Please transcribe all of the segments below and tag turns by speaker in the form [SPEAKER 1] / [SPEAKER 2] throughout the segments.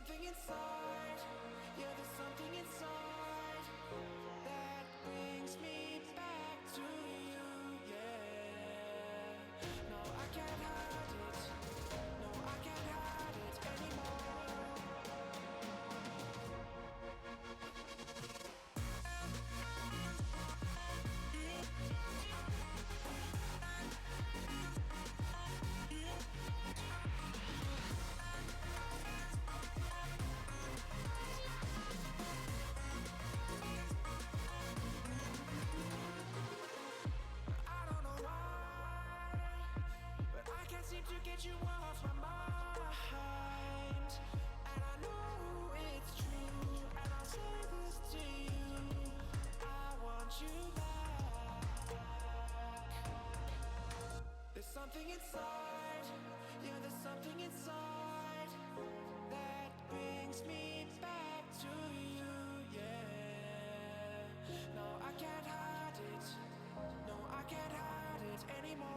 [SPEAKER 1] something inside, yeah, there's something inside that brings me back to you, yeah. No, I can't hide it, no, I can't hide it anymore. Seem to get you off my mind, and I know it's true, and I'll say this to you, I want you back. There's something inside, yeah, there's something inside that brings me back to you, yeah. No, I can't hide it, no, I can't hide it anymore.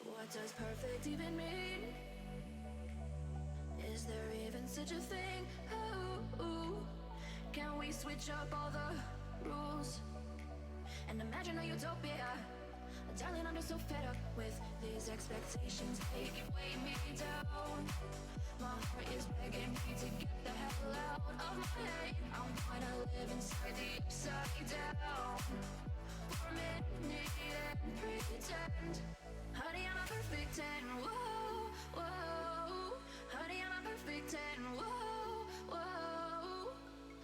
[SPEAKER 2] What does perfect even mean? Is there even such a thing? Ooh, can we switch up all the rules and imagine a utopia? Darling, I'm just so fed up with these expectations. They keep weighing me down. My heart is begging me to get the hell out of my head. I wanna live inside the upside down for a minute and pretend. Honey, I'm a perfect 10, whoa, whoa. Honey, I'm a perfect 10, whoa, whoa.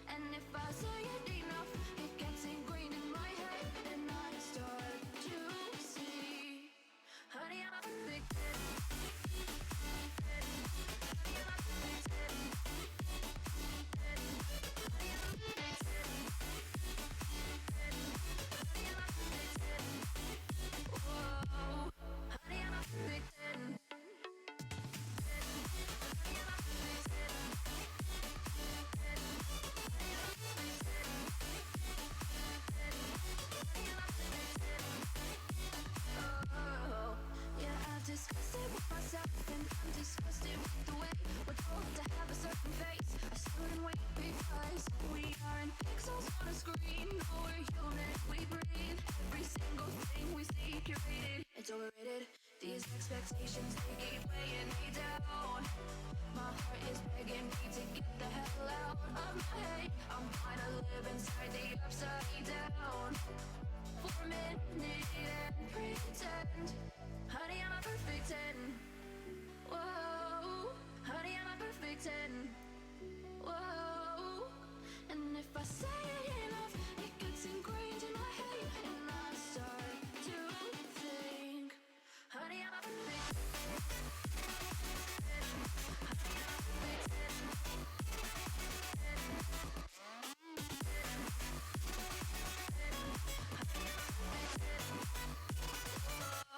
[SPEAKER 2] And if I say it enough, it gets ingrained in my head, and I start to see. Honey, I'm a perfect 10. Honey, I'm a perfect 10. Honey, I'm a perfect 10. Honey, I'm a perfect 10. Whoa. Honey, I'm a perfect 10. Honey, I'm a perfect 10. Honey, I'm a perfect 10. Honey, I'm a perfect 10. Oh, yeah, I've discussed it with myself, and I'm disgusted with the way we're told to have a certain face, a certain way, because we aren't pixels on a screen. No, we're human, we breathe. Every single thing we see curated, it's overrated. These expectations, they keep weighing me down. My heart is begging me to get the hell out of my head. I'm trying to live inside the upside down for a minute and pretend. Honey, I'm a perfect 10. Whoa. Honey, I'm a perfect 10. Whoa. And if I say it enough, it gets ingrained in my head, and I start to think. Honey, I'm a perfect 10. Honey, I'm a perfect 10. Honey, I'm a perfect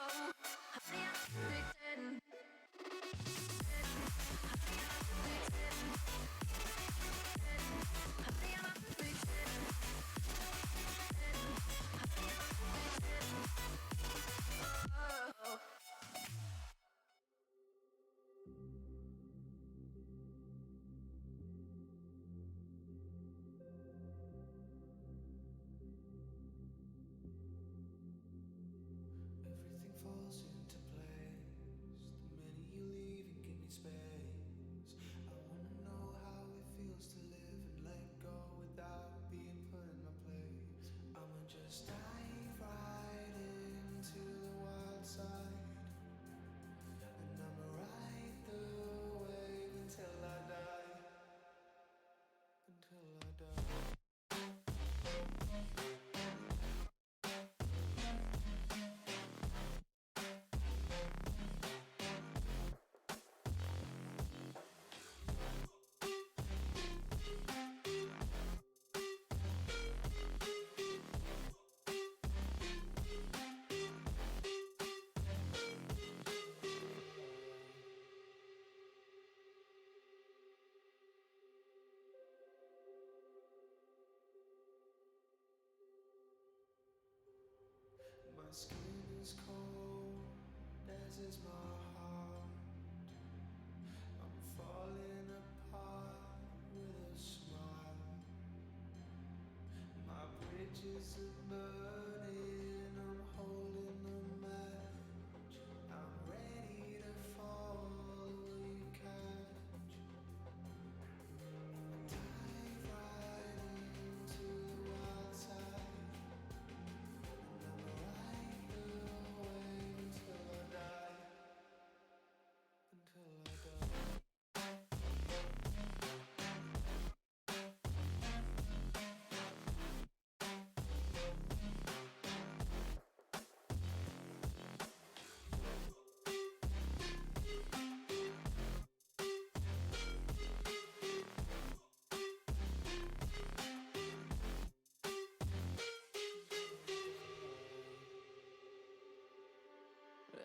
[SPEAKER 2] 10.
[SPEAKER 1] skin is cold, as is my heart. I'm falling apart with a smile. My bridges are burning, I'm holding a match. I'm ready to fall, will you catch? Dive right into the wild side, and I'ma ride the wave until I die, until I die.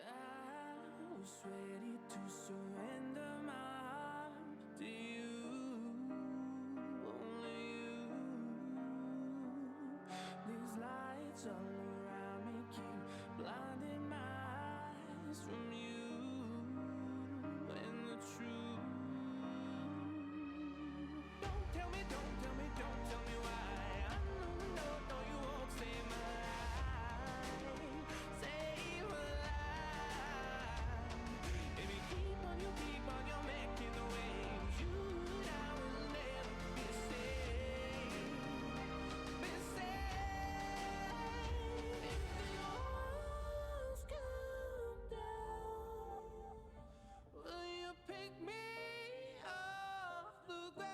[SPEAKER 1] I was ready to surrender my heart to you, only you. These lights all around me keep blinding my eyes from you and the truth. Don't tell me why. I know you won't save my life, save my life. Baby, keep on, you're making the waves. You and I will never be safe, be safe. If the walls come down, will you pick me off the ground?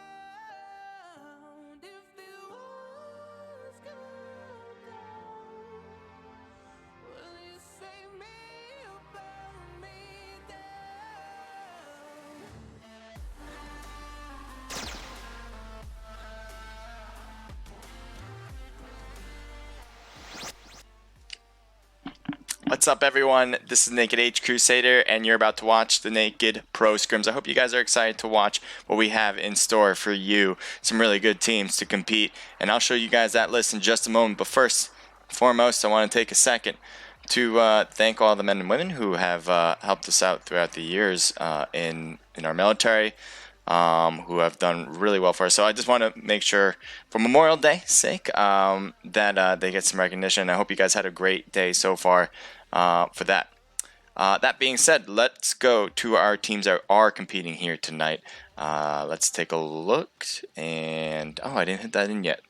[SPEAKER 1] If the walls come down, will you save me or burn me down?
[SPEAKER 3] What's up, everyone? This is Naked H Crusader, and you're about to watch the Naked Pro Scrims. I hope you guys are excited to watch what we have in store for you. Some really good teams to compete, and I'll show you guys that list in just a moment. But first and foremost, I want to take a second to thank all the men and women who have helped us out throughout the years in our military, who have done really well for us. So I just want to make sure, for Memorial Day's sake, that they get some recognition. I hope you guys had a great day so far for that. That being said, let's go to our teams that are competing here tonight. Let's take a look. And oh, I didn't hit that in yet.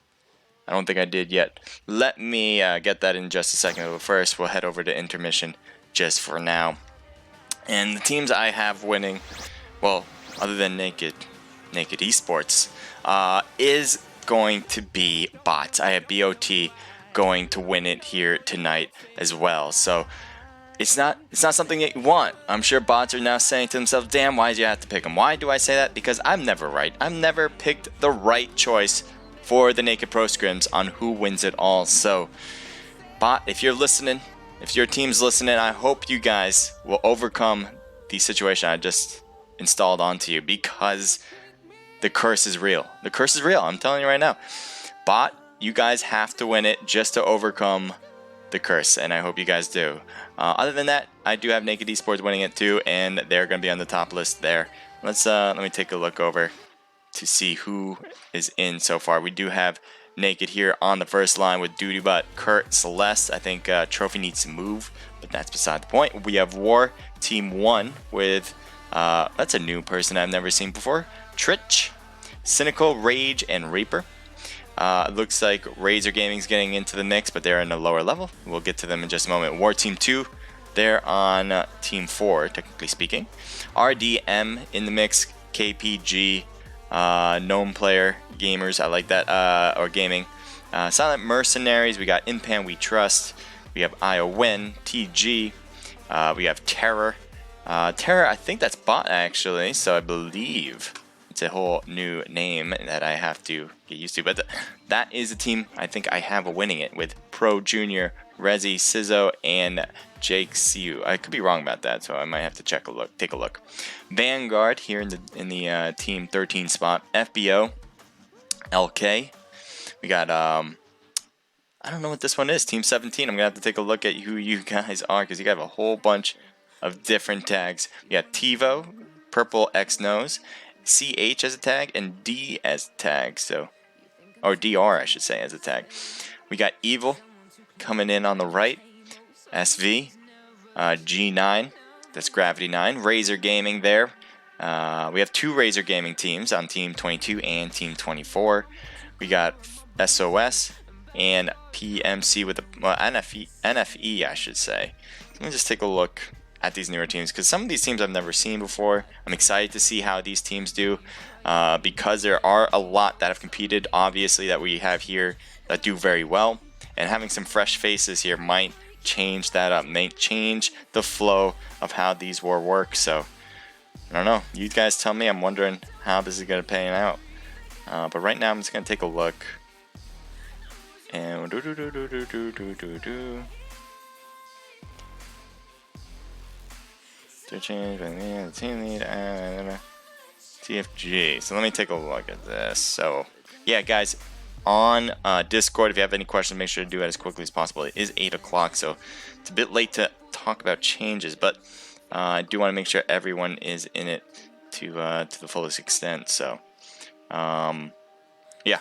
[SPEAKER 3] I don't think I did yet. Let me get that in just a second. But first, we'll head over to intermission just for now. And the teams I have winning, well, other than Naked Esports, is going to be bots. I have BOT going to win it here tonight as well. So it's not something that you want. I'm sure bots are now saying to themselves, damn, why did you have to pick them? Why do I say that? Because I'm never right. I've never picked the right choice for the Naked Pro Scrims on who wins it all. So bot, if you're listening, if your team's listening, I hope you guys will overcome the situation I just installed onto you, because the curse is real. The curse is real. I'm telling you right now. Bot, you guys have to win it just to overcome the curse, and I hope you guys do. Other than that, I do have Naked Esports winning it too, and they're going to be on the top list there. Let me take a look over to see who is in so far. We do have Naked here on the first line with Duty Butt, Kurt, Celeste. I think Trophy needs to move, but that's beside the point. We have War, Team 1 with, that's a new person I've never seen before, Trich, Cynical, Rage, and Reaper. It looks like Razor Gaming's getting into the mix, but they're in a lower level. We'll get to them in just a moment. War Team 2, they're on Team 4, technically speaking. RDM in the mix, KPG, Gnome Player, Gamers, I like that, or Gaming. Silent Mercenaries, we got Impan, We Trust. We have IOWin, TG. We have Terror. Terror, I think that's bot actually, so I believe it's a whole new name that I have to get used to. But that is a team I think I have winning it with Pro Junior, Rezi, Sizzo, and Jake Siu. I could be wrong about that, so I might have to take a look. Vanguard here in the team 13 spot. FBO, LK. We got I don't know what this one is. Team 17. I'm going to have to take a look at who you guys are because you have a whole bunch of different tags. We got TiVo, Purple X Nose, CH as a tag, and D as a tag. So, or DR, I should say, as a tag. We got Evil coming in on the right, SV, G9, that's Gravity 9, Razor Gaming there. We have two Razor Gaming teams on Team 22 and Team 24. We got SOS and PMC with NFE, I should say. Let me just take a look at these newer teams because some of these teams I've never seen before. I'm excited to see how these teams do because there are a lot that have competed, obviously, that we have here that do very well. And having some fresh faces here might change that up, might change the flow of how these war work. So, I don't know. You guys tell me. I'm wondering how this is going to pan out. But right now, I'm just going to take a look. And to change the team lead TFG. So let me take a look at this. So yeah, guys, on Discord, if you have any questions, make sure to do it as quickly as possible. It is 8 o'clock, so it's a bit late to talk about changes, but I do want to make sure everyone is in it to the fullest extent. So yeah,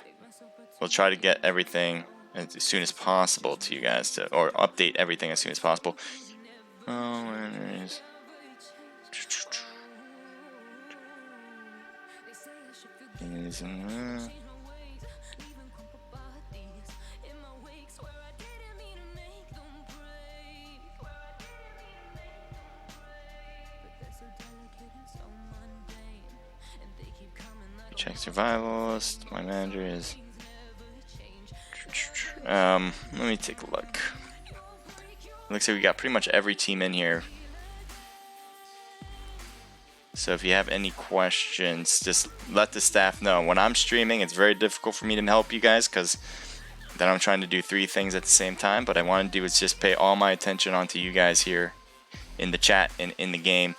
[SPEAKER 3] we'll try to get everything as soon as possible to you guys, or update everything as soon as possible. Oh, where is... Check survivalist. My manager is. Let me take a look. Looks like we got pretty much every team in here. So if you have any questions, just let the staff know. When I'm streaming, it's very difficult for me to help you guys because then I'm trying to do 3 things at the same time. But I want to do is just pay all my attention onto you guys here in the chat and in the game.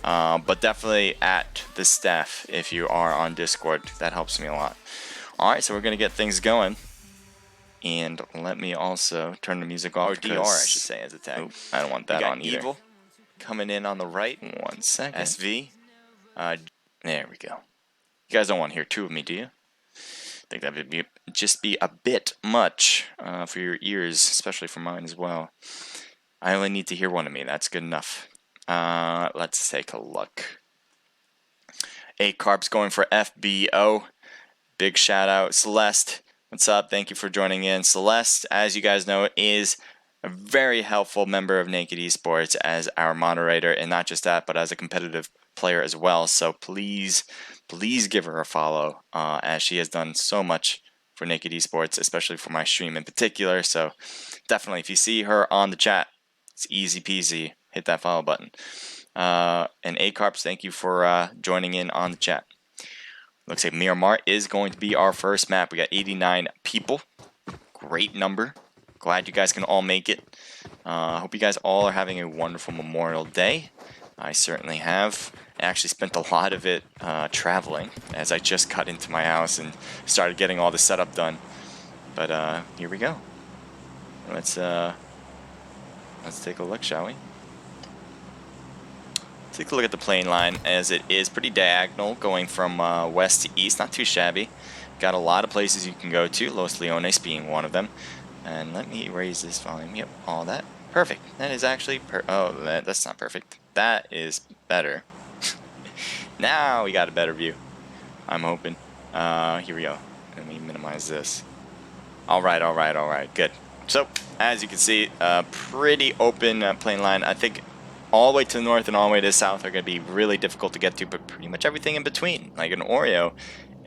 [SPEAKER 3] But definitely at the staff if you are on Discord. That helps me a lot. Alright, so we're going to get things going. And let me also turn the music off. Or DR, I should say, as a tag. I don't want that on either. Evil coming in on the right. 1 second. SV. There we go. You guys don't want to hear 2 of me, do you? I think that would just be a bit much for your ears, especially for mine as well. I only need to hear 1 of me. That's good enough. Let's take a look. A-Carp's going for FBO. Big shout out. Celeste, what's up? Thank you for joining in. Celeste, as you guys know, is a very helpful member of Naked Esports as our moderator, and not just that, but as a competitive player as well. So please give her a follow, as she has done so much for Naked Esports, especially for my stream in particular. So definitely, if you see her on the chat, it's easy peasy. Hit that follow button. And A-Carps, thank you for joining in on the chat. Looks like Miramar is going to be our first map. We got 89 people. Great number. Glad you guys can all make it. Hope you guys all are having a wonderful Memorial Day. I certainly have. I actually spent a lot of it traveling as I just got into my house and started getting all the setup done. But here we go. Let's take a look, shall we? Take a look at the plane line as it is pretty diagonal going from west to east. Not too shabby. Got a lot of places you can go to, Los Leones being one of them. And let me raise this volume. Yep, all that. Perfect. That is actually that's not perfect. That is better. Now we got a better view. I'm hoping. Here we go. Let me minimize this. Alright. Good. So, as you can see, pretty open plane line. I think all the way to the north and all the way to the south are going to be really difficult to get to, but pretty much everything in between, like an Oreo,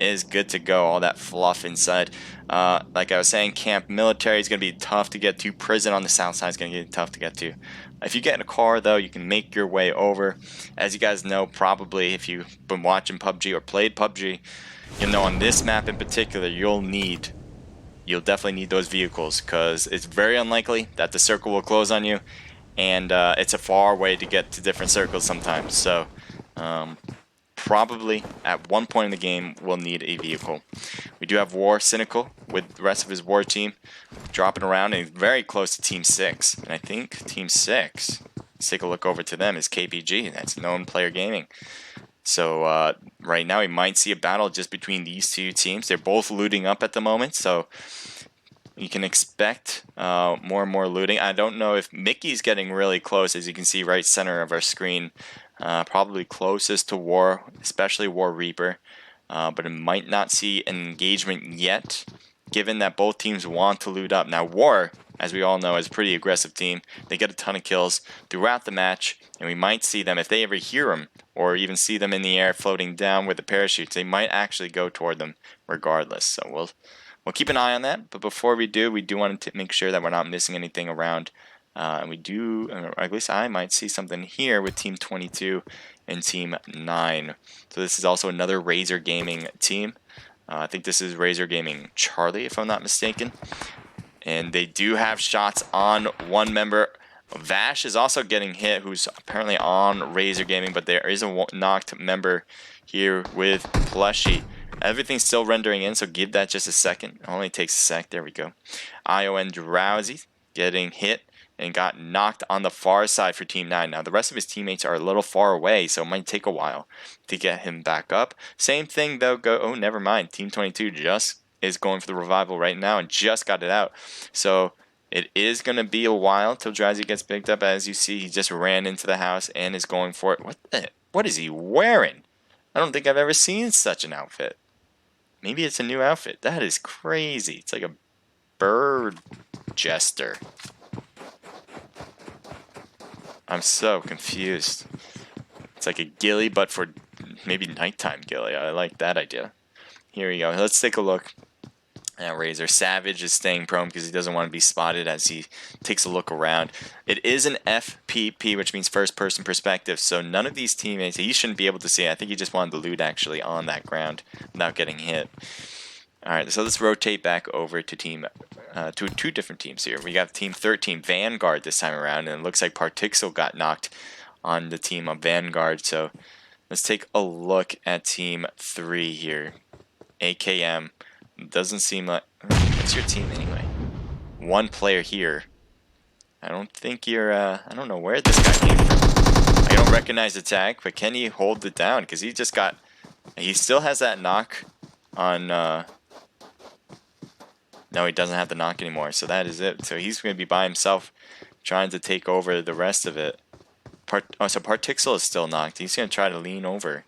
[SPEAKER 3] is good to go. All that fluff inside. Like I was saying, Camp Military is going to be tough to get to. Prison on the south side is going to get tough to get to. If you get in a car, though, you can make your way over. As you guys know, probably if you've been watching PUBG or played PUBG, you'll know on this map in particular, you'll definitely need those vehicles because it's very unlikely that the circle will close on you. And it's a far way to get to different circles sometimes. So probably at one point in the game will need a vehicle. We do have War Cynical with the rest of his War team dropping around and very close to Team 6. And I think Team 6, let's take a look over to them, is KPG. That's Known Player Gaming. So right now we might see a battle just between these two teams. They're both looting up at the moment, so you can expect more and more looting. I don't know if Mickey's getting really close, as you can see right center of our screen. Probably closest to War, especially War Reaper. But it might not see an engagement yet, given that both teams want to loot up. Now War, as we all know, is a pretty aggressive team. They get a ton of kills throughout the match, and we might see them, if they ever hear them, or even see them in the air floating down with the parachutes, they might actually go toward them regardless. So we'll keep an eye on that. But before we do want to make sure that we're not missing anything around. And we do, or at least I might see something here with Team 22 and Team 9. So this is also another Razor Gaming team. I think this is Razor Gaming Charlie, if I'm not mistaken. And they do have shots on one member. Vash is also getting hit, who's apparently on Razor Gaming, but there is a knocked member here with Plushy. Everything's still rendering in, so give that just a second. It only takes a sec. There we go. ION Drowsy getting hit and got knocked on the far side for Team 9. Now, the rest of his teammates are a little far away, so it might take a while to get him back up. Same thing, though. Oh, never mind. Team 22 just is going for the revival right now and just got it out. So it is going to be a while till Drowsy gets picked up. As you see, he just ran into the house and is going for it. What is he wearing? I don't think I've ever seen such an outfit. Maybe it's a new outfit. That is crazy. It's like a bird jester. I'm so confused. It's like a ghillie, but for maybe nighttime ghillie. I like that idea. Here we go. Let's take a look at Razor. Savage is staying prone because he doesn't want to be spotted as he takes a look around. It is an FPP, which means first person perspective, so none of these teammates, he shouldn't be able to see it. I think he just wanted to loot actually on that ground without getting hit. Alright, so let's rotate back over to two different teams here. We got Team 13, Vanguard this time around, and it looks like Partixel got knocked on the team of Vanguard. So let's take a look at Team 3 here. AKM. Doesn't seem like... What's your team anyway? One player here. I don't think you're... I don't know where this guy came from. I don't recognize the tag, but can he hold it down? Because he just got... He still has that knock on... No, he doesn't have the knock anymore, so that is it. So he's going to be by himself trying to take over the rest of it. So Partixel is still knocked. He's going to try to lean over.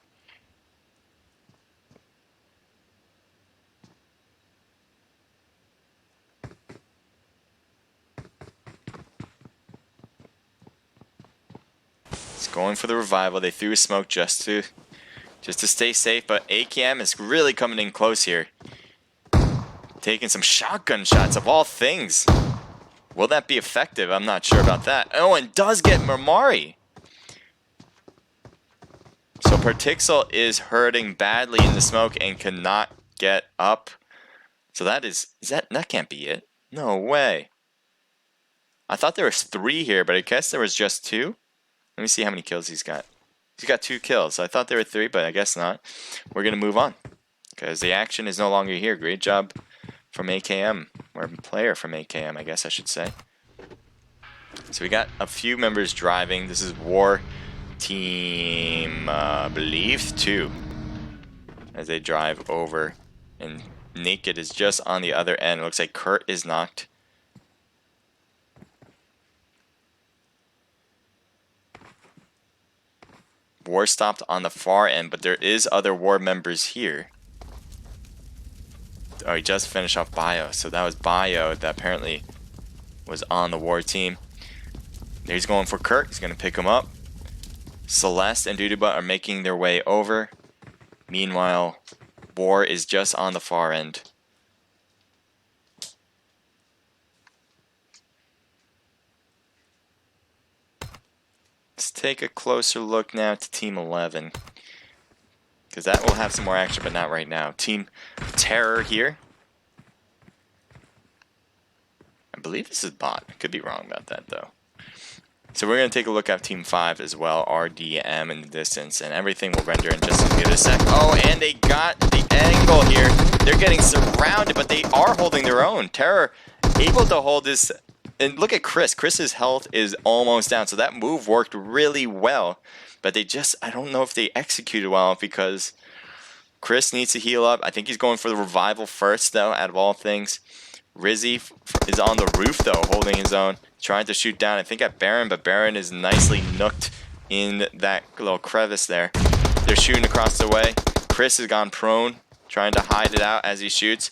[SPEAKER 3] He's going for the revival. They threw a smoke just to stay safe, but AKM is really coming in close here. Taking some shotgun shots of all things. Will that be effective? I'm not sure about that. Oh, and does get Marmari. So Partixel is hurting badly in the smoke and cannot get up. So that that can't be it. No way. I thought there was 3 here, but I guess there was just 2. Let me see how many kills he's got. He's got 2 kills. I thought there were 3, but I guess not. We're going to move on because the action is no longer here. Great job from AKM, or player from AKM, I guess I should say. So we got a few members driving. This is War Team, I believe, 2, as they drive over. And Naked is just on the other end. It looks like Kurt is knocked. War stopped on the far end, but there is other War members here. Oh, he just finished off Bio, so that was Bio that apparently was on the War team. He's going for Kurt. He's going to pick him up. Celeste and Duduba are making their way over. Meanwhile, War is just on the far end. Let's take a closer look now to Team 11. Because that will have some more action, but not right now. Team Terror here. I believe this is bot. I could be wrong about that, though. So we're going to take a look at Team 5 as well, RDM in the distance, and everything will render in just give it a sec. Oh, and they got the angle here. They're getting surrounded, but they are holding their own. Terror able to hold this, and look at Chris. Chris's health is almost down, so that move worked really well, but they just, I don't know if they executed well because Chris needs to heal up. I think he's going for the revival first, though, out of all things. Rizzy is on the roof, though, holding his own, trying to shoot down, I think, at Baron, but Baron is nicely nooked in that little crevice there. They're shooting across the way. Chris has gone prone, trying to hide it out as he shoots.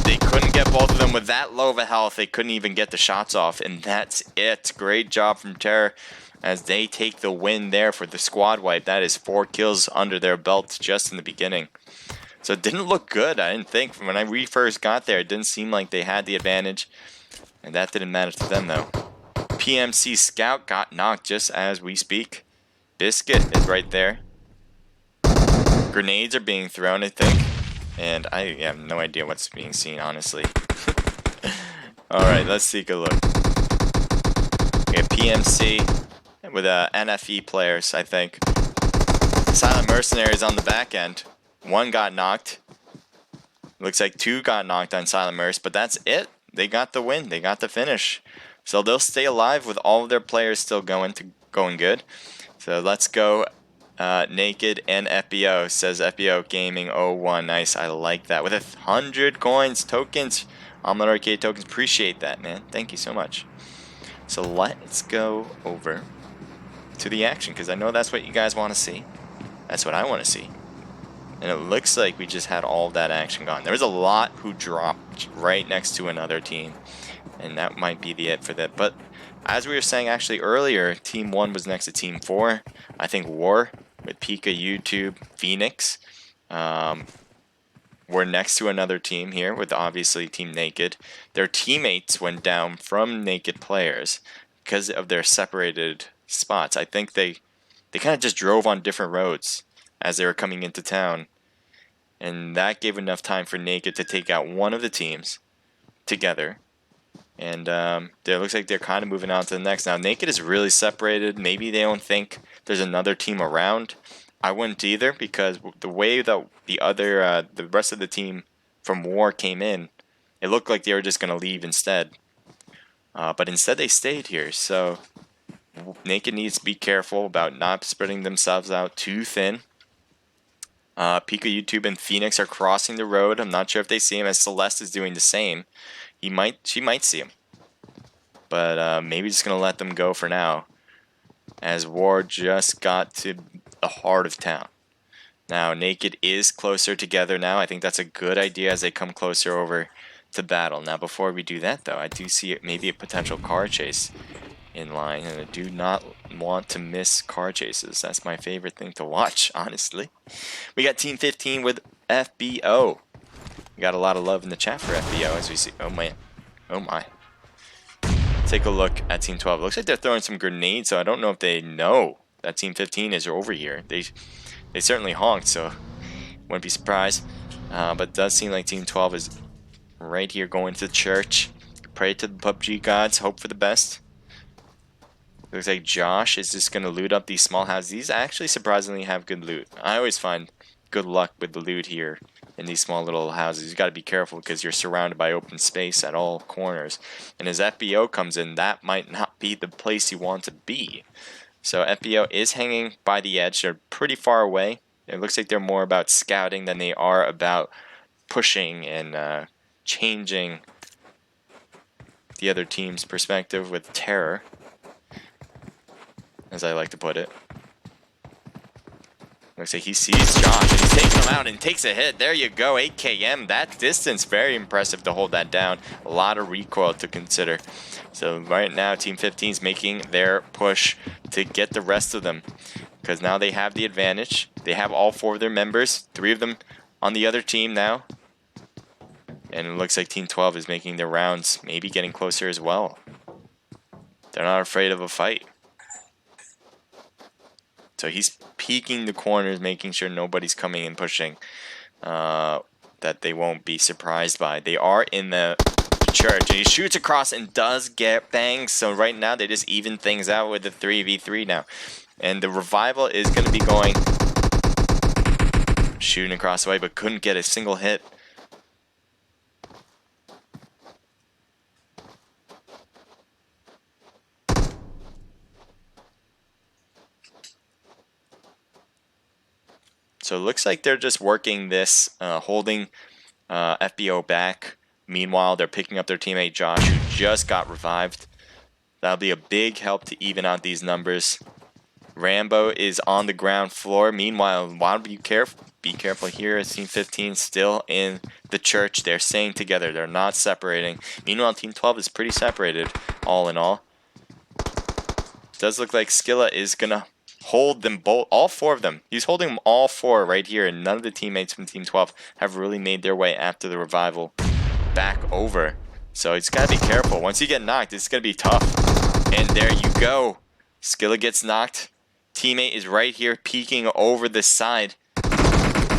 [SPEAKER 3] They couldn't get both of them with that low of a health. They couldn't even get the shots off, and that's it. Great job from Terror as they take the win there for the squad wipe. That is 4 kills under their belt just in the beginning. So it didn't look good, I didn't think. When we first got there, it didn't seem like they had the advantage. And that didn't matter to them, though. PMC Scout got knocked just as we speak. Biscuit is right there. Grenades are being thrown, I think. And I have no idea what's being seen, honestly. Alright, let's take a look. We have PMC with NFE players, I think. Silent Mercenaries on the back end. 1 got knocked. Looks like 2 got knocked on Silent Merc, but that's it. They got the win. They got the finish. So they'll stay alive with all of their players still going good. So let's go Naked and FBO. Says FBO Gaming 01. Nice. I like that. With 100 coins, tokens, Omlet Arcade tokens. Appreciate that, man. Thank you so much. So let's go over to the action because I know that's what you guys want to see. That's what I want to see. And it looks like we just had all that action gone. There was a lot who dropped right next to another team. And that might be the it for that. But as we were saying actually earlier, Team 1 was next to Team 4. I think War with Pika, YouTube, Phoenix were next to another team here with obviously Team Naked. Their teammates went down from Naked players because of their separated spots. I think they kind of just drove on different roads as they were coming into town, and that gave enough time for Naked to take out one of the teams together, and it looks like they're kind of moving on to the next. Now Naked is really separated. Maybe they don't think there's another team around. I wouldn't either, because the way that the rest of the team from War came in, it looked like they were just going to leave instead, but instead they stayed here. So Naked needs to be careful about not spreading themselves out too thin. Pika, YouTube, and Phoenix are crossing the road. I'm not sure if they see him, as Celeste is doing the same. She might see him, but maybe just gonna let them go for now, as War just got to the heart of town. Now Naked is closer together now. I think that's a good idea as they come closer over to battle. Now before we do that though, I do see maybe a potential car chase in line, and I do not want to miss car chases. That's my favorite thing to watch, honestly. We got Team 15 with FBO. We got a lot of love in the chat for FBO as we see. Oh man, oh my. Take a look at Team 12. Looks like they're throwing some grenades, so I don't know if they know that Team 15 is over here. They certainly honked, so wouldn't be surprised. But it does seem like Team 12 is right here going to church. Pray to the PUBG gods, hope for the best. Looks like Josh is just going to loot up these small houses. These actually surprisingly have good loot. I always find good luck with the loot here in these small little houses. You got to be careful because you're surrounded by open space at all corners. And as FBO comes in, that might not be the place you want to be. So FBO is hanging by the edge. They're pretty far away. It looks like they're more about scouting than they are about pushing and changing the other team's perspective with terror, as I like to put it. Looks like he sees Josh and he's taking him out and takes a hit. There you go, 8 km. That distance, very impressive to hold that down. A lot of recoil to consider. So right now, Team 15 is making their push to get the rest of them, because now they have the advantage. They have all 4 of their members, 3 of them on the other team now. And it looks like Team 12 is making their rounds, maybe getting closer as well. They're not afraid of a fight. So he's peeking the corners, making sure nobody's coming and pushing, that they won't be surprised by. They are in the the church. And he shoots across and does get bangs. So right now they just even things out with the 3v3 now. And the revival is going to be going, shooting across the way, but couldn't get a single hit. So it looks like they're just working this, holding FBO back. Meanwhile, they're picking up their teammate Josh, who just got revived. That'll be a big help to even out these numbers. Rambo is on the ground floor. Meanwhile, while be careful here. Team 15 still in the church. They're staying together. They're not separating. Meanwhile, Team 12 is pretty separated, all in all. Does look like Skilla is gonna hold them both, all four of them. He's holding them all four right here, and none of the teammates from Team 12 have really made their way after the revival back over. So he's got to be careful. Once you get knocked, it's going to be tough. And there you go. Skilla gets knocked. Teammate is right here peeking over the side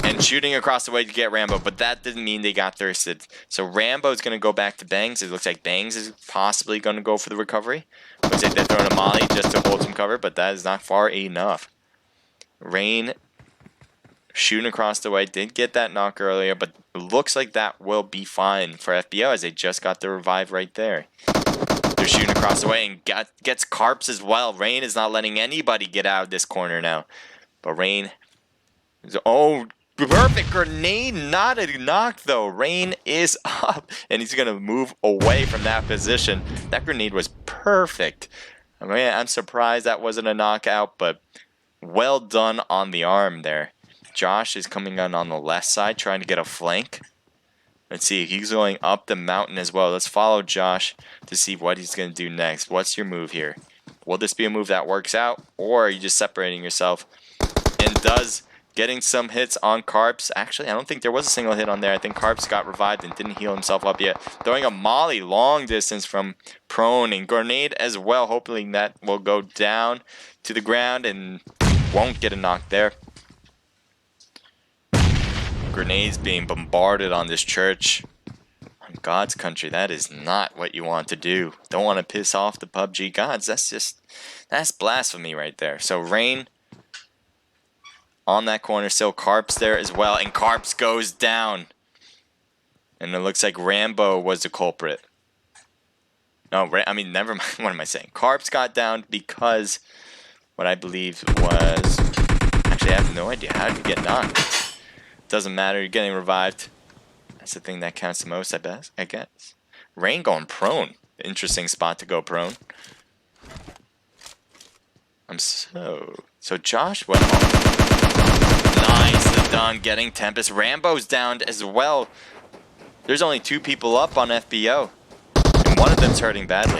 [SPEAKER 3] and shooting across the way to get Rambo, but that didn't mean they got thirsted. So Rambo's going to go back to Bangs. It looks like Bangs is possibly going to go for the recovery. Looks like they're throwing a molly just to hold some cover, but that is not far enough. Rain shooting across the way. Did get that knock earlier, but it looks like that will be fine for FBO as they just got the revive right there. They're shooting across the way and gets Carps as well. Rain is not letting anybody get out of this corner now. But Rain is, oh, perfect grenade, not a knock though. Rain is up and he's going to move away from that position. That grenade was perfect. I mean, I'm surprised that wasn't a knockout, but well done on the arm there. Josh is coming on the left side, trying to get a flank. Let's see, he's going up the mountain as well. Let's follow Josh to see what he's going to do next. What's your move here? Will this be a move that works out, or are you just separating yourself? And does getting some hits on Carps. Actually, I don't think there was a single hit on there. I think Carps got revived and didn't heal himself up yet. Throwing a molly long distance from prone and grenade as well. Hopefully that will go down to the ground and won't get a knock there. Grenades being bombarded on this church. On God's country, that is not what you want to do. Don't want to piss off the PUBG gods. That's blasphemy right there. So Rain on that corner still. Carps there as well, and Carps goes down. And it looks like Rambo was the culprit. No, I mean, never mind. What am I saying? Carps got down because what I believe was... Actually, I have no idea. How did he get knocked? Doesn't matter. You're getting revived. That's the thing that counts the most, I guess. Rain going prone. Interesting spot to go prone. So Josh went home. Nicely done getting Tempest. Rambo's down as well. There's only 2 people up on FBO. And one of them's hurting badly.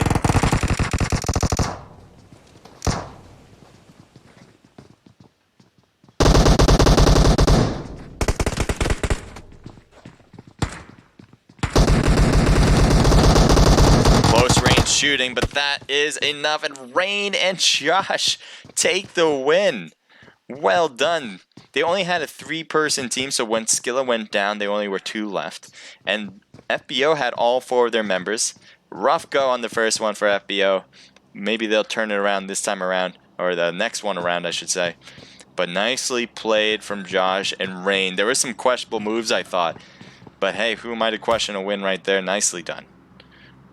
[SPEAKER 3] Close range shooting, but that is enough. And Rain and Josh take the win. Well done. They only had a 3-person team, so when Skilla went down, they only were 2 left. And FBO had all 4 of their members. Rough go on the first one for FBO. Maybe they'll turn it around this time around, or the next one around, I should say. But nicely played from Josh and Rain. There were some questionable moves, I thought. But hey, who am I to question a win right there? Nicely done.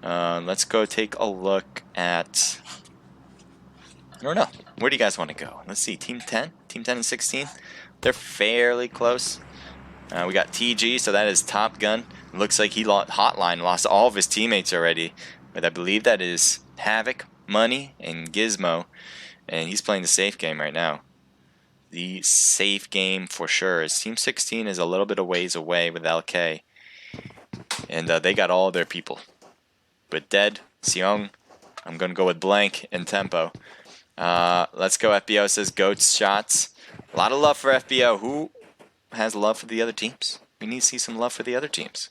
[SPEAKER 3] Let's go take a look at... I don't know. Where do you guys want to go? Let's see. Team 10? Team 10 and 16? They're fairly close. We got TG, so that is Top Gun. Looks like he Hotline lost all of his teammates already. But I believe that is Havoc, Money, and Gizmo. And he's playing the safe game right now. The safe game for sure. As Team 16 is a little bit of ways away with LK. And they got all their people. But Dead, Seong, I'm going to go with Blank and Tempo. Let's go. FBO says Goats shots. A lot of love for FBO. Who has love for the other teams? We need to see some love for the other teams.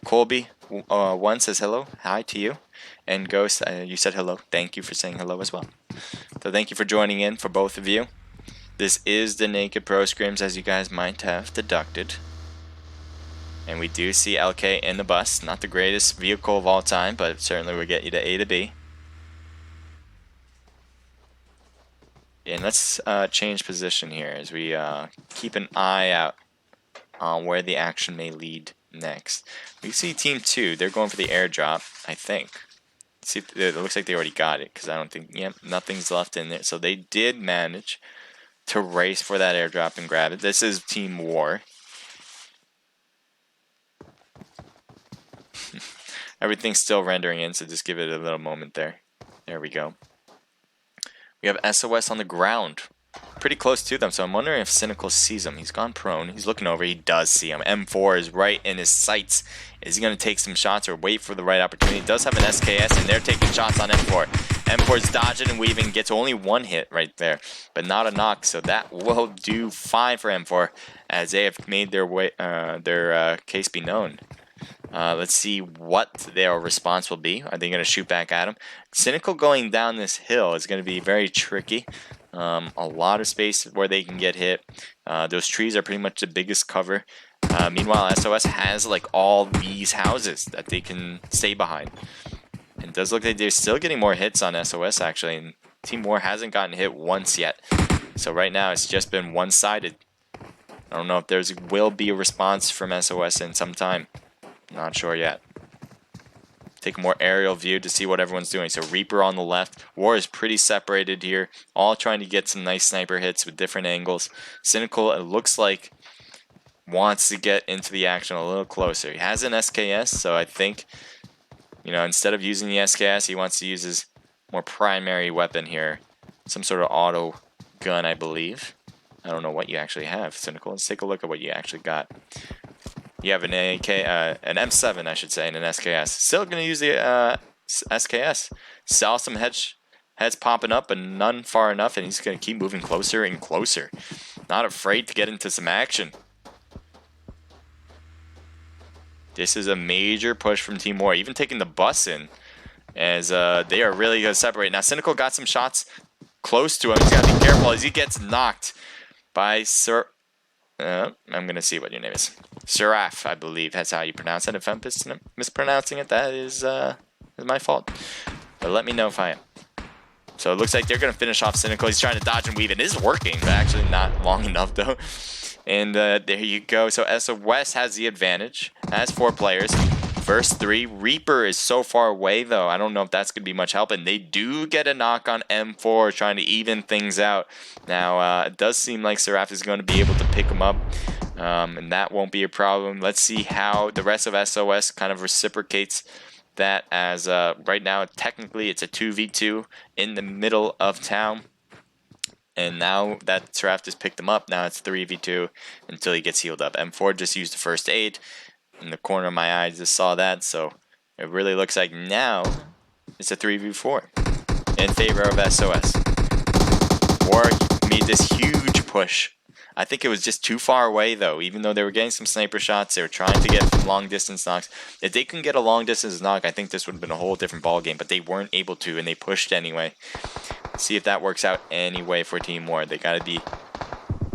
[SPEAKER 3] Colby one says hello. Hi to you. And Ghost, you said hello. Thank you for saying hello as well. So thank you for joining in for both of you. This is the Naked Pro Scrims, as you guys might have deducted. And we do see LK in the bus. Not the greatest vehicle of all time, but certainly will get you to A to B. And let's change position here as we keep an eye out on where the action may lead next. We see Team 2. They're going for the airdrop, I think. See, it looks like they already got it because I don't think, nothing's left in there. So they did manage to race for that airdrop and grab it. This is Team War. Everything's still rendering in, so just give it a little moment there. There we go. We have SOS on the ground. Pretty close to them, so I'm wondering if Cynical sees him. He's gone prone. He's looking over. He does see him. M4 is right in his sights. Is he going to take some shots or wait for the right opportunity? He does have an SKS, and they're taking shots on M4. M4's dodging and weaving. Gets only one hit right there, but not a knock, so that will do fine for M4 as they have made their case be known. Let's see what their response will be. Are they going to shoot back at him? Cynical going down this hill is going to be very tricky. A lot of space where they can get hit. Those trees are pretty much the biggest cover. Meanwhile, SOS has like all these houses that they can stay behind. It does look like they're still getting more hits on SOS actually. And Team War hasn't gotten hit once yet. So right now it's just been one-sided. I don't know if there will be a response from SOS in some time. Not sure yet. Take a more aerial view to see what everyone's doing. So Reaper on the left. War is pretty separated here. All trying to get some nice sniper hits with different angles. Cynical, it looks like, wants to get into the action a little closer. He has an SKS, so I think, instead of using the SKS, he wants to use his more primary weapon here. Some sort of auto gun, I believe. I don't know what you actually have, Cynical. Let's take a look at what you actually got. You have an AK, an M7, I should say, and an SKS. Still going to use the SKS. Saw some heads popping up, but none far enough, and he's going to keep moving closer and closer. Not afraid to get into some action. This is a major push from Team War, even taking the bus in, as they are really going to separate. Now, Cynical got some shots close to him. He's got to be careful as he gets knocked by I'm going to see what your name is. Seraph, I believe. That's how you pronounce it. If I'm mispronouncing it, that is my fault. But let me know if I am. So it looks like they're going to finish off Cynical. He's trying to dodge and weave. It is working, but actually not long enough, though. And there you go. So SOS has the advantage. Has 4 players. First 3. Reaper is so far away, though. I don't know if that's going to be much help. And they do get a knock on M4, trying to even things out. Now, it does seem like Seraph is going to be able to pick him up. And that won't be a problem. Let's see how the rest of SOS kind of reciprocates that, as right now, technically, it's a 2v2 in the middle of town. And now that Seraph just picked him up, now it's 3v2 until he gets healed up. M4 just used the first aid. In the corner of my eye, I just saw that, so it really looks like now it's a 3v4 in favor of SOS. War made this huge push. I think it was just too far away, though. Even though they were getting some sniper shots, they were trying to get long distance knocks. If they can get a long distance knock, I think this would have been a whole different ball game, but they weren't able to, and they pushed anyway. See if that works out anyway for Team War. They gotta be,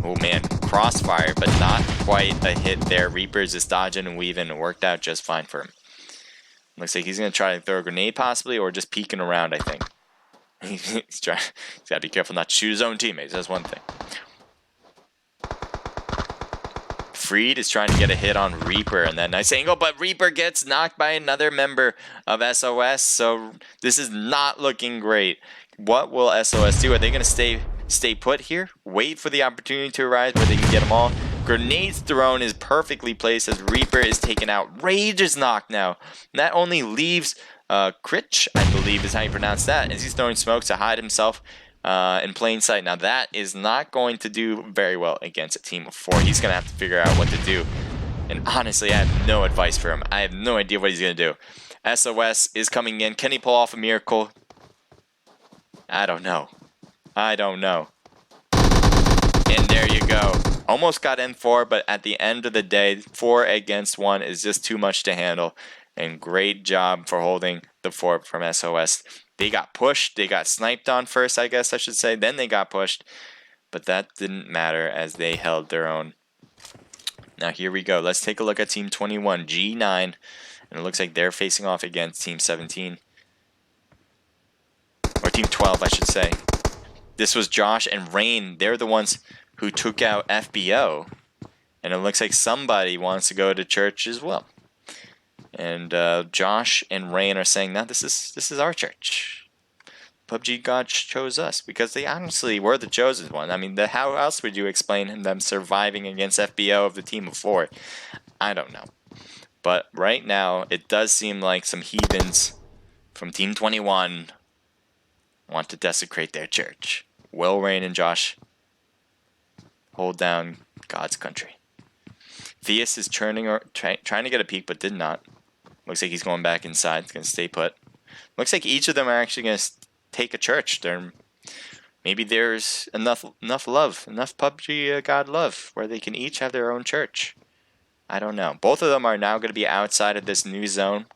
[SPEAKER 3] oh man, crossfire, but not quite a hit there. Reaper's just dodging and weaving. It worked out just fine for him. Looks like he's gonna try to throw a grenade possibly, or just peeking around, I think. He's gotta be careful not to shoot his own teammates. That's one thing. Freed is trying to get a hit on Reaper, and that nice angle, but Reaper gets knocked by another member of SOS, so this is not looking great. What will SOS do? Are they going to stay put here? Wait for the opportunity to arise where they can get them all? Grenades thrown is perfectly placed as Reaper is taken out. Rage is knocked now. And that only leaves Critch, I believe is how you pronounce that, as he's throwing smokes to hide himself in plain sight. Now that is not going to do very well against a team of 4. He's going to have to figure out what to do. And honestly, I have no advice for him. I have no idea what he's going to do. SOS is coming in. Can he pull off a miracle? I don't know. I don't know. And there you go. Almost got M4, but at the end of the day, 4 against 1 is just too much to handle. And great job for holding the fort from SOS. They got pushed. They got sniped on first, I guess I should say. Then they got pushed. But that didn't matter as they held their own. Now here we go. Let's take a look at Team 21, G9. And it looks like they're facing off against Team 17. Or Team 12, I should say. This was Josh and Rain. They're the ones who took out FBO. And it looks like somebody wants to go to church as well. And Josh and Rain are saying, no, this is our church. PUBG God chose us, because they honestly were the chosen one. I mean, how else would you explain them surviving against FBO of the team of 4? I don't know. But right now, it does seem like some heathens from Team 21 want to desecrate their church. Will, Rain, and Josh hold down God's country. Theus is trying to get a peek, but did not. Looks like he's going back inside. He's going to stay put. Looks like each of them are actually going to take a church. Maybe there's enough love, enough PUBG God love, where they can each have their own church. I don't know. Both of them are now going to be outside of this new zone.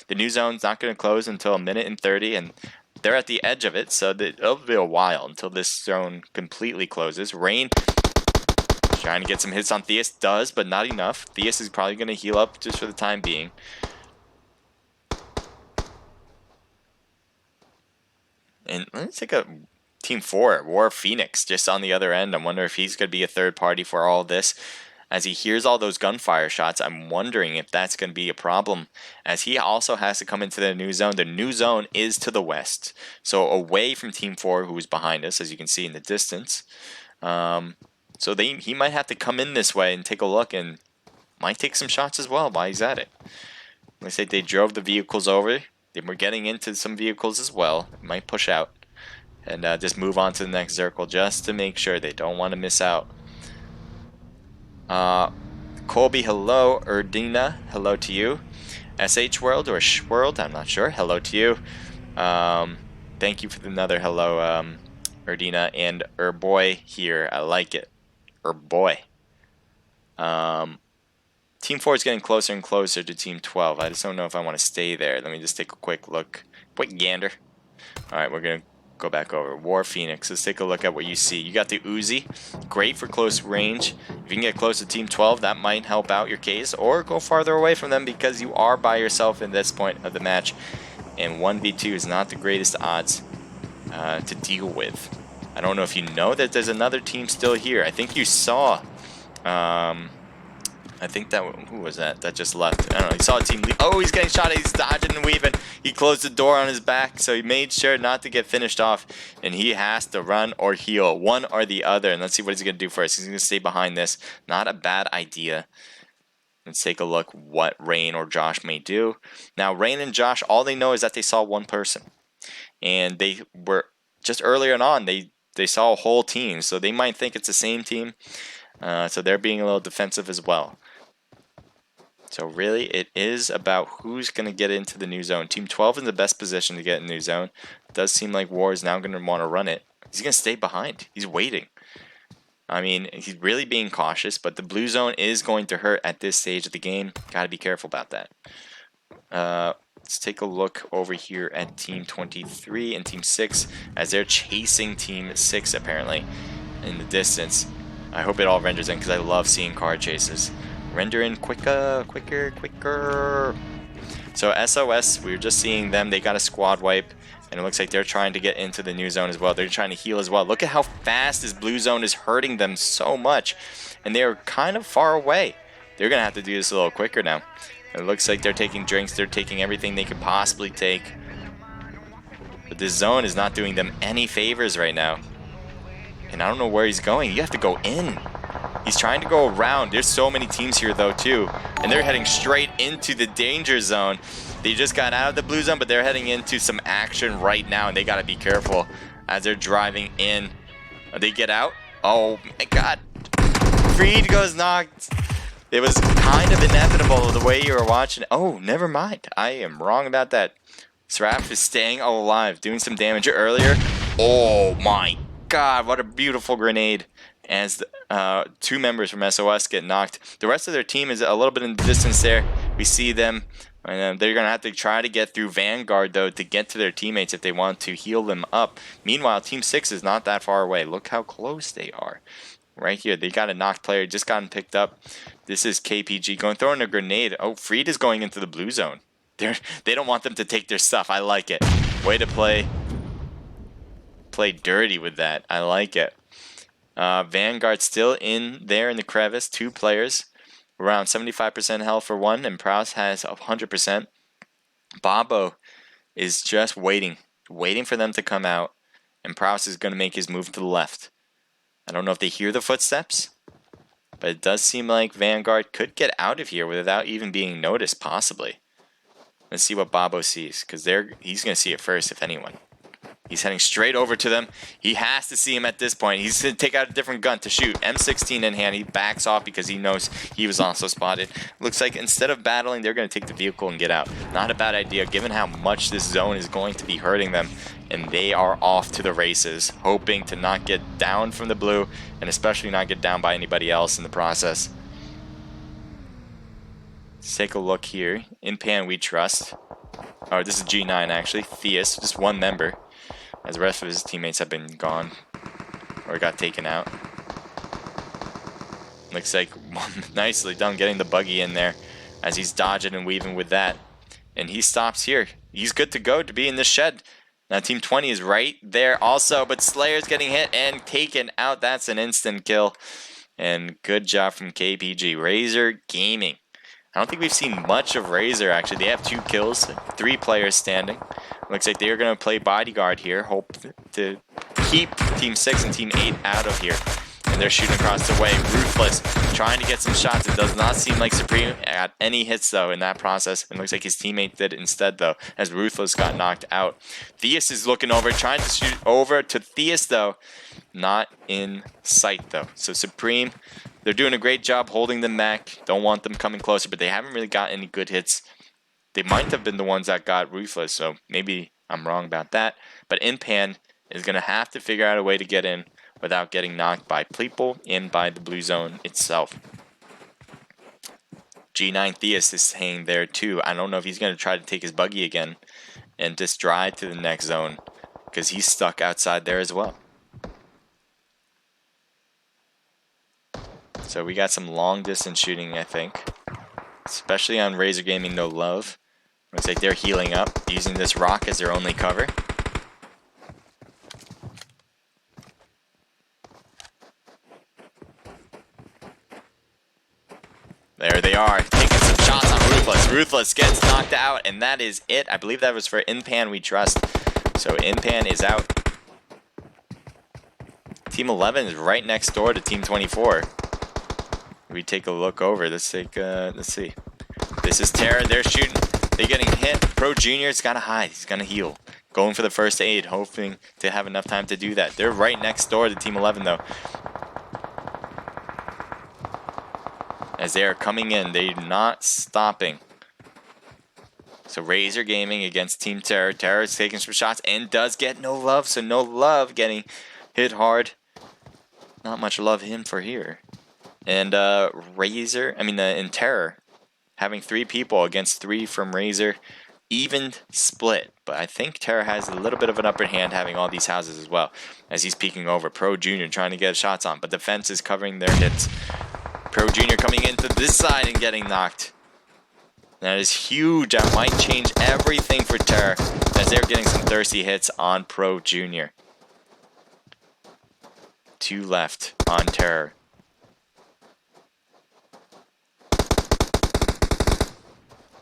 [SPEAKER 3] The new zone's not going to close until 1:30, and they're at the edge of it, so it'll be a while until this zone completely closes. Rain trying to get some hits on Theus, does, but not enough. Theus is probably going to heal up just for the time being. And let's take a Team 4, War Phoenix, just on the other end. I wonder if he's going to be a third party for all this. As he hears all those gunfire shots, I'm wondering if that's going to be a problem, as he also has to come into the new zone. The new zone is to the west, so away from Team 4, who is behind us, as you can see in the distance. So he might have to come in this way and take a look, and might take some shots as well while he's at it. Looks like they drove the vehicles over. They were getting into some vehicles as well. Might push out and just move on to the next circle just to make sure they don't want to miss out. Colby, hello. Erdina, hello to you. SH World or Sh World, I'm not sure. Hello to you. Thank you for another hello, Erdina, and Boy here. I like it. Boy. Team 4 is getting closer and closer to Team 12. I just don't know if I want to stay there. Let me just take a quick look. Quick gander. Alright, we're going to go back over. War Phoenix. Let's take a look at what you see. You got the Uzi. Great for close range. If you can get close to Team 12, that might help out your case. Or go farther away from them, because you are by yourself in this point of the match. And 1v2 is not the greatest odds to deal with. I don't know if you know that there's another team still here. I think you saw... I think that... Who was that? That just left. I don't know. He saw a team leave. Oh, he's getting shot at. He's dodging and weaving. He closed the door on his back, so he made sure not to get finished off. And he has to run or heal. One or the other. And let's see what he's going to do first. He's going to stay behind this. Not a bad idea. Let's take a look what Rain or Josh may do. Now, Rain and Josh, all they know is that they saw one person. And they were... Just earlier on, they saw a whole team. So they might think it's the same team. So they're being a little defensive as well. So really, it is about who's going to get into the new zone. Team 12 is in the best position to get in the new zone. It does seem like War is now going to want to run it. He's going to stay behind. He's waiting. I mean, he's really being cautious, but the blue zone is going to hurt at this stage of the game. Got to be careful about that. Let's take a look over here at Team 23 and Team 6 as they're chasing Team 6 apparently in the distance. I hope it all renders in, because I love seeing car chases. Render in quicker. So SOS, we were just seeing them. They got a squad wipe, and it looks like they're trying to get into the new zone as well. They're trying to heal as well. Look at how fast this blue zone is hurting them so much, and they're kind of far away. They're going to have to do this a little quicker now. It looks like they're taking drinks. They're taking everything they could possibly take. But this zone is not doing them any favors right now. And I don't know where he's going. You have to go in. He's trying to go around. There's so many teams here, though, too. And they're heading straight into the danger zone. They just got out of the blue zone, but they're heading into some action right now. And they got to be careful as they're driving in. They get out. Oh, my God. Freed goes knocked. It was kind of inevitable the way you were watching. Oh, never mind. I am wrong about that. Sraf is staying alive, doing some damage earlier. Oh, my God. What a beautiful grenade. As two members from SOS get knocked. The rest of their team is a little bit in the distance there. We see them. And they're going to have to try to get through Vanguard, though, to get to their teammates if they want to heal them up. Meanwhile, Team 6 is not that far away. Look how close they are. Right here, they got a knocked player, just gotten picked up. This is KPG going, throwing a grenade. Oh, Freed is going into the blue zone. They don't want them to take their stuff. I like it. Way to play dirty with that. I like it. Vanguard still in there in the crevice. 2 players. Around 75% health for one, and Prowse has 100%. Bobo is just waiting for them to come out, and Prowse is going to make his move to the left. I don't know if they hear the footsteps, but it does seem like Vanguard could get out of here without even being noticed, possibly. Let's see what Bobo sees, because he's going to see it first, if anyone. He's heading straight over to them. He has to see him at this point. He's going to take out a different gun to shoot. M16 in hand. He backs off because he knows he was also spotted. Looks like instead of battling, they're going to take the vehicle and get out. Not a bad idea given how much this zone is going to be hurting them. And they are off to the races, hoping to not get down from the blue and especially not get down by anybody else in the process. Let's take a look here. In Pan we trust. Oh, this is G9 actually. Theus, just one member, as the rest of his teammates have been gone or got taken out. Looks like nicely done getting the buggy in there as he's dodging and weaving with that. And he stops here. He's good to go to be in this shed. Now Team 20 is right there also, but Slayer's getting hit and taken out. That's an instant kill. And good job from KPG. Razor Gaming. I don't think we've seen much of Razor actually. They have 2 kills, 3 players standing. Looks like they're going to play bodyguard here. Hope to keep Team 6 and Team 8 out of here. And they're shooting across the way. Ruthless trying to get some shots. It does not seem like Supreme got any hits though in that process. It looks like his teammate did instead though, as Ruthless got knocked out. Theus is looking over, trying to shoot over to Theus though. Not in sight though. So Supreme, they're doing a great job holding them back. Don't want them coming closer, but they haven't really got any good hits. They might have been the ones that got Ruthless, so maybe I'm wrong about that. But Inpan is going to have to figure out a way to get in without getting knocked by people and by the blue zone itself. G9 Theus is hanging there too. I don't know if he's going to try to take his buggy again and just drive to the next zone, because he's stuck outside there as well. So we got some long distance shooting, I think. Especially on Razor Gaming No Love. Looks like they're healing up, using this rock as their only cover. There they are, taking some shots on Ruthless. Ruthless gets knocked out, and that is it. I believe that was for Inpan we trust. So Inpan is out. Team 11 is right next door to Team 24. We take a look over. Let's see. This is Terra. They're shooting. They're getting hit. Pro Junior's got to hide. He's going to heal. Going for the first aid, hoping to have enough time to do that. They're right next door to Team 11, though. As they are coming in, they're not stopping. So Razor Gaming against Team Terra. Terra is taking some shots and does get No Love. So No Love getting hit hard. Not much love him for here. And in Terror, having 3 people against 3 from Razor, even split. But I think Terror has a little bit of an upper hand having all these houses as well, as he's peeking over. Pro Junior trying to get shots on, but the fence is covering their hits. Pro Junior coming into this side and getting knocked. That is huge. That might change everything for Terror, as they're getting some thirsty hits on Pro Junior. 2 left on Terror.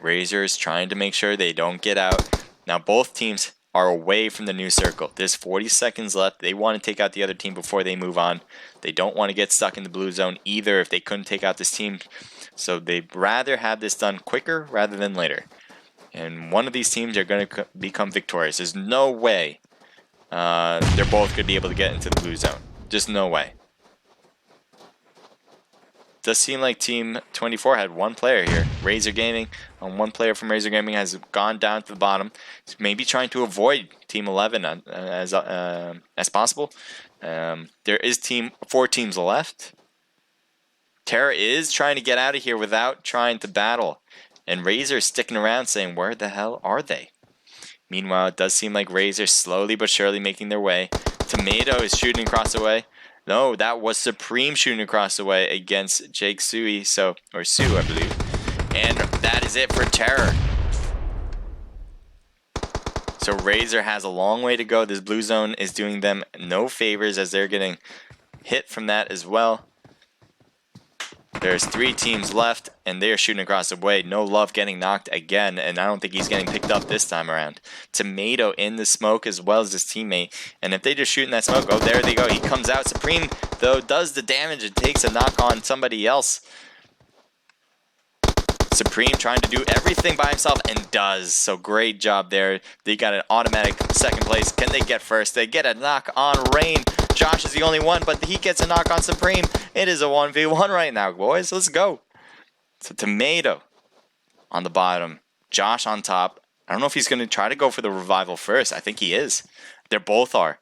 [SPEAKER 3] Razor is trying to make sure they don't get out. Now both teams are away from the new circle. There's 40 seconds left. They want to take out the other team before they move on. They don't want to get stuck in the blue zone either if they couldn't take out this team. So they'd rather have this done quicker rather than later. And one of these teams are going to become victorious. There's no way they're both going to be able to get into the blue zone. Just no way. Does seem like Team 24 had 1 player here. Razor Gaming, 1 player from Razor Gaming has gone down to the bottom. He's maybe trying to avoid Team 11 as possible. There is 4 teams left. Terra is trying to get out of here without trying to battle. And Razor sticking around saying, where the hell are they? Meanwhile, it does seem like Razor slowly but surely making their way. Tomato is shooting across the way. No, that was Supreme shooting across the way against Jake Sui, or Sue, I believe. And that is it for Terror. So Razor has a long way to go. This blue zone is doing them no favors as they're getting hit from that as well. There's 3 teams left, and they are shooting across the way. No Love getting knocked again, and I don't think he's getting picked up this time around. Tomato in the smoke as well as his teammate, and if they just shoot in that smoke, oh, there they go. He comes out. Supreme, though, does the damage. It takes a knock on somebody else. Supreme trying to do everything by himself and does. So great job there. They got an automatic second place. Can they get first? They get a knock on Rain. Josh is the only one, but he gets a knock on Supreme. It is a 1v1 right now, boys. Let's go. So Tomato on the bottom. Josh on top. I don't know if he's going to try to go for the revival first. I think he is. They both are.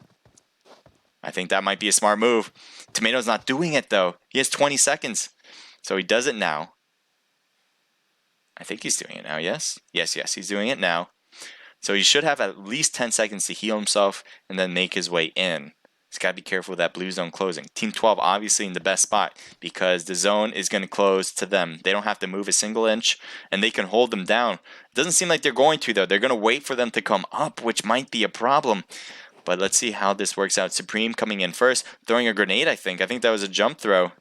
[SPEAKER 3] I think that might be a smart move. Tomato's not doing it, though. He has 20 seconds. So he does it now. I think he's doing it now, yes? Yes, he's doing it now. So he should have at least 10 seconds to heal himself and then make his way in. He's got to be careful with that blue zone closing. Team 12 obviously in the best spot because the zone is going to close to them. They don't have to move a single inch and they can hold them down. It doesn't seem like they're going to, though. They're going to wait for them to come up, which might be a problem. But let's see how this works out. Supreme coming in first, throwing a grenade, I think. I think that was a jump throw.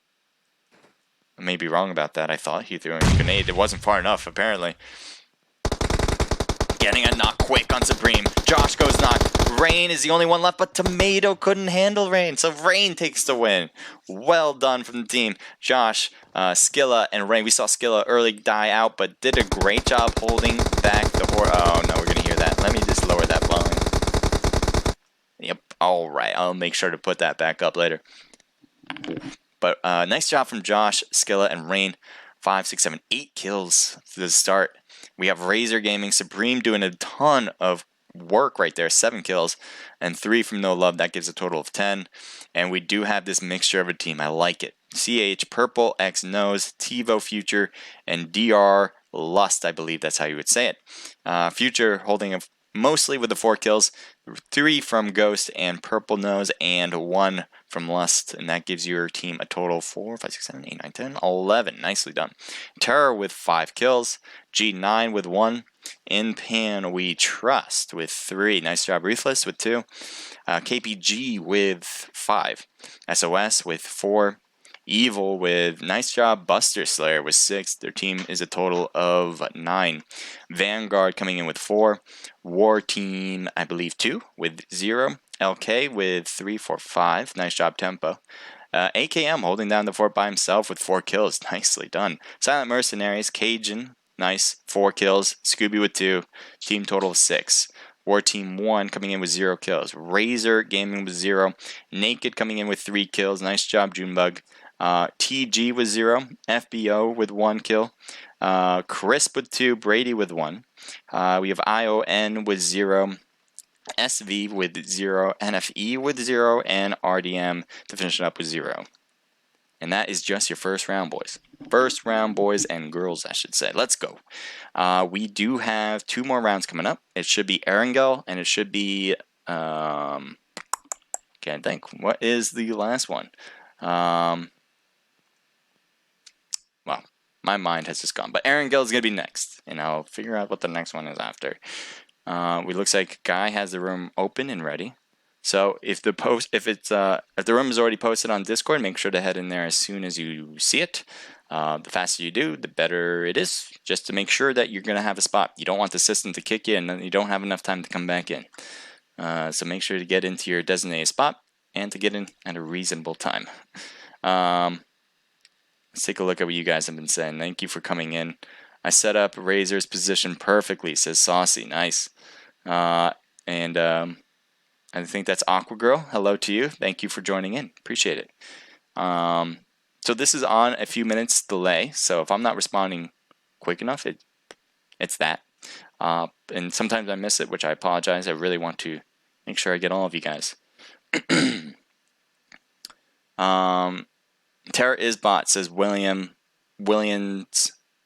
[SPEAKER 3] I may be wrong about that. I thought he threw a grenade. It wasn't far enough, apparently. Getting a knock quick on Supreme. Josh goes knock. Rain is the only one left, but Tomato couldn't handle Rain. So Rain takes the win. Well done from the team. Josh, Skilla, and Rain. We saw Skilla early die out, but did a great job holding back the horse. Oh, no, we're going to hear that. Let me just lower that volume. Yep. All right. I'll make sure to put that back up later. But nice job from Josh, Skilla, and Rain. 5, 6, 7, 8 kills to the start. We have Razor Gaming, Supreme doing a ton of work right there. 7 kills and 3 from No Love. That gives a total of 10. And we do have this mixture of a team. I like it. CH, Purple, X Nose, TiVo Future, and DR Lust. I believe that's how you would say it. Future holding mostly with the 4 kills. 3 from Ghost and Purple Nose, and 1 from Lust, and that gives your team a total of 4, 5, 6, 7, 8, 9, 10, 11. Nicely done. Terror with 5 kills, G9 with 1, In Pan We Trust with 3. Nice job, Ruthless with 2, KPG with 5, SOS with 4, Evil with nice job, Buster Slayer with 6. Their team is a total of 9. Vanguard coming in with 4. War Team, I believe 2 with 0. LK with 3, 4, 5. Nice job, Tempo. AKM holding down the fort by himself with 4 kills. Nicely done. Silent Mercenaries, Cajun, nice, 4 kills. Scooby with 2. Team total of 6. War Team 1 coming in with 0 kills. Razor Gaming with 0. Naked coming in with 3 kills. Nice job, Junebug. TG with 0, FBO with 1 kill, Crisp with 2, Brady with 1. We have ION with 0, SV with 0, NFE with 0, and RDM to finish it up with 0. And that is just your first round, boys. First round, boys and girls, I should say. Let's go. We do have 2 more rounds coming up. It should be Erangel, and it should be... can't think. What is the last one? Well, my mind has just gone. But Erangel is going to be next, and I'll figure out what the next one is after. It looks like Guy has the room open and ready. So if the room is already posted on Discord, make sure to head in there as soon as you see it. The faster you do, the better it is. Just to make sure that you're going to have a spot. You don't want the system to kick you, and then you don't have enough time to come back in. So make sure to get into your designated spot and to get in at a reasonable time. Let's take a look at what you guys have been saying. Thank you for coming in. I set up Razor's position perfectly, says Saucy. Nice. I think that's Aqua Girl. Hello to you. Thank you for joining in. Appreciate it. So this is on a few minutes delay. So if I'm not responding quick enough, it's that. And sometimes I miss it, which I apologize. I really want to make sure I get all of you guys. Terror is bot, says Williams.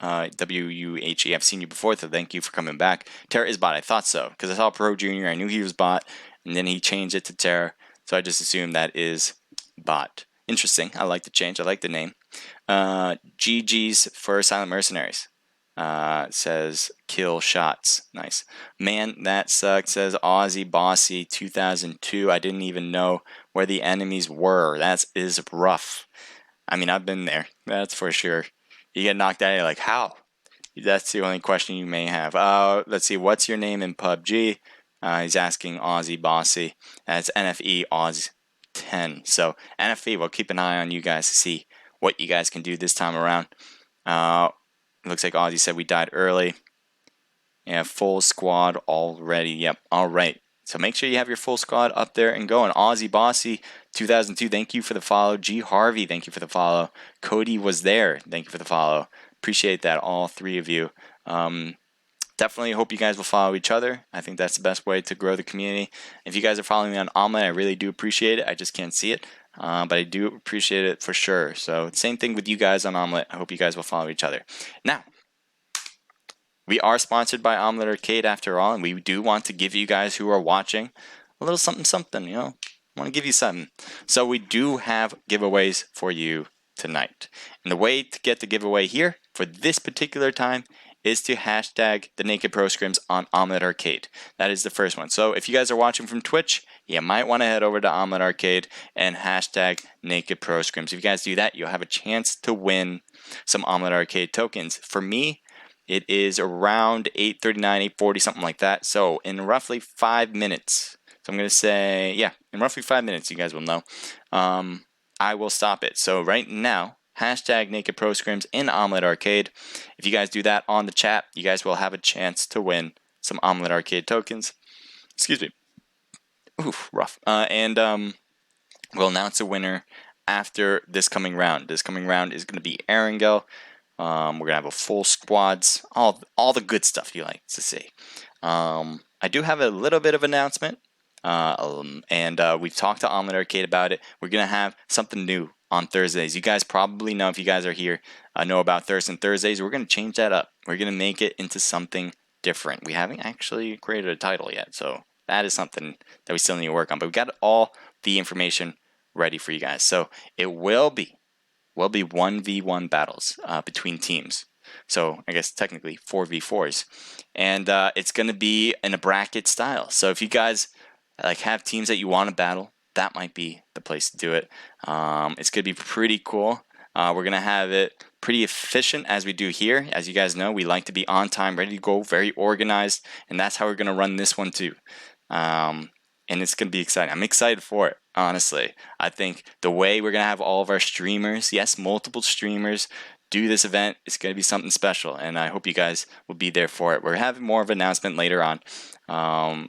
[SPEAKER 3] WUHE. I've seen you before, so thank you for coming back. Terra is bot. I thought so because I saw Pro Junior. I knew he was bot, and then he changed it to Terra, so I just assumed that is bot. Interesting. I like the change. I like the name. GG's for Silent Mercenaries. Says kill shots. Nice. Man, that sucks. Says Aussie Bossy 2002. I didn't even know where the enemies were. That is rough. I mean, I've been there. That's for sure. You get knocked out, you're like, how? That's the only question you may have. Let's see. What's your name in PUBG? He's asking Aussie Bossy. That's NFE Oz 10. So NFE, we'll keep an eye on you guys to see what you guys can do this time around. Looks like Aussie said we died early. Yeah, full squad already. Yep. All right. So make sure you have your full squad up there and going. Aussie Bossy 2002. Thank you for the follow. G Harvey. Thank you for the follow. Cody was there. Thank you for the follow. Appreciate that, all three of you. Definitely hope you guys will follow each other. I think that's the best way to grow the community. If you guys are following me on Omlet, I really do appreciate it. I just can't see it. But I do appreciate it for sure. So same thing with you guys on Omlet. I hope you guys will follow each other. Now, we are sponsored by Omlet Arcade after all, and we do want to give you guys who are watching a little something, you know. I want to give you something. So we do have giveaways for you tonight. And the way to get the giveaway here for this particular time is to hashtag the Naked Pro Scrims on Omlet Arcade. That is the first one. So if you guys are watching from Twitch, you might want to head over to Omlet Arcade and hashtag Naked Pro Scrims. If you guys do that, you'll have a chance to win some Omlet Arcade tokens. For me, it is around 8:39, 8:40, something like that. So in roughly 5 minutes, so I'm going to say, yeah, in roughly 5 minutes, you guys will know, I will stop it. So right now, hashtag Naked Pro Scrims in Omlet Arcade. If you guys do that on the chat, you guys will have a chance to win some Omlet Arcade tokens. Excuse me. Oof, rough. We'll announce a winner after this coming round. This coming round is going to be Erangel. We're going to have a full squads, all the good stuff you like to see. I do have a little bit of announcement, and we've talked to Omlet Arcade about it. We're going to have something new on Thursdays. You guys probably know, if you guys are here, know about Thursdays. We're going to change that up. We're going to make it into something different. We haven't actually created a title yet, so that is something that we still need to work on. But we got all the information ready for you guys. So it will be 1v1 battles between teams. So I guess technically 4v4s. And it's going to be in a bracket style. So if you guys like have teams that you want to battle, that might be the place to do it. It's going to be pretty cool. We're going to have it pretty efficient as we do here. As you guys know, we like to be on time, ready to go, very organized. And that's how we're going to run this one too. And it's going to be exciting. I'm excited for it, honestly. I think the way we're going to have all of our streamers, yes, multiple streamers, do this event, it's going to be something special. And I hope you guys will be there for it. We're having more of an announcement later on. I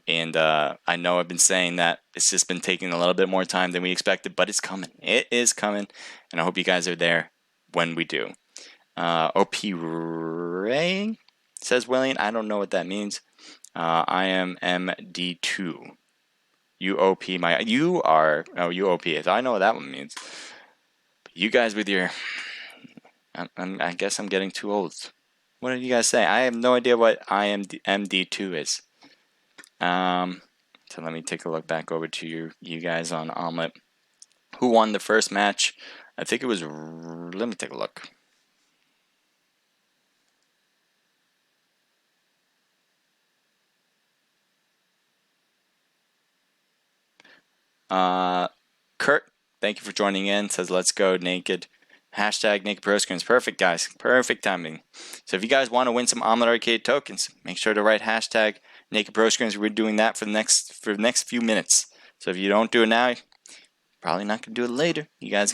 [SPEAKER 3] know I've been saying that it's just been taking a little bit more time than we expected, but it's coming. It is coming. And I hope you guys are there when we do. OP Ray, says William. I don't know what that means. I am MD2. UOP, you are, oh, UOP, I know what that one means. You guys with your, I guess I'm getting too old. What did you guys say? I have no idea what IMD2 is. So let me take a look back over to you guys on Omlet. Who won the first match? I think it was, let me take a look. Kurt, thank you for joining in. Says let's go naked. Hashtag Naked Pro Scrims. Perfect, guys. Perfect timing. So if you guys want to win some Omlet Arcade tokens, make sure to write hashtag Naked Pro Scrims. We're doing that for the next few minutes. So if you don't do it now, you're probably not gonna do it later. You guys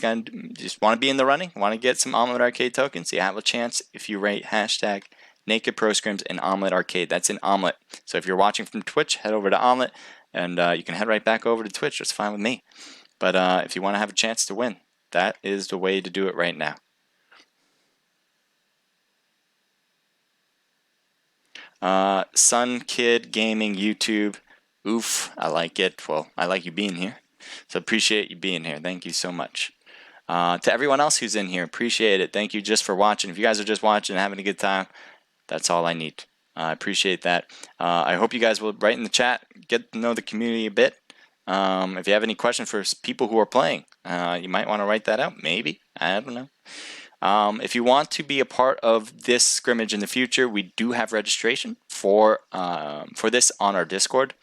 [SPEAKER 3] just want to be in the running, want to get some Omlet Arcade tokens. You have a chance if you write hashtag Naked Pro Scrims in Omlet Arcade. That's in Omlet. So if you're watching from Twitch, head over to Omlet. And you can head right back over to Twitch. That's fine with me. But if you want to have a chance to win, that is the way to do it right now. Sun Kid Gaming YouTube. Oof, I like it. Well, I like you being here. So appreciate you being here. Thank you so much. To everyone else who's in here, appreciate it. Thank you just for watching. If you guys are just watching and having a good time, that's all I need. I appreciate that. I hope you guys will write in the chat, get to know the community a bit. If you have any questions for people who are playing, you might want to write that out. Maybe. I don't know. If you want to be a part of this scrimmage in the future, we do have registration for this on our Discord.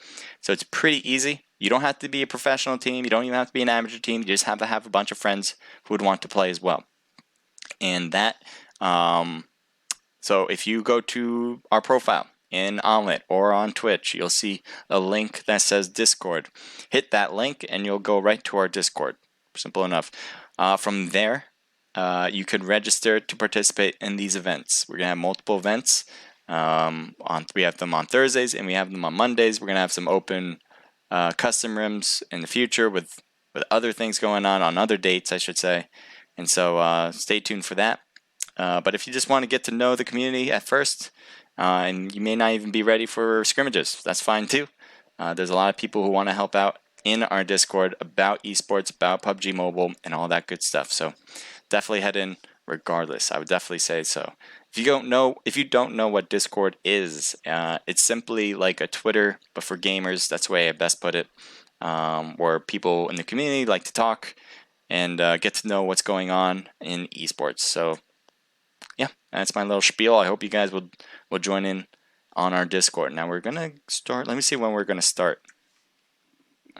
[SPEAKER 3] So it's pretty easy. You don't have to be a professional team. You don't even have to be an amateur team. You just have to have a bunch of friends who would want to play as well. And that, so if you go to our profile in Omlet or on Twitch, you'll see a link that says Discord. Hit that link and you'll go right to our Discord. Simple enough. From there, you could register to participate in these events. We're gonna have multiple events. We have them on Thursdays and we have them on Mondays. We're gonna have some open custom rooms in the future with other things going on other dates, I should say. And so stay tuned for that. But if you just want to get to know the community at first, and you may not even be ready for scrimmages, that's fine too. There's a lot of people who want to help out in our Discord about esports, about PUBG Mobile, and all that good stuff. So definitely head in regardless. I would definitely say so. If you don't know what Discord is, it's simply like a Twitter, but for gamers. That's the way I best put it. Where people in the community like to talk and get to know what's going on in esports. So yeah, that's my little spiel. I hope you guys will join in on our Discord. Now we're gonna start. Let me see when we're gonna start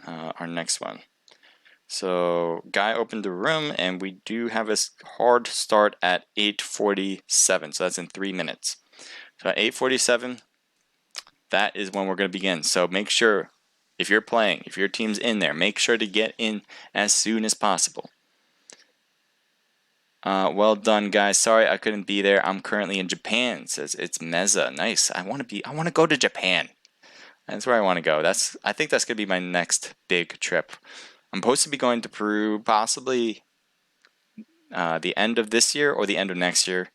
[SPEAKER 3] our next one. So Guy opened the room and we do have a hard start at 8:47. So that's in 3 minutes. So at 8:47, that is when we're going to begin. So make sure, if you're playing, if your team's in there, make sure to get in as soon as possible. Well done, guys. Sorry I couldn't be there. I'm currently in Japan. It says it's Meza. Nice. I want to go to Japan. That's where I want to go. I think that's going to be my next big trip. I'm supposed to be going to Peru possibly the end of this year or the end of next year.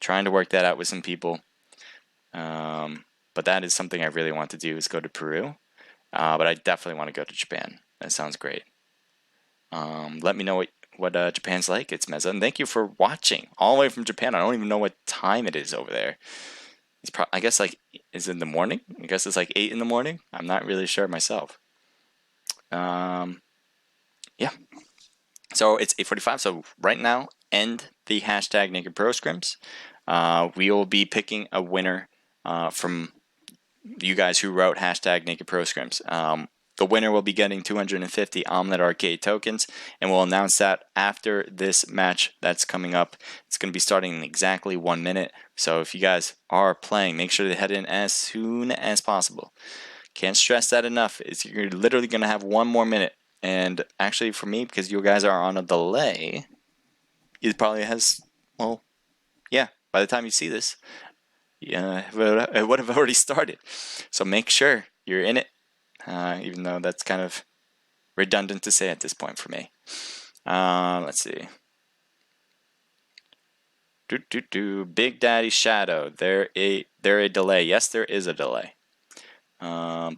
[SPEAKER 3] Trying to work that out with some people. But that is something I really want to do, is go to Peru. But I definitely want to go to Japan. That sounds great. Let me know what Japan's like. It's Meza. And thank you for watching all the way from Japan. I don't even know what time it is over there. I guess is it in the morning? I guess it's like 8 in the morning. I'm not really sure myself. Yeah. So it's 8:45. So right now, end the hashtag Naked Pro Scrims. We will be picking a winner from you guys who wrote hashtag Naked Pro Scrims. The winner will be getting 250 Omlet Arcade tokens, and we'll announce that after this match that's coming up. It's going to be starting in exactly 1 minute. So if you guys are playing, make sure to head in as soon as possible. Can't stress that enough. You're literally going to have 1 more minute. And actually for me, because you guys are on a delay, it probably has, well, yeah, by the time you see this, yeah, it would have already started. So make sure you're in it, even though that's kind of redundant to say at this point for me. Let's see. Big Daddy Shadow. There a delay. Yes, there is a delay. I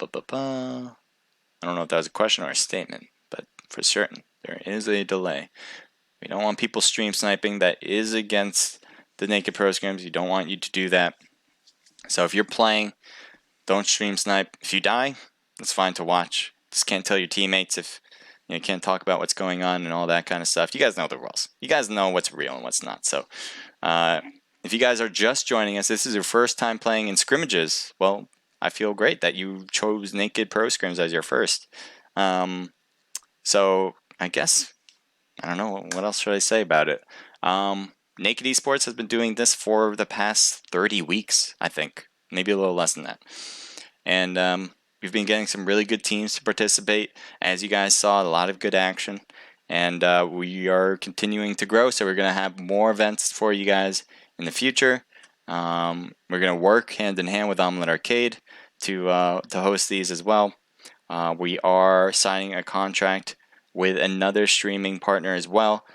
[SPEAKER 3] don't know if that was a question or a statement, but for certain, there is a delay. We don't want people stream sniping. That is against the Naked Pro Scrims. You don't want you to do that. So if you're playing, don't stream snipe. If you die, it's fine to watch. Just can't tell your teammates if you can't talk about what's going on and all that kind of stuff. You guys know the rules. You guys know what's real and what's not. So if you guys are just joining us, this is your first time playing in scrimmages, well, I feel great that you chose Naked Pro Scrims as your first. So I guess, I don't know, what else should I say about it? Naked Esports has been doing this for the past 30 weeks, I think. Maybe a little less than that. And we've been getting some really good teams to participate. As you guys saw, a lot of good action. And we are continuing to grow, so we're going to have more events for you guys in the future. We're going to work hand in hand with Omlet Arcade to host these as well. We are signing a contract with another streaming partner as well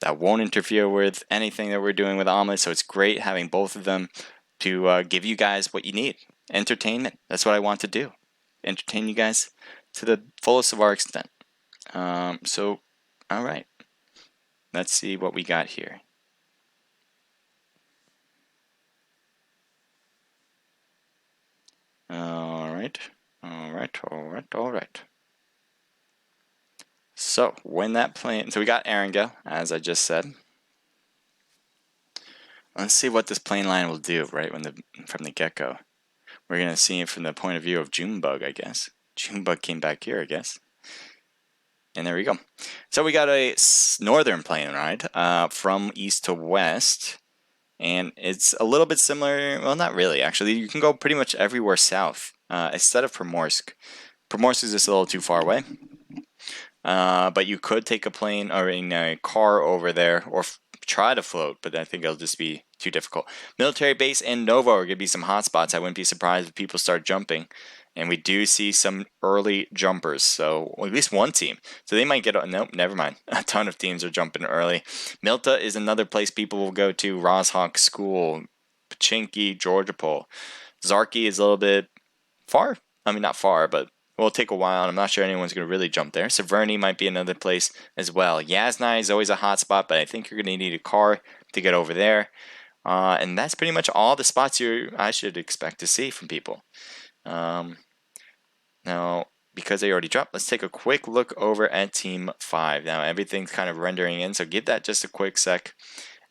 [SPEAKER 3] that won't interfere with anything that we're doing with Omlet, so it's great having both of them to give you guys what you need. Entertainment. That's what I want to do. Entertain you guys to the fullest of our extent. So, all right. let's see what we got here. Alright. So, when that plane... So we got Erangel, as I just said. Let's see what this plane line will do, right, from the get-go. We're going to see it from the point of view of Junebug, I guess. Junebug came back here, I guess. And there we go. So we got a northern plane ride from east to west. And it's a little bit similar, well, not really, actually. You can go pretty much everywhere south, instead of Primorsk. Primorsk is just a little too far away. But you could take a plane or in a car over there, or try to float, but I think it'll just be too difficult. Military base and Novo are going to be some hotspots. I wouldn't be surprised if people start jumping. And we do see some early jumpers, so well, at least one team. So they might get, nope, never mind. A ton of teams are jumping early. Milta is another place people will go to. Rozhok School, Pachinki, Georgiapol. Zarki is a little bit far. I mean, not far, but it will take a while, and I'm not sure anyone's going to really jump there. Severny might be another place as well. Yasnai is always a hot spot, but I think you're going to need a car to get over there. And that's pretty much all the spots I should expect to see from people. Now, because they already dropped, let's take a quick look over at Team 5. Now, everything's kind of rendering in, so give that just a quick sec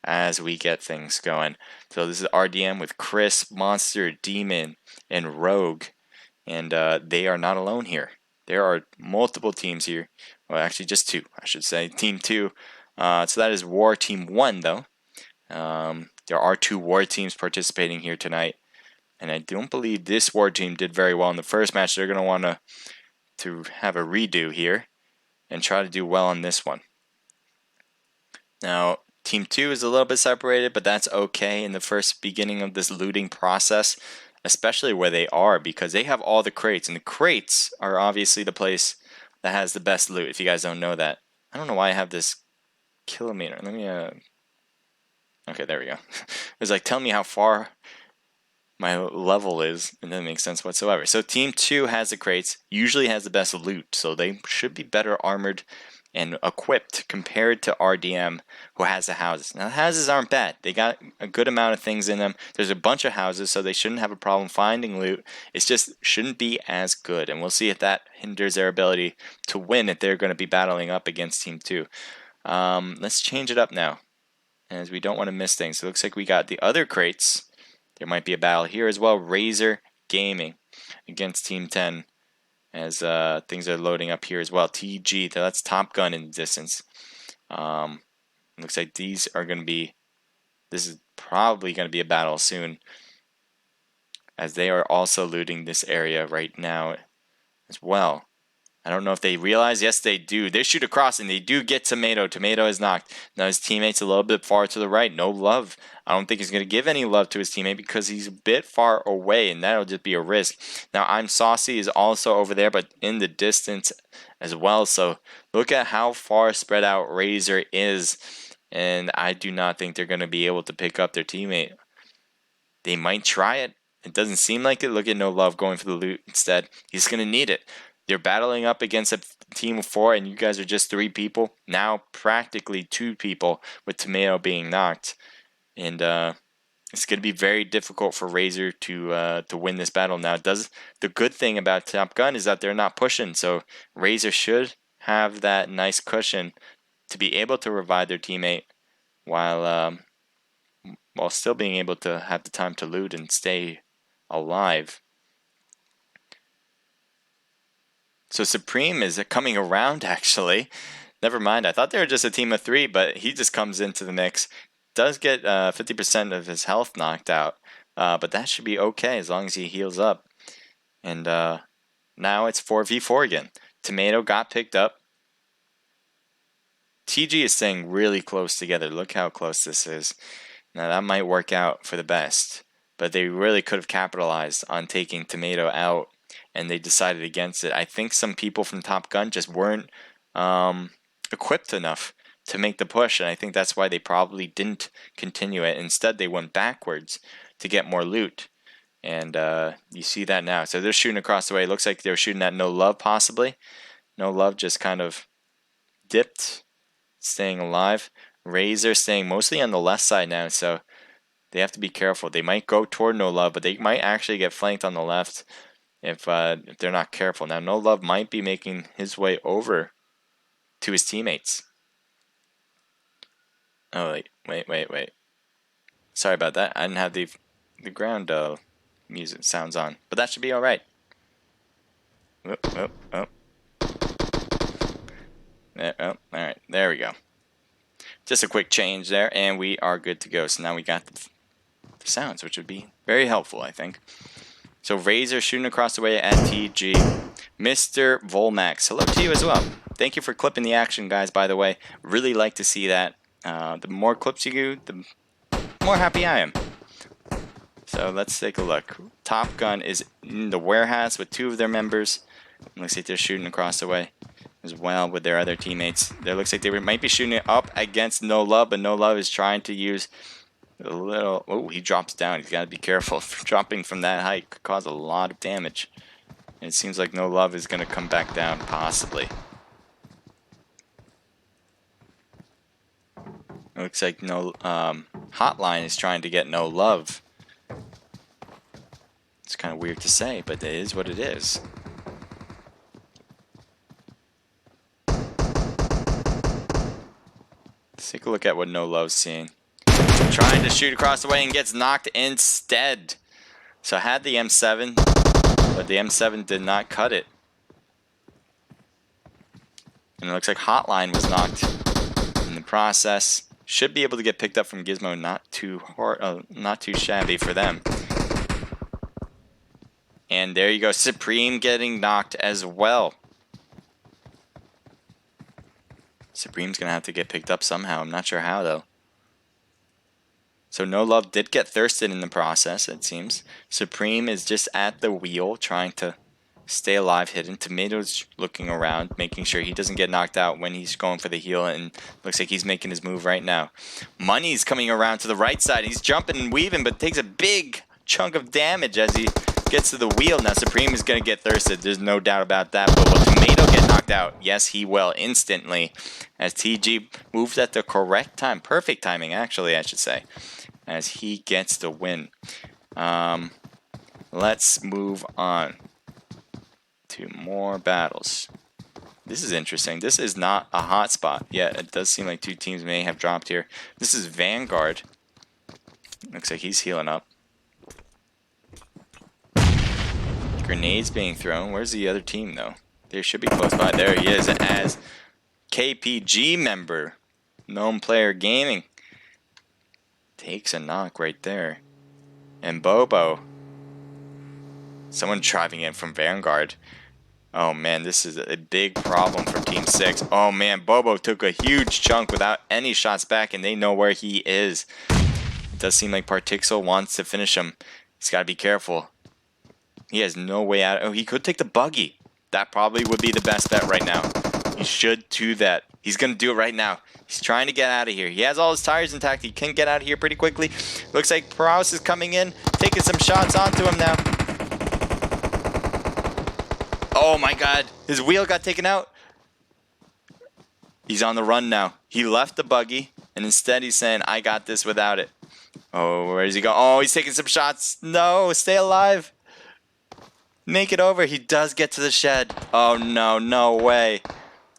[SPEAKER 3] as we get things going. So this is RDM with Chris, Monster, Demon, and Rogue. And they are not alone here. There are multiple teams here. Well, actually just two, I should say. Team 2. So that is War Team 1, though. There are 2 War teams participating here tonight. And I don't believe this War team did very well in the first match. They're going to want to have a redo here and try to do well on this one. Now, Team 2 is a little bit separated, but that's okay in the first beginning of this looting process, especially where they are, because they have all the crates. And the crates are obviously the place that has the best loot, if you guys don't know that. I don't know why I have this kilometer. Let me... Okay, there we go. It was like, tell me how far my level is. It doesn't make sense whatsoever. So Team 2 has the crates, usually has the best loot, so they should be better armored and equipped compared to RDM, who has the houses. Now the houses aren't bad. They got a good amount of things in them. There's a bunch of houses, so they shouldn't have a problem finding loot. It's just shouldn't be as good, and we'll see if that hinders their ability to win if they're going to be battling up against Team 2. Let's change it up now, as we don't want to miss things. So it looks like we got the other crates. There might be a battle here as well. Razor Gaming against Team 10, as things are loading up here as well. TG, that's Top Gun in the distance. Looks like these are going to be, this is probably going to be a battle soon, as they are also looting this area right now as well. I don't know if they realize. Yes, they do. They shoot across, and they do get Tomato. Tomato is knocked. Now his teammate's a little bit far to the right. No love. I don't think he's going to give any love to his teammate because he's a bit far away, and that'll just be a risk. Now I'm Saucy is also over there, but in the distance as well. So look at how far spread out Razor is, and I do not think they're going to be able to pick up their teammate. They might try it. It doesn't seem like it. Look at No Love going for the loot instead. He's going to need it. They're battling up against a team of 4, and you guys are just 3 people. Now practically 2 people, with Tomato being knocked. And it's going to be very difficult for Razor to win this battle. Now, the good thing about Top Gun is that they're not pushing, so Razor should have that nice cushion to be able to revive their teammate while still being able to have the time to loot and stay alive. So Supreme is coming around, actually. Never mind, I thought they were just a team of 3, but he just comes into the mix. Does get 50% of his health knocked out, but that should be okay as long as he heals up. And now it's 4v4 again. Tomato got picked up. TG is staying really close together. Look how close this is. Now that might work out for the best, but they really could have capitalized on taking Tomato out, and they decided against it. I think some people from Top Gun just weren't equipped enough to make the push, and I think that's why they probably didn't continue it. Instead, they went backwards to get more loot, and you see that now. So they're shooting across the way. It looks like they're shooting at No Love, possibly. No Love just kind of dipped, staying alive. Razor staying mostly on the left side now, so they have to be careful. They might go toward No Love, but they might actually get flanked on the left if they're not careful. Now, No Love might be making his way over to his teammates. Oh, wait. Sorry about that. I didn't have the ground music sounds on, but that should be all right. Oh. There, all right. There we go. Just a quick change there, and we are good to go. So now we got the sounds, which would be very helpful, I think. So Razor shooting across the way at TG. Mr. Volmax, hello to you as well. Thank you for clipping the action, guys, by the way. Really like to see that. The more clips you do, the more happy I am. So let's take a look. Top Gun is in the warehouse with 2 of their members. Looks like they're shooting across the way as well with their other teammates. There looks like they might be shooting it up against No Love, but No Love is trying to use a little... Oh, he drops down. He's got to be careful. Dropping from that height could cause a lot of damage. And it seems like No Love is going to come back down, possibly. It looks like no Hotline is trying to get No Love. It's kind of weird to say, but it is what it is. Let's take a look at what No Love's seeing. Trying to shoot across the way and gets knocked instead. So I had the M7, but the M7 did not cut it. And it looks like Hotline was knocked in the process. Should be able to get picked up from Gizmo. Not too hard, not too shabby for them. And there you go, Supreme getting knocked as well. Supreme's gonna have to get picked up somehow. I'm not sure how though. So No Love did get thirsted in the process, it seems. Supreme is just at the wheel trying to stay alive, hidden. Tomato's looking around, making sure he doesn't get knocked out when he's going for the heal, and looks like he's making his move right now. Money's coming around to the right side. He's jumping and weaving, but takes a big chunk of damage as he gets to the wheel. Now Supreme is going to get thirsted. There's no doubt about that. But will Tomato get knocked out? Yes, he will instantly. As TG moves at the correct time. Perfect timing, actually, I should say. As he gets the win. Let's move on to more battles. This is interesting. This is not a hot spot yet. It does seem like 2 teams may have dropped here. This is Vanguard. Looks like he's healing up. Grenades being thrown. Where's the other team, though? They should be close by. There he is as KPG member. Gnome Player Gaming. Takes a knock right there. And Bobo. Someone driving in from Vanguard. Oh, man, this is a big problem for Team 6. Oh, man, Bobo took a huge chunk without any shots back, and they know where he is. It does seem like Partixel wants to finish him. He's got to be careful. He has no way out. Oh, he could take the buggy. That probably would be the best bet right now. He should do that. He's going to do it right now. He's trying to get out of here. He has all his tires intact. He can get out of here pretty quickly. Looks like Prowse is coming in, taking some shots onto him now. Oh my god. His wheel got taken out. He's on the run now. He left the buggy, and instead he's saying, I got this without it. Oh, where does he go? Oh, he's taking some shots. No, stay alive. Make it over. He does get to the shed. Oh, no, no way.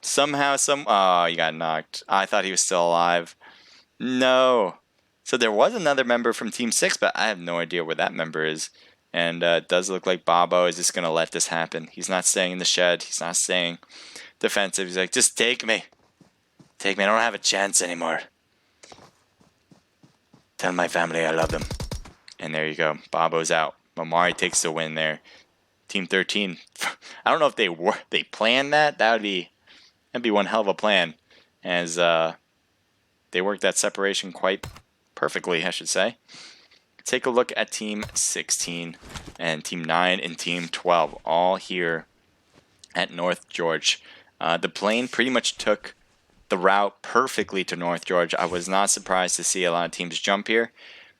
[SPEAKER 3] Somehow, oh, he got knocked. I thought he was still alive. No. So there was another member from Team 6, but I have no idea where that member is. And it does look like Bobo is just going to let this happen. He's not staying in the shed. He's not staying defensive. He's like, just take me. Take me. I don't have a chance anymore. Tell my family I love them. And there you go. Bobo's out. Mamari takes the win there. Team 13. I don't know if they planned that. That'd be one hell of a plan, as they worked that separation quite perfectly, I should say. Take a look at Team 16 and Team 9 and Team 12, all here at North George. The plane pretty much took the route perfectly to North George. I was not surprised to see a lot of teams jump here,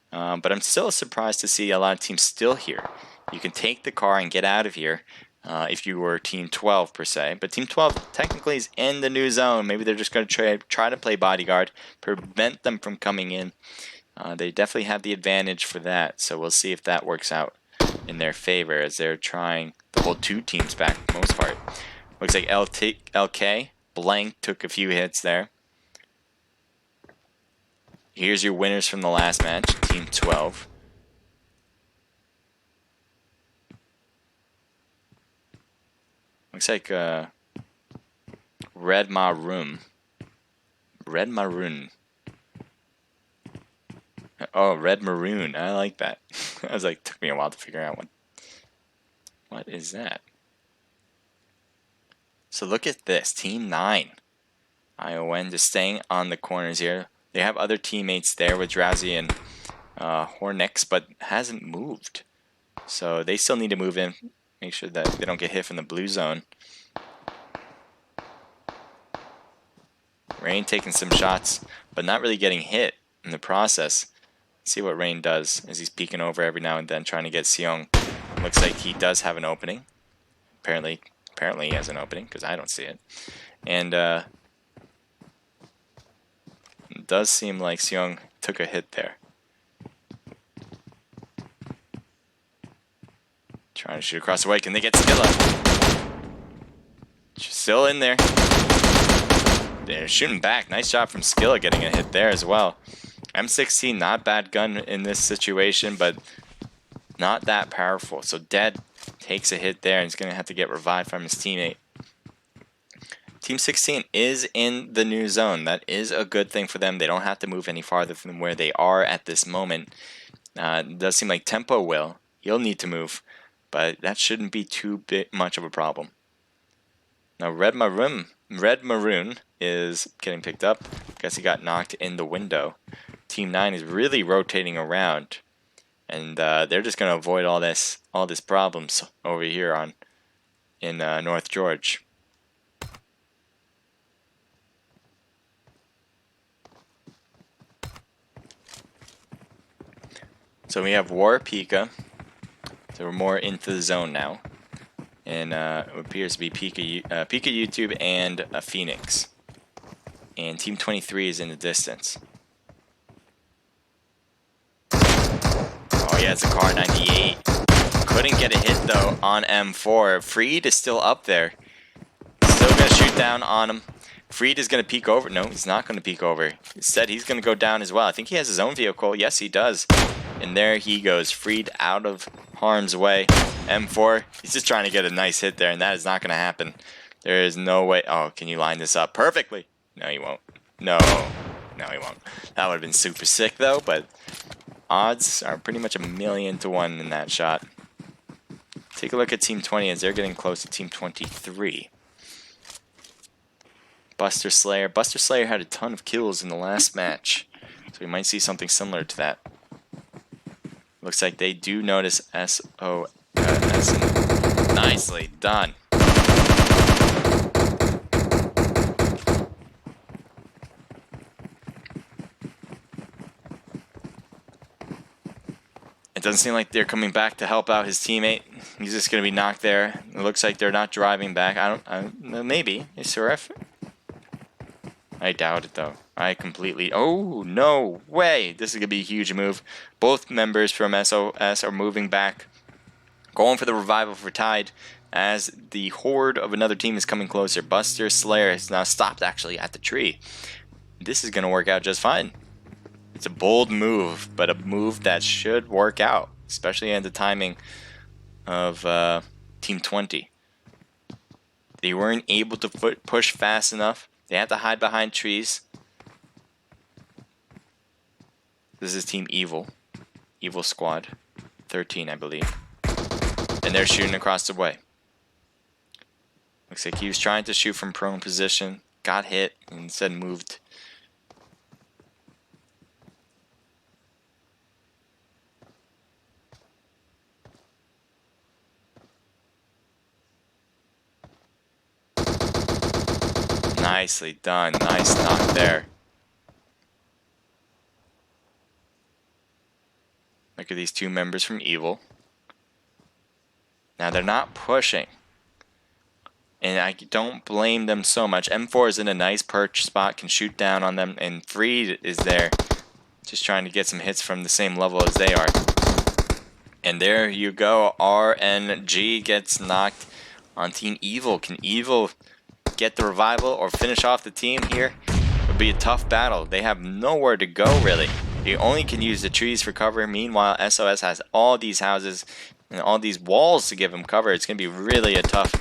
[SPEAKER 3] but I'm still surprised to see a lot of teams still here. You can take the car and get out of here. if you were Team 12 per se. But Team 12 technically is in the new zone. Maybe they're just going to try to play bodyguard, prevent them from coming in. They definitely have the advantage for that, so we'll see if that works out in their favor as they're trying to hold two teams back for the most part. Looks like LK Blank took a few hits there. Here's your winners from the last match, Team 12. Looks like Red Maroon. Red Maroon. Oh, Red Maroon. I like that. I was like, took me a while to figure out what is that. So look at this, Team 9. ION just staying on the corners here. They have other teammates there with Drowsy and Hornix, but hasn't moved. So they still need to move in. Make sure that they don't get hit from the blue zone. Rain taking some shots, but not really getting hit in the process. Let's see what Rain does as he's peeking over every now and then, trying to get Seong. Looks like he does have an opening. Apparently he has an opening, because I don't see it. And it does seem like Seong took a hit there. Trying to shoot across the way. Can they get Skilla? She's still in there. They're shooting back. Nice shot from Skilla, getting a hit there as well. M16, not a bad gun in this situation, but not that powerful. So Dead takes a hit there and he's going to have to get revived from his teammate. Team 16 is in the new zone. That is a good thing for them. They don't have to move any farther from where they are at this moment. It does seem like Tempo will. He'll need to move, but that shouldn't be too much of a problem. Now Red Maroon is getting picked up. Guess he got knocked in the window. Team 9 is really rotating around, and they're just going to avoid all this problems over here in North George. So we have War Pika. So we're more into the zone now. And it appears to be Pika YouTube and a Phoenix. And Team 23 is in the distance. Oh yeah, it's a Car 98. Couldn't get a hit though on M4. Freed is still up there. Still going to shoot down on him. Freed is going to peek over. No, he's not going to peek over. Instead, he's going to go down as well. I think he has his own vehicle. Yes, he does. And there he goes. Freed out of harm's way. M4, he's just trying to get a nice hit there, and that is not going to happen. There is no way. Oh, can you line this up perfectly? No, he won't. No, he won't. That would have been super sick, though, but odds are pretty much 1,000,000 to 1 in that shot. Take a look at Team 20 as they're getting close to Team 23. Buster Slayer. Buster Slayer had a ton of kills in the last match, so we might see something similar to that. Looks like they do notice SOS. Nicely done. It doesn't seem like they're coming back to help out his teammate. He's just going to be knocked there. It looks like they're not driving back. Maybe. Is Suref? I doubt it, though. I completely... Oh, no way. This is going to be a huge move. Both members from SOS are moving back. Going for the revival for Tide as the horde of another team is coming closer. Buster Slayer has now stopped, actually, at the tree. This is going to work out just fine. It's a bold move, but a move that should work out, especially in the timing of Team 20. They weren't able to push fast enough. They had to hide behind trees. This is Team Evil. Evil Squad. 13, I believe. And they're shooting across the way. Looks like he was trying to shoot from prone position. Got hit and instead moved. Nicely done. Nice knock there. Look at these two members from Evil. Now they're not pushing. and I don't blame them so much. M4 is in a nice perch spot, can shoot down on them, and Freed is there, just trying to get some hits from the same level as they are. And there you go, RNG gets knocked on Team Evil. Can Evil get the revival or finish off the team here? It'll be a tough battle. They have nowhere to go, really. They only can use the trees for cover. Meanwhile, SOS has all these houses and all these walls to give them cover. It's going to be really a tough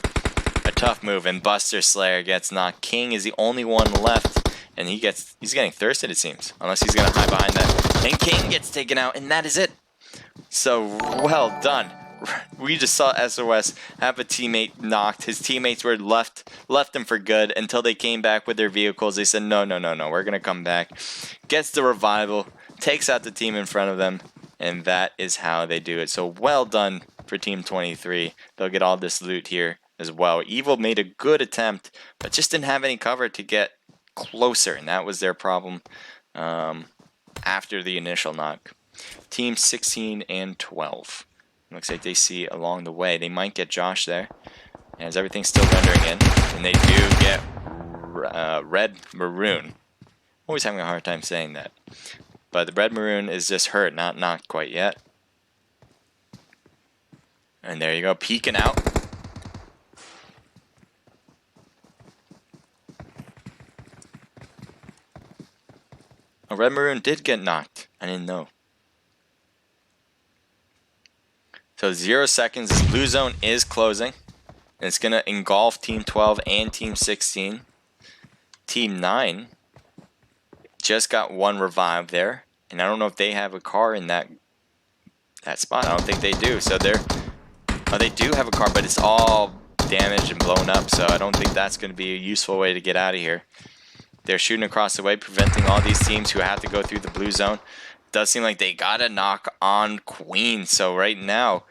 [SPEAKER 3] move. And Buster Slayer gets knocked. King is the only one left, and he's getting thirsted, it seems, unless he's going to hide behind that. And King gets taken out, and that is it. So well done. We just saw SOS have a teammate knocked. His teammates were left him for good until they came back with their vehicles. They said, no, we're going to come back. Gets the revival, takes out the team in front of them, and that is how they do it. So well done for Team 23. They'll get all this loot here as well. Evil made a good attempt, but just didn't have any cover to get closer, and that was their problem after the initial knock. Team 16 and 12. Looks like they see along the way. They might get Josh there, as everything's still rendering in, and they do get Red Maroon. Always having a hard time saying that. But the Red Maroon is just hurt, not knocked quite yet. And there you go, peeking out. A Red Maroon did get knocked. I didn't know. So 0 seconds. This blue zone is closing. And it's going to engulf Team 12 and Team 16. Team 9 just got one revive there. And I don't know if they have a car in that spot. I don't think they do. So they do have a car, but it's all damaged and blown up. So I don't think that's going to be a useful way to get out of here. They're shooting across the way, preventing all these teams who have to go through the blue zone. Does seem like they got a knock on Queen. So right now,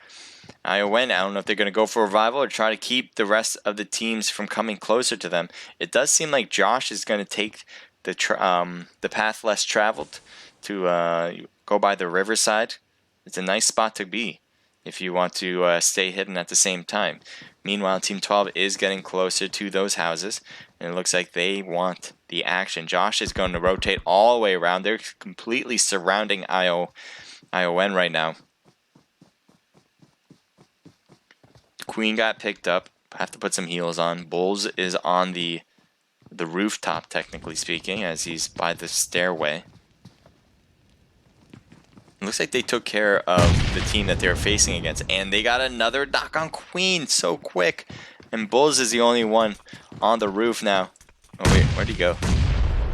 [SPEAKER 3] ION, I don't know if they're going to go for revival or try to keep the rest of the teams from coming closer to them. It does seem like Josh is going to take the path less traveled to go by the riverside. It's a nice spot to be if you want to stay hidden at the same time. Meanwhile, Team 12 is getting closer to those houses, and it looks like they want the action. Josh is going to rotate all the way around. They're completely surrounding ION right now. Queen got picked up. Have to put some heals on. Bulls is on the rooftop, technically speaking, as he's by the stairway. It looks like they took care of the team that they were facing against, and they got another knock on Queen so quick. And Bulls is the only one on the roof now. Oh wait, where'd he go?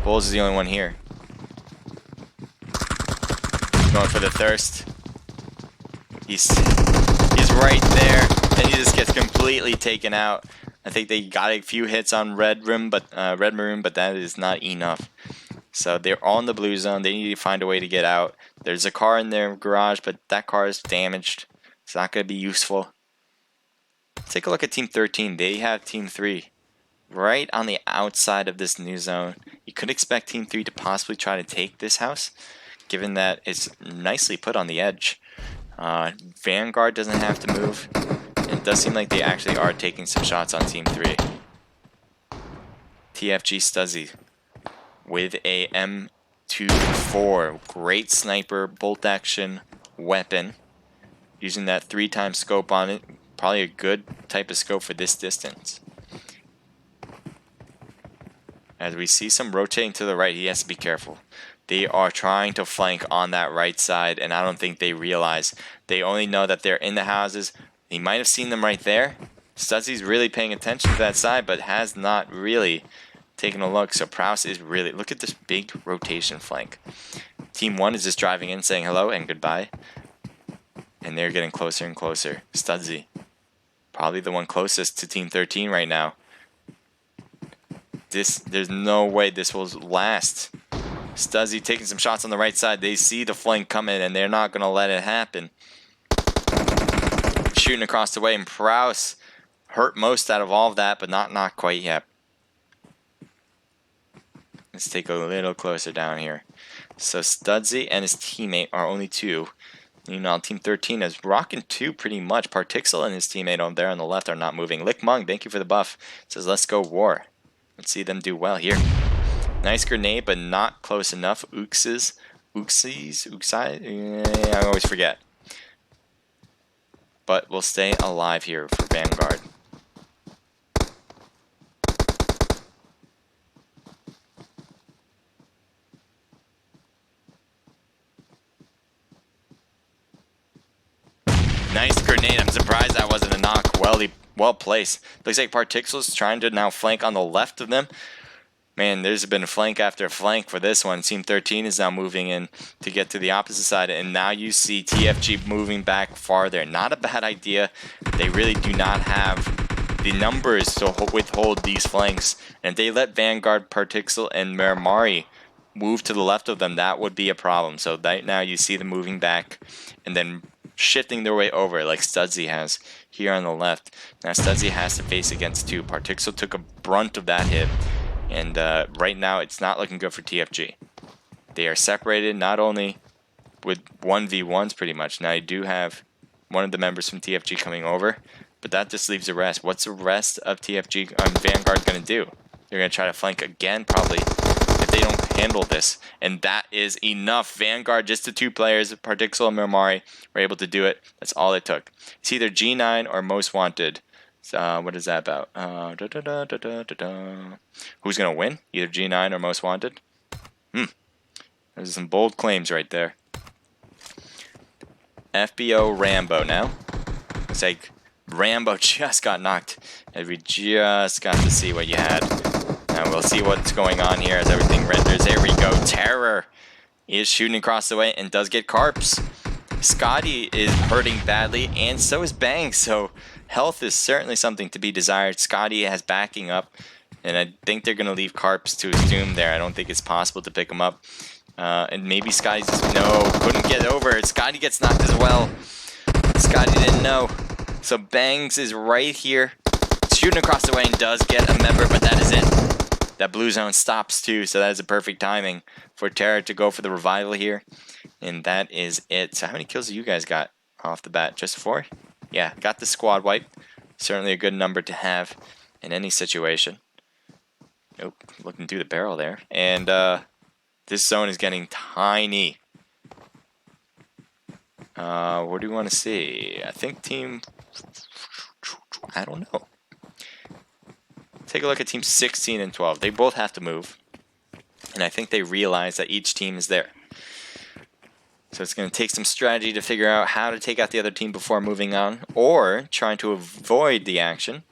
[SPEAKER 3] Bulls is the only one here. Going for the thirst. He's right there, and he just gets completely taken out. I think they got a few hits on Red Maroon, but that is not enough. So they're on the blue zone. They need to find a way to get out. There's a car in their garage, but that car is damaged. It's not going to be useful. Let's take a look at Team 13. They have Team 3 right on the outside of this new zone. You could expect Team 3 to possibly try to take this house, given that it's nicely put on the edge. Vanguard doesn't have to move. It does seem like they actually are taking some shots on Team 3. TFG Stuzzy with a M24. Great sniper, bolt action weapon. Using that 3x scope on it. Probably a good type of scope for this distance. As we see some rotating to the right, he has to be careful. They are trying to flank on that right side, and I don't think they realize. They only know that they're in the houses. He might have seen them right there. Stuzzy's really paying attention to that side, but has not really taken a look. So Prouse is really... Look at this big rotation flank. Team 1 is just driving in, saying hello and goodbye. And they're getting closer and closer. Stuzzy, probably the one closest to Team 13 right now. There's no way this will last. Stuzzy taking some shots on the right side. They see the flank coming, and they're not going to let it happen. Shooting across the way, and Prouse hurt most out of all of that, but not quite yet. Let's take a little closer down here. So Stuzzy and his teammate are only 2. Meanwhile, Team 13 is rocking 2 pretty much. Partixel and his teammate on there on the left are not moving. Lick Mung, thank you for the buff. Says, let's go war. Let's see them do well here. Nice grenade, but not close enough. Uxie? I always forget. But we'll stay alive here for Vanguard. Nice grenade. I'm surprised that wasn't a knock. Well placed. Looks like Partixel's trying to now flank on the left of them. Man, there's been flank after flank for this one. Team 13 is now moving in to get to the opposite side, and now you see TFG moving back farther. Not a bad idea. They really do not have the numbers to withhold these flanks. And if they let Vanguard, Partixel, and Miramari move to the left of them, that would be a problem. So right now you see them moving back and then shifting their way over like Studzy has here on the left. Now Studzy has to face against 2. Partixel took a brunt of that hit. And right now, it's not looking good for TFG. They are separated not only with 1v1s pretty much. Now, you do have one of the members from TFG coming over, but that just leaves the rest. What's the rest of TFG Vanguard going to do? They're going to try to flank again, probably, if they don't handle this. And that is enough. Vanguard, just the 2 players, Partixel and Miramari, were able to do it. That's all it took. It's either G9 or Most Wanted. What is that about? Who's going to win? Either G9 or Most Wanted? There's some bold claims right there. FBO Rambo now. Looks like Rambo just got knocked. And we just got to see what you had. And we'll see what's going on here as everything renders. There we go. Terror is shooting across the way and does get Carps. Scotty is hurting badly, and so is Bang. So health is certainly something to be desired. Scotty has backing up, and I think they're going to leave Carps to his doom there. I don't think it's possible to pick him up. And maybe Scotty's just, no, couldn't get over. Scotty gets knocked as well. Scotty didn't know. So Bangs is right here, shooting across the way and does get a member, but that is it. That blue zone stops too, so that is a perfect timing for Terra to go for the revival here. And that is it. So how many kills have you guys got off the bat? Just 4? Yeah, got the squad wipe. Certainly a good number to have in any situation. Nope, looking through the barrel there. And this zone is getting tiny. What do we want to see? I think team... I don't know. Take a look at team 16 and 12. They both have to move. And I think they realize that each team is there. So it's going to take some strategy to figure out how to take out the other team before moving on, or trying to avoid the action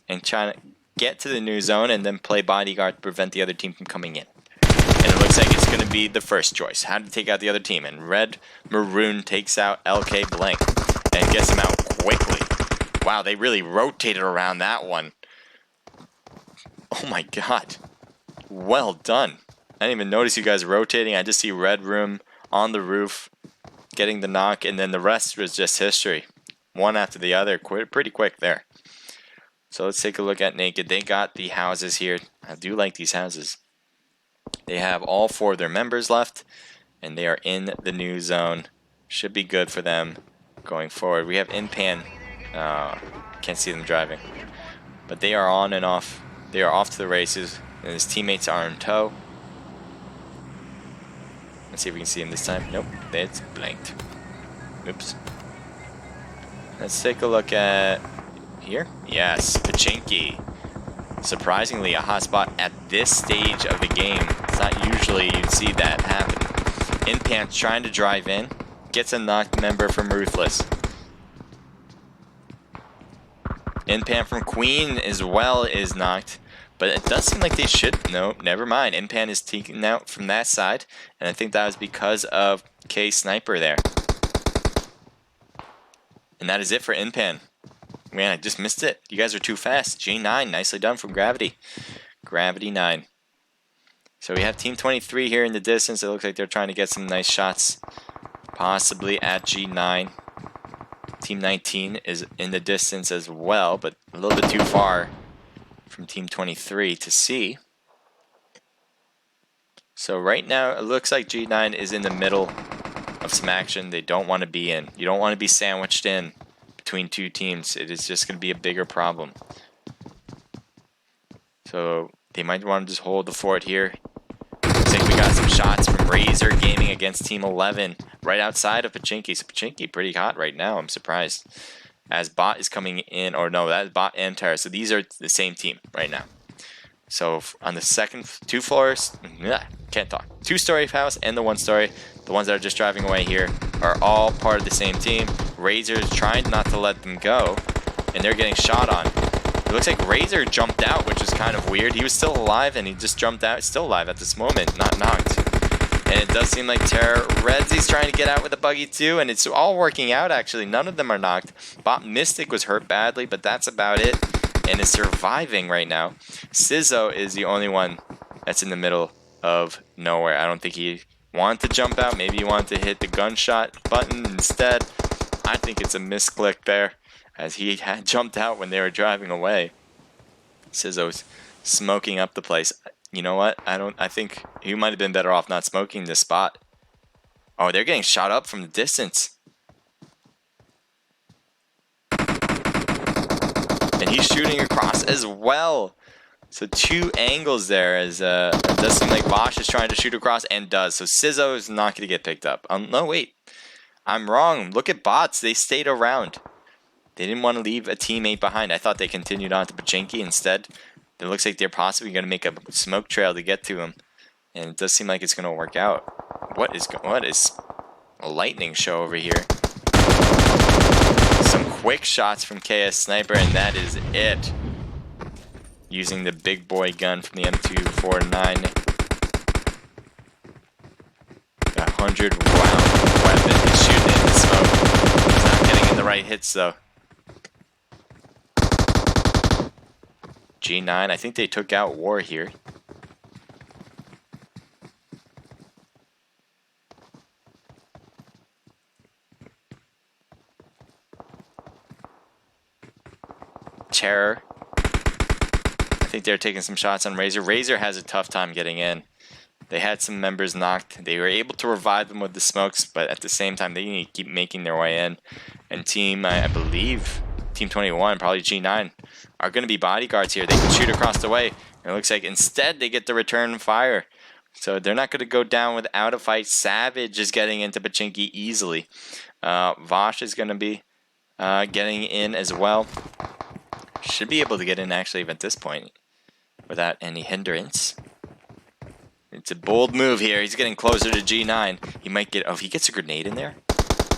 [SPEAKER 3] and trying to get to the new zone and then play bodyguard to prevent the other team from coming in. And it looks like it's going to be the first choice, how to take out the other team. And Red Maroon takes out LK Blank and gets him out quickly. Wow, they really rotated around that one. Oh my god. Well done. I didn't even notice you guys rotating. I just see Red Room on the roof getting the knock, and then the rest was just history. One after the other, pretty quick there. So let's take a look at Naked. They got the houses here. I do like these houses. They have all 4 of their members left, and they are in the new zone. Should be good for them going forward. We have Inpan. Can't see them driving. But they are on and off. They are off to the races, and his teammates are in tow. Let's see if we can see him this time. Nope, it's blanked. Oops. Let's take a look at here. Yes, Pachinki. Surprisingly, a hot spot at this stage of the game. It's not usually you'd see that happen. Inpan trying to drive in. Gets a knocked member from Ruthless. Inpan from Queen as well is knocked. But it does seem like they should... No, never mind. Inpan is taken out from that side. And I think that was because of K Sniper there. And that is it for Inpan. Man, I just missed it. You guys are too fast. G9, nicely done from Gravity. Gravity 9. So we have Team 23 here in the distance. It looks like they're trying to get some nice shots. Possibly at G9. Team 19 is in the distance as well, but a little bit too far from Team 23 to see. So right now, it looks like G9 is in the middle of some action they don't want to be in. You don't want to be sandwiched in between two teams. It is just going to be a bigger problem. So they might want to just hold the fort here. Looks like we got some shots from Razor Gaming against Team 11 right outside of Pachinki. So Pachinki pretty hot right now. I'm surprised. As Bot is coming in, or no, that's Bot and Terra. So these are the same team right now. So on the second 2 floors, can't talk. 2-story house and the 1-story. The ones that are just driving away here are all part of the same team. Razor's trying not to let them go, and they're getting shot on. It looks like Razor jumped out, which is kind of weird. He was still alive, and he just jumped out. Still alive at this moment, not knocked. And it does seem like Terra Redsy's trying to get out with a buggy too, and it's all working out actually. None of them are knocked. Bot Mystic was hurt badly, but that's about it, and is surviving right now. Sizzo is the only one that's in the middle of nowhere. I don't think he wanted to jump out. Maybe he wanted to hit the gunshot button instead. I think it's a misclick there, as he had jumped out when they were driving away. Sizzo's smoking up the place. You know what? I think he might have been better off not smoking this spot. Oh, they're getting shot up from the distance. And he's shooting across as well. So 2 angles there, as it does seem like Vosh is trying to shoot across, and does. So Sizzo is not going to get picked up. No, wait. I'm wrong. Look at Bots. They stayed around. They didn't want to leave a teammate behind. I thought they continued on to Pachinki. Instead, it looks like they're possibly going to make a smoke trail to get to him. And it does seem like it's going to work out. What is a lightning show over here? Some quick shots from KS Sniper, and that is it. Using the big boy gun from the M249. The 100-round weapon. He's shooting in the smoke. He's not getting in the right hits, though. G9, I think they took out War here. Terror. I think they're taking some shots on Razor. Razor has a tough time getting in. They had some members knocked. They were able to revive them with the smokes, but at the same time, they need to keep making their way in. And team, I believe, Team 21, probably G9, are going to be bodyguards here. They can shoot across the way. And it looks like instead they get the return fire. So they're not going to go down without a fight. Savage is getting into Pachinki easily. Vosh is going to be getting in as well. Should be able to get in actually at this point without any hindrance. It's a bold move here. He's getting closer to G9. He might get... Oh, if he gets a grenade in there?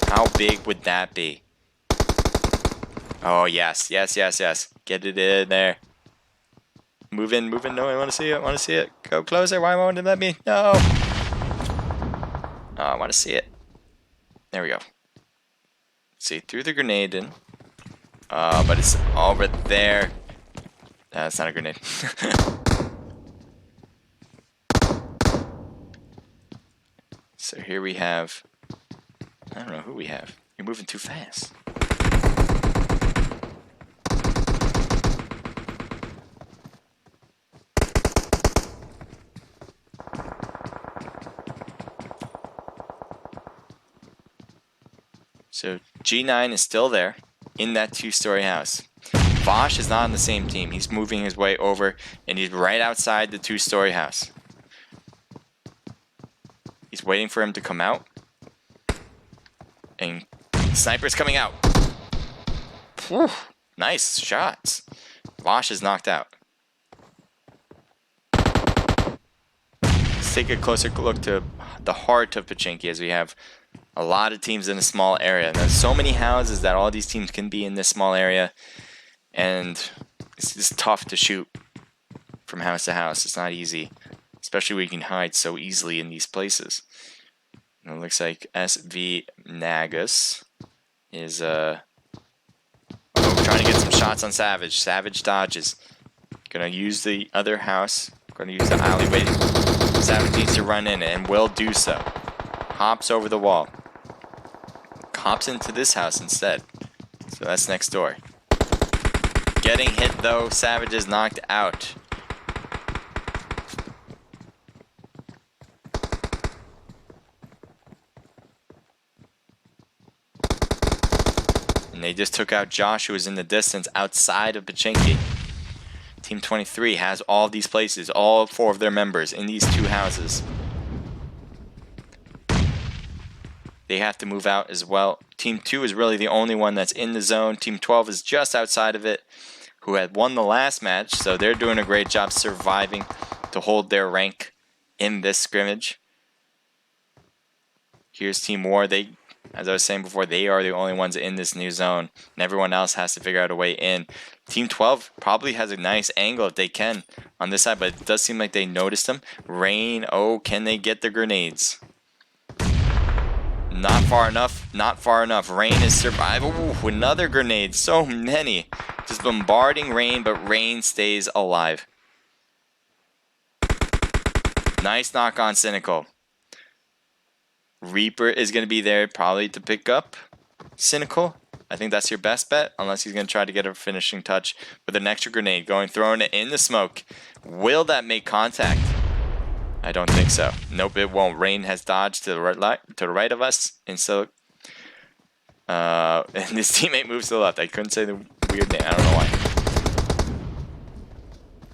[SPEAKER 3] How big would that be? Oh, yes. Yes, yes, yes. Get it in there. Move in, move in. No, I want to see it. I want to see it. Go closer. Why won't it let me? No. Oh, I want to see it. There we go. See, threw the grenade in. But it's over there. That's not a grenade. So here we have... I don't know who we have. You're moving too fast. So G9 is still there in that 2-story house. Vosh is not on the same team. He's moving his way over, and he's right outside the 2-story house. He's waiting for him to come out. And Sniper's coming out. Whew, nice shots. Vosh is knocked out. Let's take a closer look to the heart of Pachinki, as we have a lot of teams in a small area. There's so many houses that all these teams can be in this small area, and it's just tough to shoot from house to house. It's not easy, especially when you can hide so easily in these places. And it looks like SV Nagus is trying to get some shots on Savage. Savage dodges. Gonna use the other house. Gonna use the alleyway. Savage needs to run in and will do so. Hops over the wall. Hops into this house instead. So that's next door. Getting hit though. Savage is knocked out. And they just took out Josh, who was in the distance outside of Pachinki. Team 23 has all these places, all 4 of their members in these 2 houses. They have to move out as well. Team 2 is really the only one that's in the zone. Team 12 is just outside of it, who had won the last match, so they're doing a great job surviving to hold their rank in this scrimmage. Here's Team War. They, as I was saying before, they are the only ones in this new zone, and everyone else has to figure out a way in. Team 12 probably has a nice angle if they can on this side, but it does seem like they noticed them. Rain, oh, can they get the grenades? Not far enough, not far enough. Rain is surviving. Ooh, another grenade, so many. Just bombarding Rain, but Rain stays alive. Nice knock on Cynical. Reaper is going to be there probably to pick up Cynical. I think that's your best bet, unless he's going to try to get a finishing touch with an extra grenade throwing it in the smoke. Will that make contact? I don't think so. Nope, it won't. Rain has dodged to the right of us, and so and his teammate moves to the left. I couldn't say the weird name. I don't know why.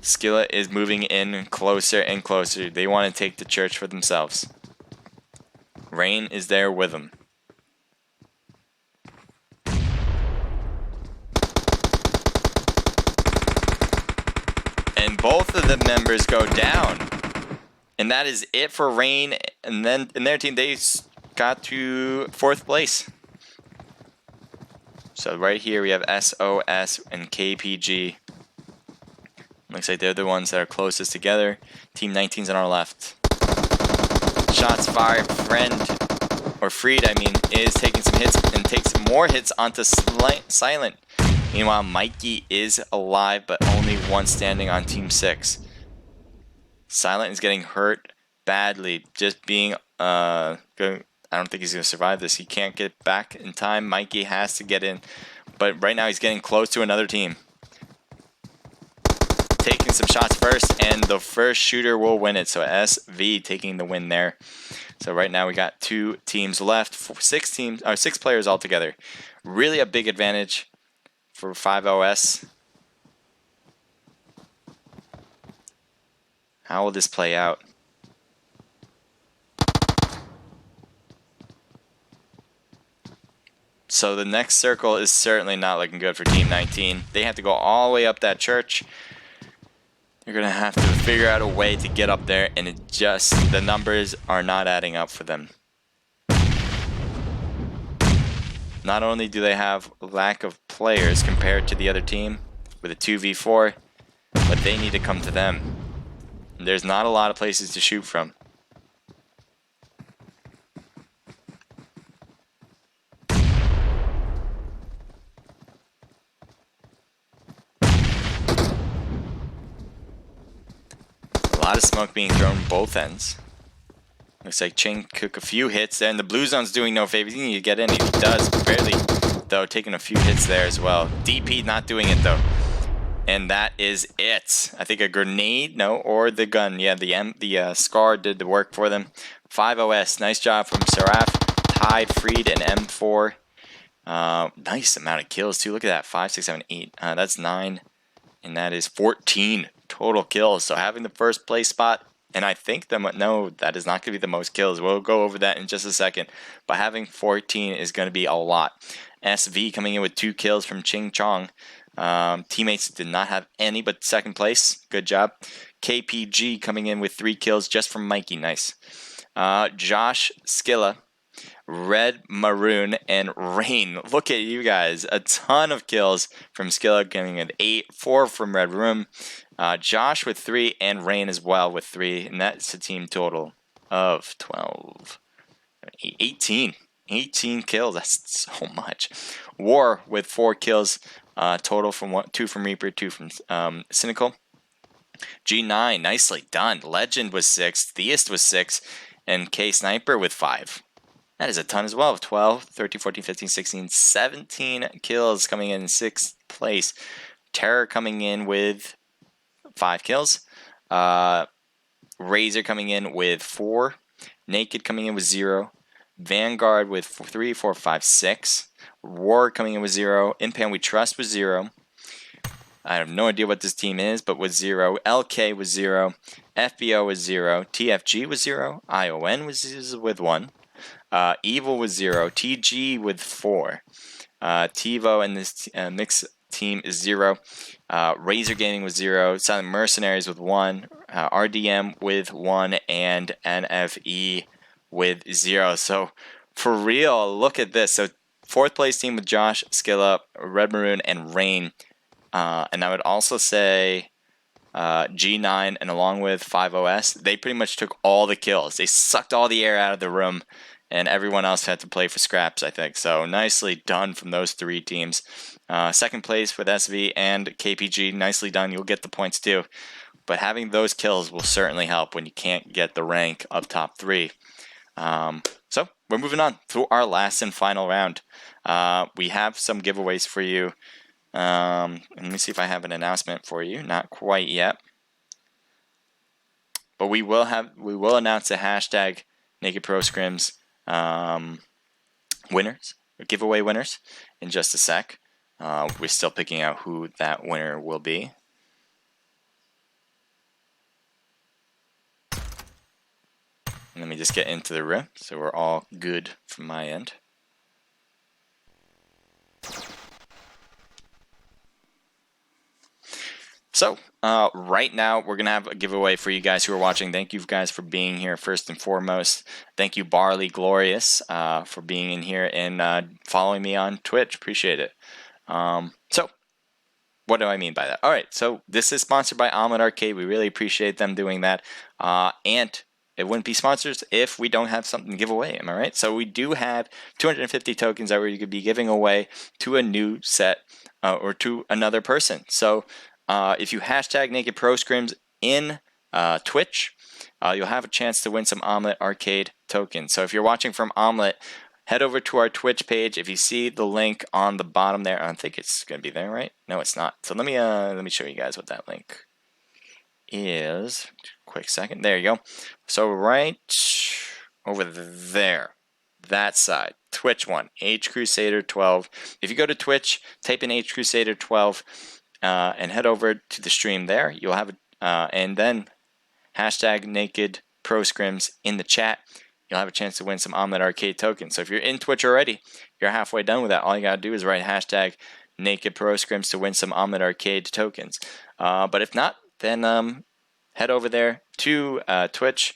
[SPEAKER 3] Skillet is moving in closer and closer. They want to take the church for themselves. Rain is there with them. And both of the members go down. And that is it for Rain. And then in their team, they got to 4th place. So right here we have SOS and KPG. Looks like they're the ones that are closest together. Team 19's on our left. Shots fired. Freed, is taking some hits and takes more hits onto Silent. Meanwhile, Mikey is alive, but only one standing on Team 6. Silent is getting hurt badly. Just being, I don't think he's going to survive this. He can't get back in time. Mikey has to get in, but right now he's getting close to another team. Taking some shots first, and the first shooter will win it. So SV taking the win there. So right now we got 2 teams left, 6 players altogether. Really a big advantage for 5OS. How will this play out? So the next circle is certainly not looking good for Team 19. They have to go all the way up that church. They're going to have to figure out a way to get up there, and the numbers are not adding up for them. Not only do they have lack of players compared to the other team with a 2v4, but they need to come to them. And there's not a lot of places to shoot from. A lot of smoke being thrown both ends. Looks like Ching took a few hits there, and the blue zone's doing no favors. He needs to get in, and he does, barely, though, taking a few hits there as well. DP not doing it, though. And that is it. I think a grenade, no, or the gun. Yeah, the Scar did the work for them. 5OS, nice job from Seraph. Tied, Freed, and M4. Nice amount of kills, too. Look at that, 5, 6, 7, 8. That's 9, and that is 14 total kills. So having the first place spot, and I think no, that is not going to be the most kills. We'll go over that in just a second. But having 14 is going to be a lot. SV coming in with 2 kills from Ching Chong. Teammates did not have any but 2nd place. Good job. KPG coming in with 3 kills just from Mikey. Nice. Josh, Skilla, Red, Maroon, and Rain. Look at you guys. A ton of kills from Skilla, getting an 8, 4 from Red Room. Josh with 3, and Rain as well with 3. And that's a team total of 12. 18. 18 kills. That's so much. War with 4 kills total, from 2 from Reaper, 2 from Cynical. G9, nicely done. Legend was 6. Theist was 6. And K Sniper with 5. That is a ton as well. 12, 13, 14, 15, 16, 17 kills coming in 6th place. Terror coming in with 5 kills. Razor coming in with 4. Naked coming in with 0. Vanguard with 3, 4, 5, 6. War coming in with 0. Impan We Trust with 0. I have no idea what this team is, but with 0. LK was 0. FBO was 0. TFG was 0. ION was with 1. Evil was 0. TG with 4. TiVo and this mixed team is 0. Razor Gaming with 0. Silent Mercenaries with 1. RDM with 1. And NFE with 0. So for real, look at this. So 4th place team with Josh, Skilla, Red Maroon, and Rain. And I would also say G9 and along with 5OS, they pretty much took all the kills. They sucked all the air out of the room, and everyone else had to play for scraps, I think. So nicely done from those 3 teams. 2nd place with SV and KPG, nicely done. You'll get the points too. But having those kills will certainly help when you can't get the rank of top 3. So we're moving on to our last and final round. We have some giveaways for you. Let me see if I have an announcement for you. Not quite yet, but we will announce the hashtag Naked Pro Scrims winners, or giveaway winners, in just a sec. We're still picking out who that winner will be. And let me just get into the room so we're all good from my end. So, right now, we're going to have a giveaway for you guys who are watching. Thank you guys for being here, first and foremost. Thank you, Barley Glorious, for being in here and following me on Twitch. Appreciate it. So, what do I mean by that? All right, so this is sponsored by Omlet Arcade. We really appreciate them doing that. And it wouldn't be sponsors if we don't have something to give away, am I right? So we do have 250 tokens that we could be giving away to a new set or to another person. So if you hashtag Naked Pro Scrims in Twitch, you'll have a chance to win some Omlet Arcade tokens. So if you're watching from Omlet, head over to our Twitch page. If you see the link on the bottom there, I think it's going to be there, right? No, it's not. So let me show you guys what that link is. Quick second. There you go. So right over there, that side, Twitch one, H Crusader 12. If you go to Twitch, type in H Crusader 12 and head over to the stream there, you'll have and then hashtag Naked Pro Scrims in the chat. You'll have a chance to win some Omlet Arcade tokens. So if you're in Twitch already, you're halfway done with that. All you gotta do is write hashtag Naked Pro Scrims to win some Omlet Arcade tokens. But if not, then head over there to Twitch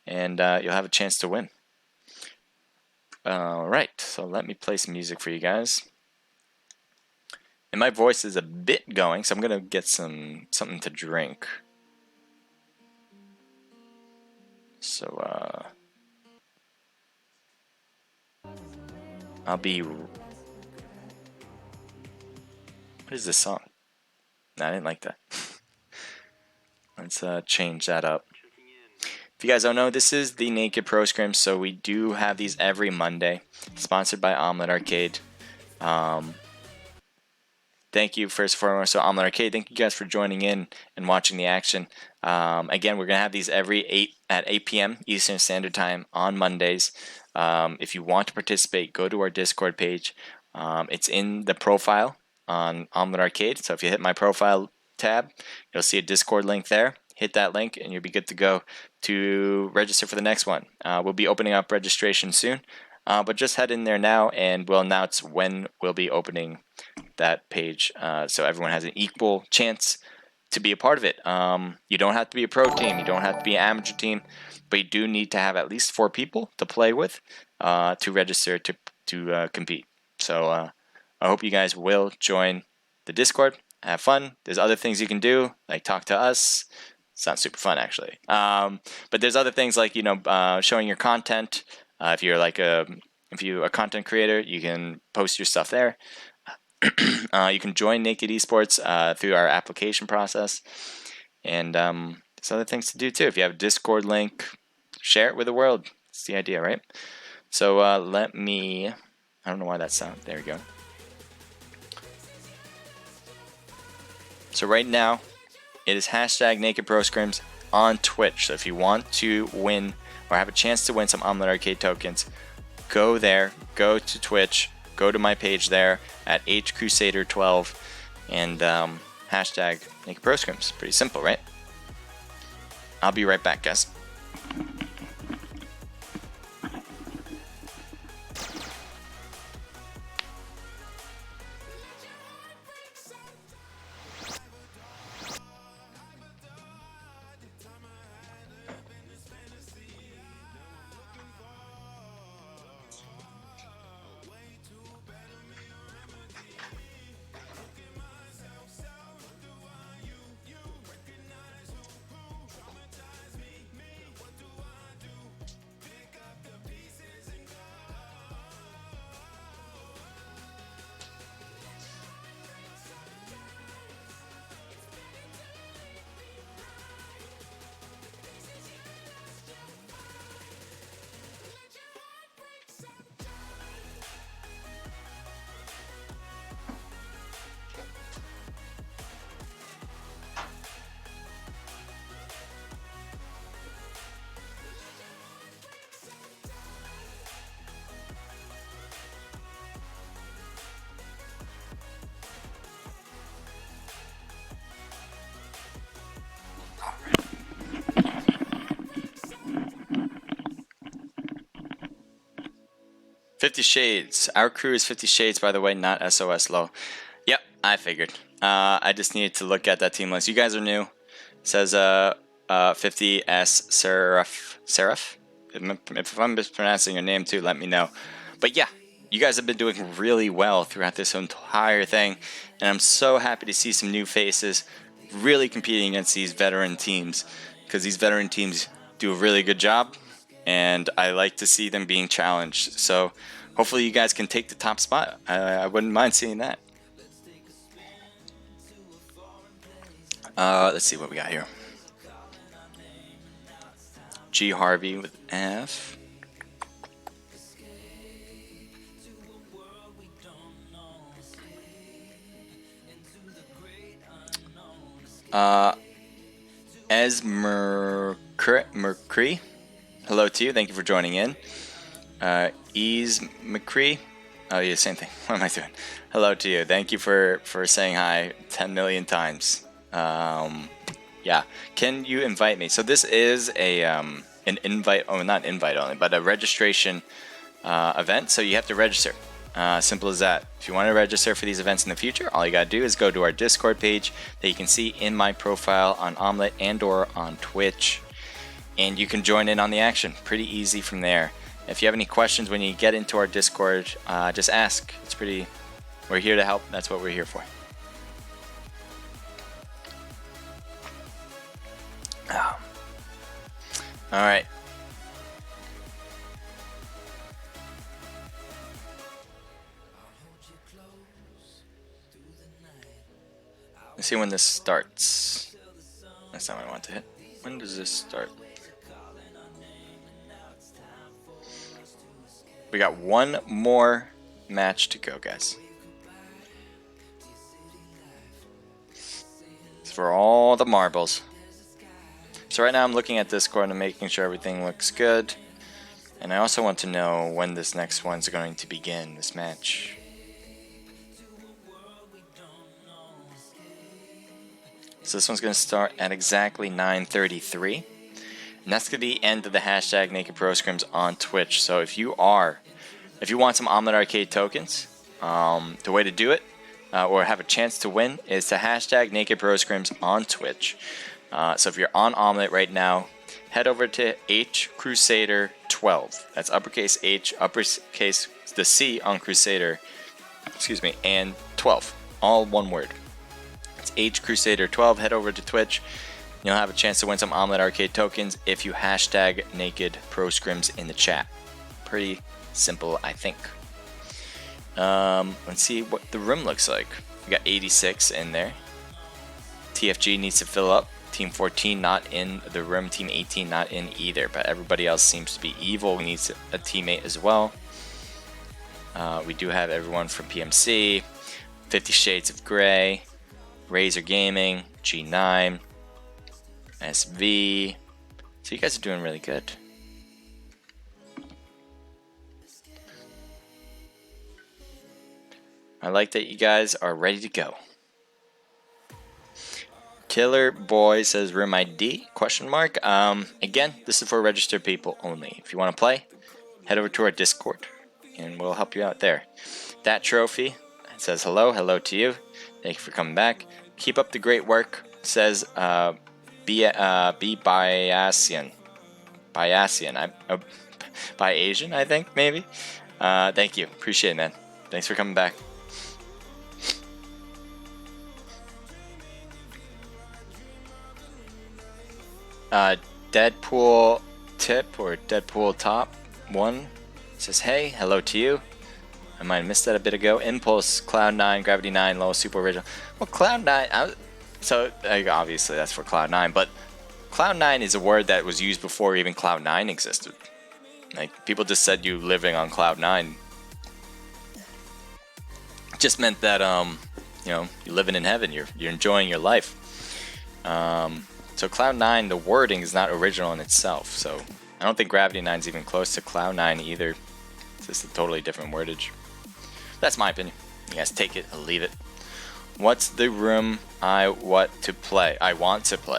[SPEAKER 3] and you'll have a chance to win. Alright, so let me play some music for you guys. And my voice is a bit going, so I'm gonna get something to drink. So I'll be. What is this song? No, I didn't like that. Let's change that up. If you guys don't know, this is the Naked Pro Scrims, so we do have these every Monday, sponsored by Omlet Arcade. Thank you first and foremost to Omlet Arcade. Thank you guys for joining in and watching the action. Again, we're gonna have these at 8 p.m. Eastern Standard Time on Mondays. If you want to participate, go to our Discord page. It's in the profile on Omlet Arcade. So if you hit my profile tab, you'll see a Discord link there. Hit that link and you'll be good to go to register for the next one. We'll be opening up registration soon, but just head in there now and we'll announce when we'll be opening that page so everyone has an equal chance to be a part of it. You don't have to be a pro team, you don't have to be an amateur team, but you do need to have at least 4 people to play with to register to compete. So I hope you guys will join the Discord, have fun. There's other things you can do, like talk to us. It's not super fun actually, but there's other things like, you know, showing your content. If you're like a content creator, you can post your stuff there. You can join Naked Esports through our application process, and there's other things to do too. If you have a Discord link, share it with the world. That's the idea, right? So let me. I don't know why that's sound. There we go. So right now, it is hashtag Naked Pro Scrims on Twitch. So if you want to win or have a chance to win some Omlet Arcade tokens, go there, go to Twitch, go to my page there at HCrusader12 and hashtag Naked Pro Scrims. Pretty simple, right? I'll be right back, guys. $50 Shades. Our crew is $50 Shades, by the way, not SOS Low. Yep, I figured. I just needed to look at that team list. You guys are new. It says 50S Seraph. If I'm mispronouncing your name too, let me know. But yeah, you guys have been doing really well throughout this entire thing, and I'm so happy to see some new faces really competing against these veteran teams, because these veteran teams do a really good job, and I like to see them being challenged. So hopefully you guys can take the top spot. I wouldn't mind seeing that. Let's see what we got here. G Harvey with F. Mercury. Hello to you. Thank you for joining in. Ease McCree. Oh yeah, same thing. What am I doing? Hello to you. Thank you for saying hi 10 million times. Yeah. Can you invite me? So this is a an invite. Oh, not invite only, but a registration event. So you have to register. Simple as that. If you want to register for these events in the future, all you gotta do is go to our Discord page that you can see in my profile on Omlet and or on Twitch, and you can join in on the action. Pretty easy from there. If you have any questions when you get into our Discord, just ask. We're here to help. That's what we're here for. All right. Let's see when this starts. That's not what I want to hit. When does this start? We got one more match to go, guys. It's for all the marbles. So right now I'm looking at Discord and making sure everything looks good. And I also want to know when this next one's going to begin, this match. So this one's going to start at exactly 9:33. And that's going to be the end of the hashtag Naked Pro Scrims on Twitch. So if you want some Omlet Arcade tokens, the way to do it, or have a chance to win, is to hashtag Naked Pro Scrims on Twitch. So if you're on Omlet right now, head over to HCrusader12. That's uppercase H, uppercase the C on Crusader, and 12. All one word. It's HCrusader12. Head over to Twitch. You'll have a chance to win some Omlet Arcade tokens if you hashtag Naked Pro Scrims in the chat. Pretty simple, I think. Let's see what the room looks like. We got 86 in there. TFG needs to fill up. Team 14 not in the room. Team 18 not in either. But everybody else seems to be evil. We need a teammate as well. We do have everyone from PMC, 50 Shades of Grey, Razor Gaming, G9, SV. So you guys are doing really good. I like that you guys are ready to go. Killer Boy says room ID, question mark. Again, this is for registered people only. If you want to play, head over to our Discord and we'll help you out there. That trophy says hello to you. Thank you for coming back. Keep up the great work, says B Biasian. By Asian, I think, maybe. Thank you. Appreciate it, man. Thanks for coming back. Deadpool Tip or Deadpool Top 1 says, hey, hello to you. I might have missed that a bit ago. Impulse, Cloud9, Gravity 9, Low, Super Original. Well, Cloud9, obviously that's for Cloud9, but Cloud9 is a word that was used before even Cloud9 existed. Like, people just said you living on Cloud9. It just meant that, you know, you're living in heaven, you're enjoying your life. So Cloud9, the wording is not original in itself, so I don't think Gravity 9 is even close to Cloud9 either. It's just a totally different wordage. That's my opinion. You guys take it or leave it. What's the room I want to play?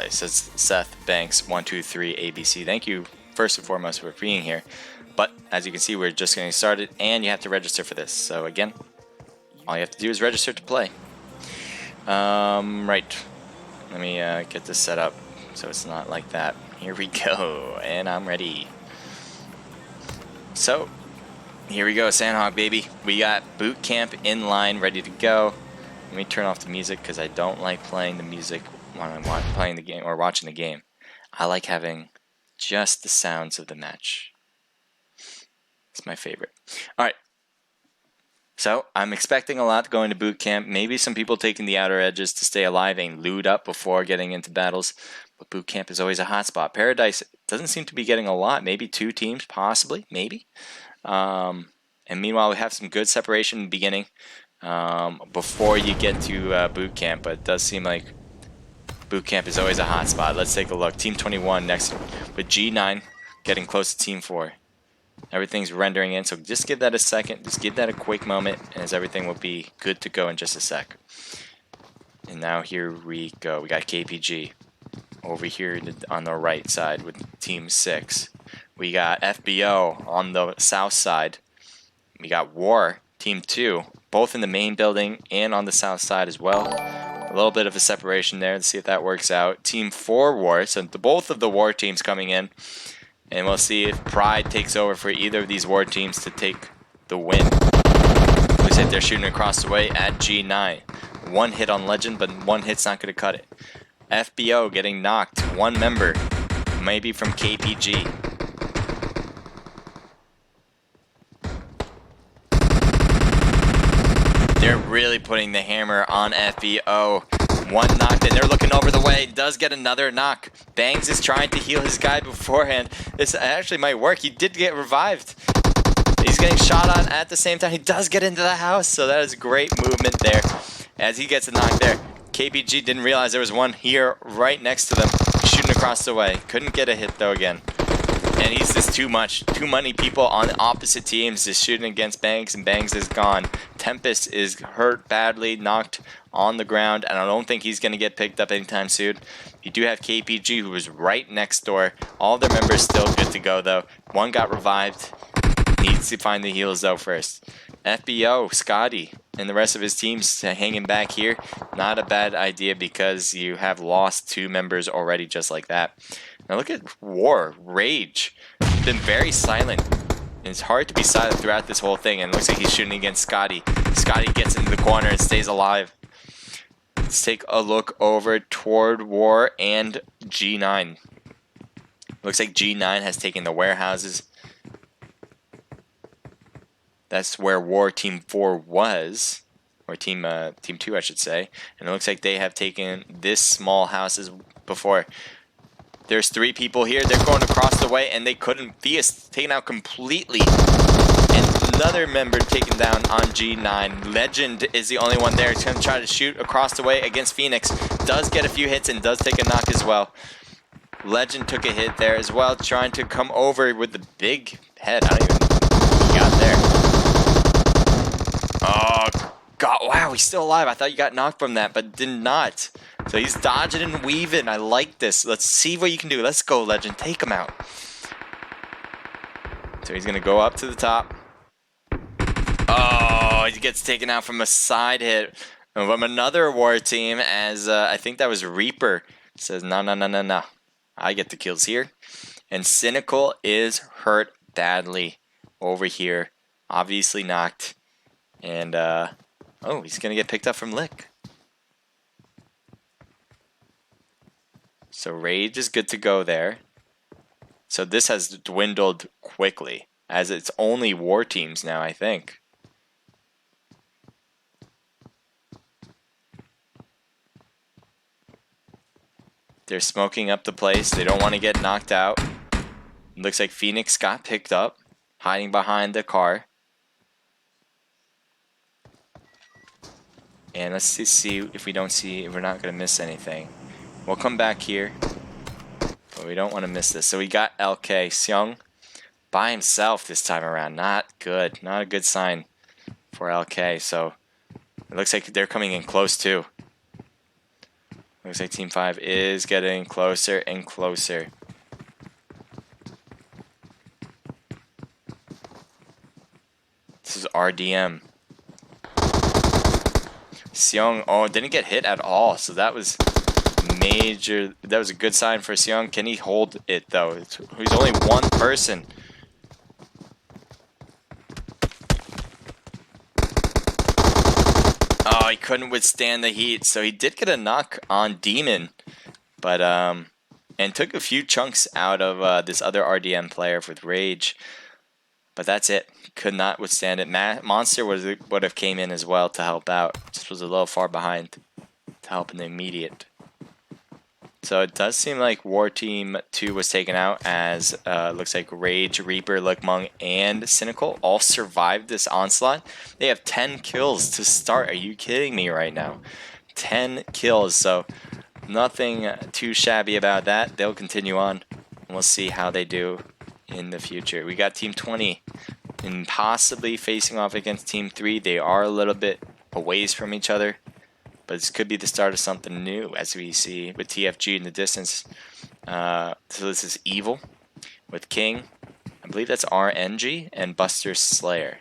[SPEAKER 3] Says Seth Banks 123 ABC. Thank you first and foremost for being here. But as you can see, we're just getting started and you have to register for this. So again, all you have to do is register to play. Right. Let me get this set up so it's not like that. Here we go, and I'm ready. So, here we go, Sandhog baby. We got boot camp in line, ready to go. Let me turn off the music because I don't like playing the music when I'm playing the game or watching the game. I like having just the sounds of the match. It's my favorite. All right. So, I'm expecting a lot going to boot camp. Maybe some people taking the outer edges to stay alive and loot up before getting into battles. But boot camp is always a hot spot. Paradise doesn't seem to be getting a lot. Maybe 2 teams, possibly, maybe. And meanwhile, we have some good separation in the beginning before you get to boot camp. But it does seem like boot camp is always a hot spot. Let's take a look. Team 21 next with G9 getting close to Team 4. Everything's rendering in, so just give that a second. Just give that a quick moment, and everything will be good to go in just a sec. And now here we go. We got KPG over here on the right side with Team 6. We got FBO on the south side. We got War, Team 2, both in the main building and on the south side as well. A little bit of a separation there. Let's see if that works out. Team 4 War, so both of the War teams coming in. And we'll see if Pride takes over for either of these war teams to take the win. Looks like they're shooting across the way at G9. 1 hit on Legend, but 1 hit's not going to cut it. FBO getting knocked. 1 member, maybe from KPG. They're really putting the hammer on FBO. 1 knocked in. They're looking over the way. Does get another knock. Bangs is trying to heal his guy beforehand. This actually might work. He did get revived. He's getting shot on at the same time. He does get into the house, so that is great movement there as he gets a knock there. KPG didn't realize there was one here right next to them, shooting across the way. Couldn't get a hit though again. And he's just too much. Too many people on the opposite teams just shooting against Bangs, and Bangs is gone. Tempest is hurt badly, knocked on the ground, and I don't think he's going to get picked up anytime soon. You do have KPG, who is right next door. All their members still good to go, though. 1 got revived. Needs to find the heals, though, first. FBO, Scotty, and the rest of his teams hanging back here. Not a bad idea because you have lost 2 members already just like that. Now look at War, Rage. Been very silent. And it's hard to be silent throughout this whole thing, and it looks like he's shooting against Scotty. Scotty gets into the corner and stays alive. Let's take a look over toward War and G9. Looks like G9 has taken the warehouses. That's where War Team 4 was, or Team 2, I should say. And it looks like they have taken this small houses before. There's 3 people here. They're going across the way, and they couldn't. Theus taken out completely. And another member taken down on G9. Legend is the only one there. He's going to try to shoot across the way against Phoenix. Does get a few hits and does take a knock as well. Legend took a hit there as well, trying to come over with the big head. I don't even know what he got there. Oh, got Wow, he's still alive. I thought you got knocked from that, but did not. So he's dodging and weaving. I like this. Let's see what you can do. Let's go, Legend. Take him out. So he's going to go up to the top. Oh, he gets taken out from a side hit from another war team, as I think that was Reaper. Says, no, no, no, no, no. I get the kills here. And Cynical is hurt badly over here. Obviously knocked. And, oh, he's going to get picked up from Lick. So Rage is good to go there. So this has dwindled quickly, as it's only war teams now, I think. They're smoking up the place. They don't want to get knocked out. It looks like Phoenix got picked up, hiding behind the car. And let's see if we're not going to miss anything. We'll come back here, but we don't want to miss this. So we got LK Seung by himself this time around. Not good. Not a good sign for LK. So it looks like they're coming in close too. Looks like Team 5 is getting closer and closer. This is RDM. Seung, oh, didn't get hit at all. So that was major. That was a good sign for Seung. Can he hold it though? He's only one person. Oh, he couldn't withstand the heat. So he did get a knock on Demon, but and took a few chunks out of this other RDM player with Rage. But that's it. Could not withstand it. Monster would have came in as well to help out. Just was a little far behind to help in the immediate. So it does seem like War Team 2 was taken out, as looks like Rage, Reaper, Lickmung, and Cynical all survived this onslaught. They have 10 kills to start. Are you kidding me right now? 10 kills. So nothing too shabby about that. They'll continue on. We'll see how they do in the future. We got Team 20 and possibly facing off against Team 3. They are a little bit a ways from each other, but this could be the start of something new, as we see with TFG in the distance. So this is Evil with King. I believe that's RNG and Buster Slayer.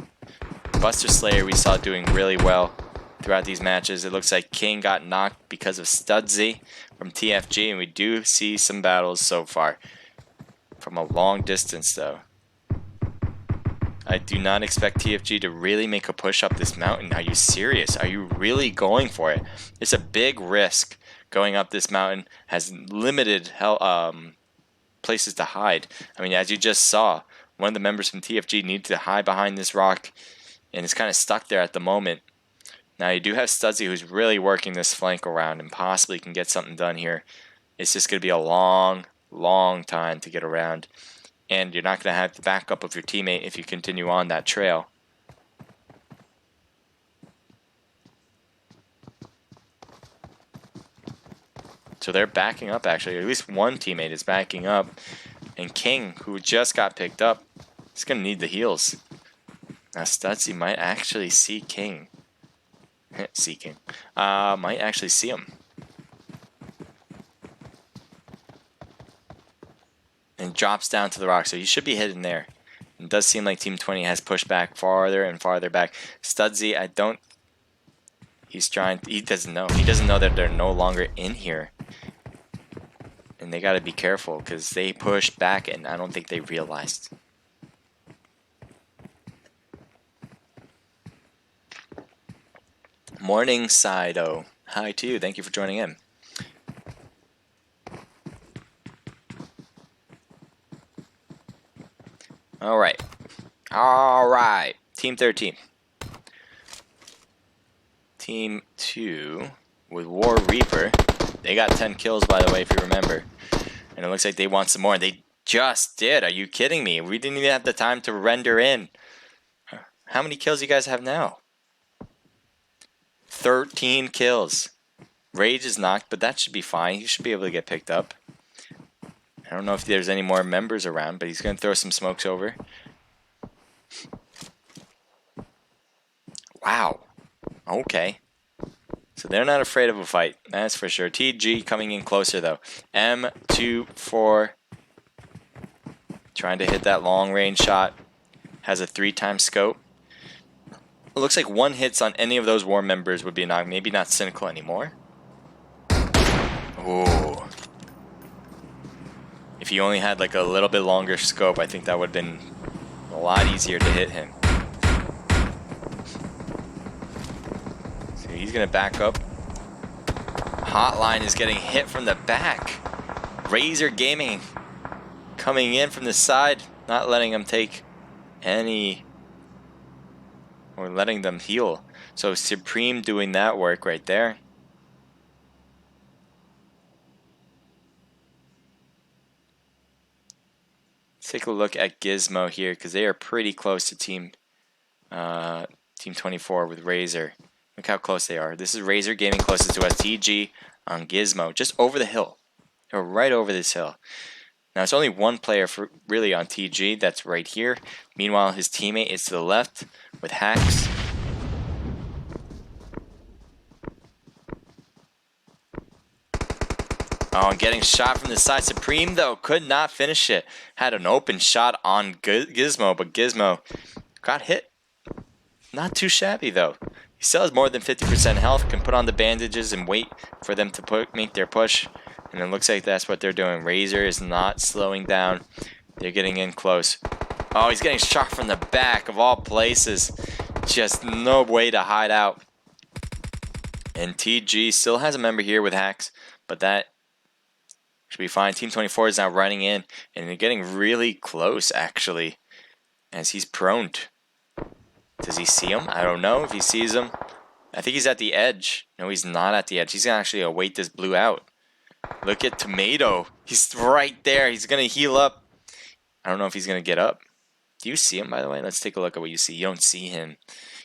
[SPEAKER 3] Buster Slayer we saw doing really well throughout these matches. It looks like King got knocked because of Studsy from TFG, and we do see some battles so far. From a long distance, though. I do not expect TFG to really make a push up this mountain. Are you serious? Are you really going for it? It's a big risk going up this mountain. Has limited places to hide. I mean, as you just saw, one of the members from TFG needed to hide behind this rock, and is kind of stuck there at the moment. Now you do have Studsy, who's really working this flank around and possibly can get something done here. It's just going to be a long time to get around, and you're not going to have the backup of your teammate if you continue on that trail. So they're backing up, actually. At least one teammate is backing up, and King, who just got picked up, is going to need the heals. Now Studsy might actually see King. See King. Might actually see him. And drops down to the rock, so he should be hidden there. It does seem like Team 20 has pushed back farther and farther back. Studsy, he doesn't know. He doesn't know that they're no longer in here. And they got to be careful, because they pushed back, and I don't think they realized. Morning, Sido. Hi to you. Thank you for joining in. All right. Team 13. Team 2 with War Reaper. They got 10 kills, by the way, if you remember. And it looks like they want some more. They just did. Are you kidding me? We didn't even have the time to render in. How many kills you guys have now? 13 kills. Rage is knocked, but that should be fine. He should be able to get picked up. I don't know if there's any more members around, but he's going to throw some smokes over. Wow. Okay. So they're not afraid of a fight, that's for sure. TG coming in closer though. M24 trying to hit that long range shot. Has a 3-time scope. It looks like 1 hits on any of those war members would be enough. Maybe not Cynical anymore. Ooh. If he only had like a little bit longer scope, I think that would have been a lot easier to hit him. So he's gonna back up. Hotline is getting hit from the back. Razor Gaming coming in from the side, not letting him take any, or letting them heal. So Supreme doing that work right there. Let's take a look at Gizmo here, because they are pretty close to Team 24 with Razor. Look how close they are. This is Razor Gaming closest to us. TG on Gizmo, just over the hill. They're right over this hill. Now it's only 1 player really on TG, that's right here. Meanwhile, his teammate is to the left with Hacks. Oh, and getting shot from the side. Supreme, though, could not finish it. Had an open shot on Gizmo, but Gizmo got hit. Not too shabby, though. He still has more than 50% health, can put on the bandages and wait for them to make their push. And it looks like that's what they're doing. Razor is not slowing down. They're getting in close. Oh, he's getting shot from the back of all places. Just no way to hide out. And TG still has a member here with Hacks, but that should be fine. Team 24 is now running in, and they're getting really close, actually, as he's proned. Does he see him? I don't know if he sees him. I think he's at the edge. No, he's not at the edge. He's going to actually wait this blue out. Look at Tomato. He's right there. He's going to heal up. I don't know if he's going to get up. Do you see him, by the way? Let's take a look at what you see. You don't see him.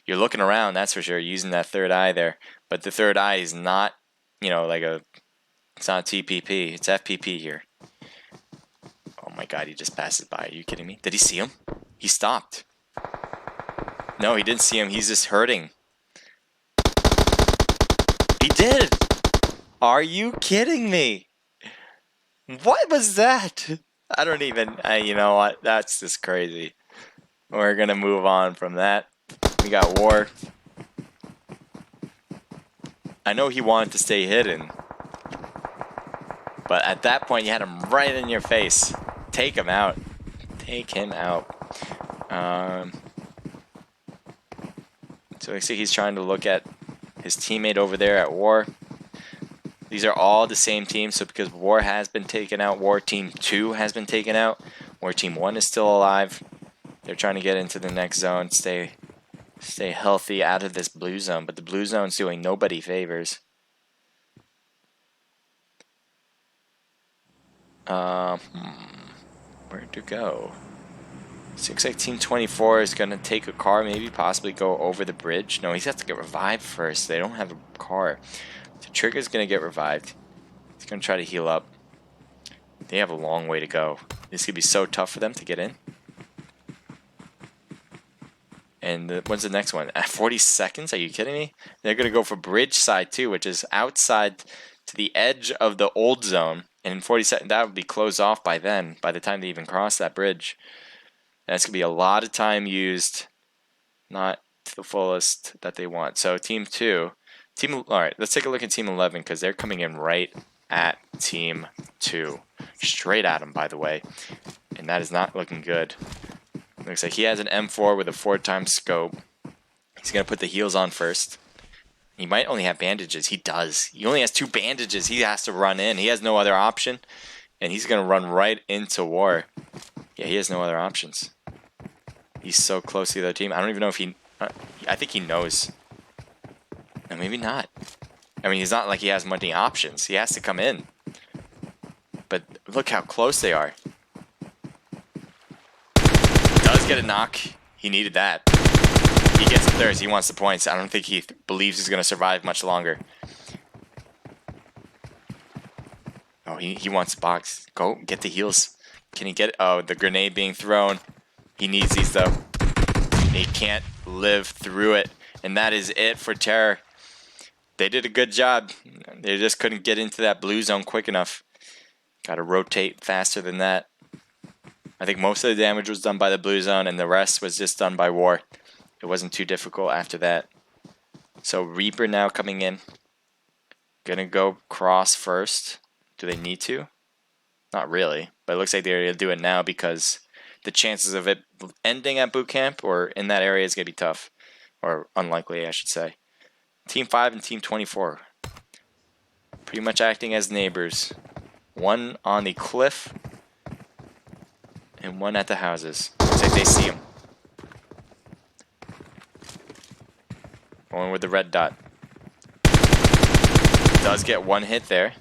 [SPEAKER 3] You're looking around, that's for sure, using that third eye there. But the third eye is not, you know, like a... It's not TPP. It's FPP here. Oh my god, he just passes by. Are you kidding me? Did he see him? He stopped. No, he didn't see him. He's just hurting. He did! Are you kidding me? What was that? I don't even... you know what? That's just crazy. We're gonna move on from that. We got War. I know he wanted to stay hidden. But at that point, you had him right in your face. Take him out. Take him out. So I see he's trying to look at his teammate over there at War. These are all the same team, so because War has been taken out, War Team 2 has been taken out, War Team 1 is still alive. They're trying to get into the next zone, stay healthy out of this blue zone, but the blue zone's doing nobody favors. Where to go? Looks like Team 24 is going to take a car, maybe possibly go over the bridge. No, he's got to get revived first. They don't have a car. So Trigger's going to get revived. He's going to try to heal up. They have a long way to go. This could be so tough for them to get in. And when's the next one? At 40 seconds? Are you kidding me? They're going to go for bridge side too, which is outside to the edge of the old zone. And in 40 seconds, that would be closed off by then, by the time they even cross that bridge. And that's going to be a lot of time used, not to the fullest that they want. So Team 2, alright, let's take a look at Team 11, because they're coming in right at Team 2. Straight at them, by the way. And that is not looking good. Looks like he has an M4 with a 4-time scope. He's going to put the heals on first. He might only have bandages. He does. He only has 2 bandages. He has to run in. He has no other option. And he's going to run right into War. Yeah, he has no other options. He's so close to the other team. I don't even know if he... I think he knows. No, maybe not. I mean, he's not like he has many options. He has to come in. But look how close they are. Does get a knock. He needed that. He gets the thirds. He wants the points. I don't think he believes he's going to survive much longer. Oh, he wants the box. Go, get the heals. Can he get it? Oh, the grenade being thrown. He needs these, though. He can't live through it. And that is it for Terror. they did a good job. They just couldn't get into that blue zone quick enough. Got to rotate faster than that. I think most of the damage was done by the blue zone, and the rest was just done by war. It wasn't too difficult after that. So Reaper now coming in. Gonna go cross first. Do they need to? Not really, but it looks like they're gonna do it now because the chances of it ending at boot camp or in that area is gonna be tough, or unlikely, I should say. Team 5 and Team 24, pretty much acting as neighbors. One on the cliff, and one at the houses. Looks like they see him. Going with the red dot. Does get one hit there.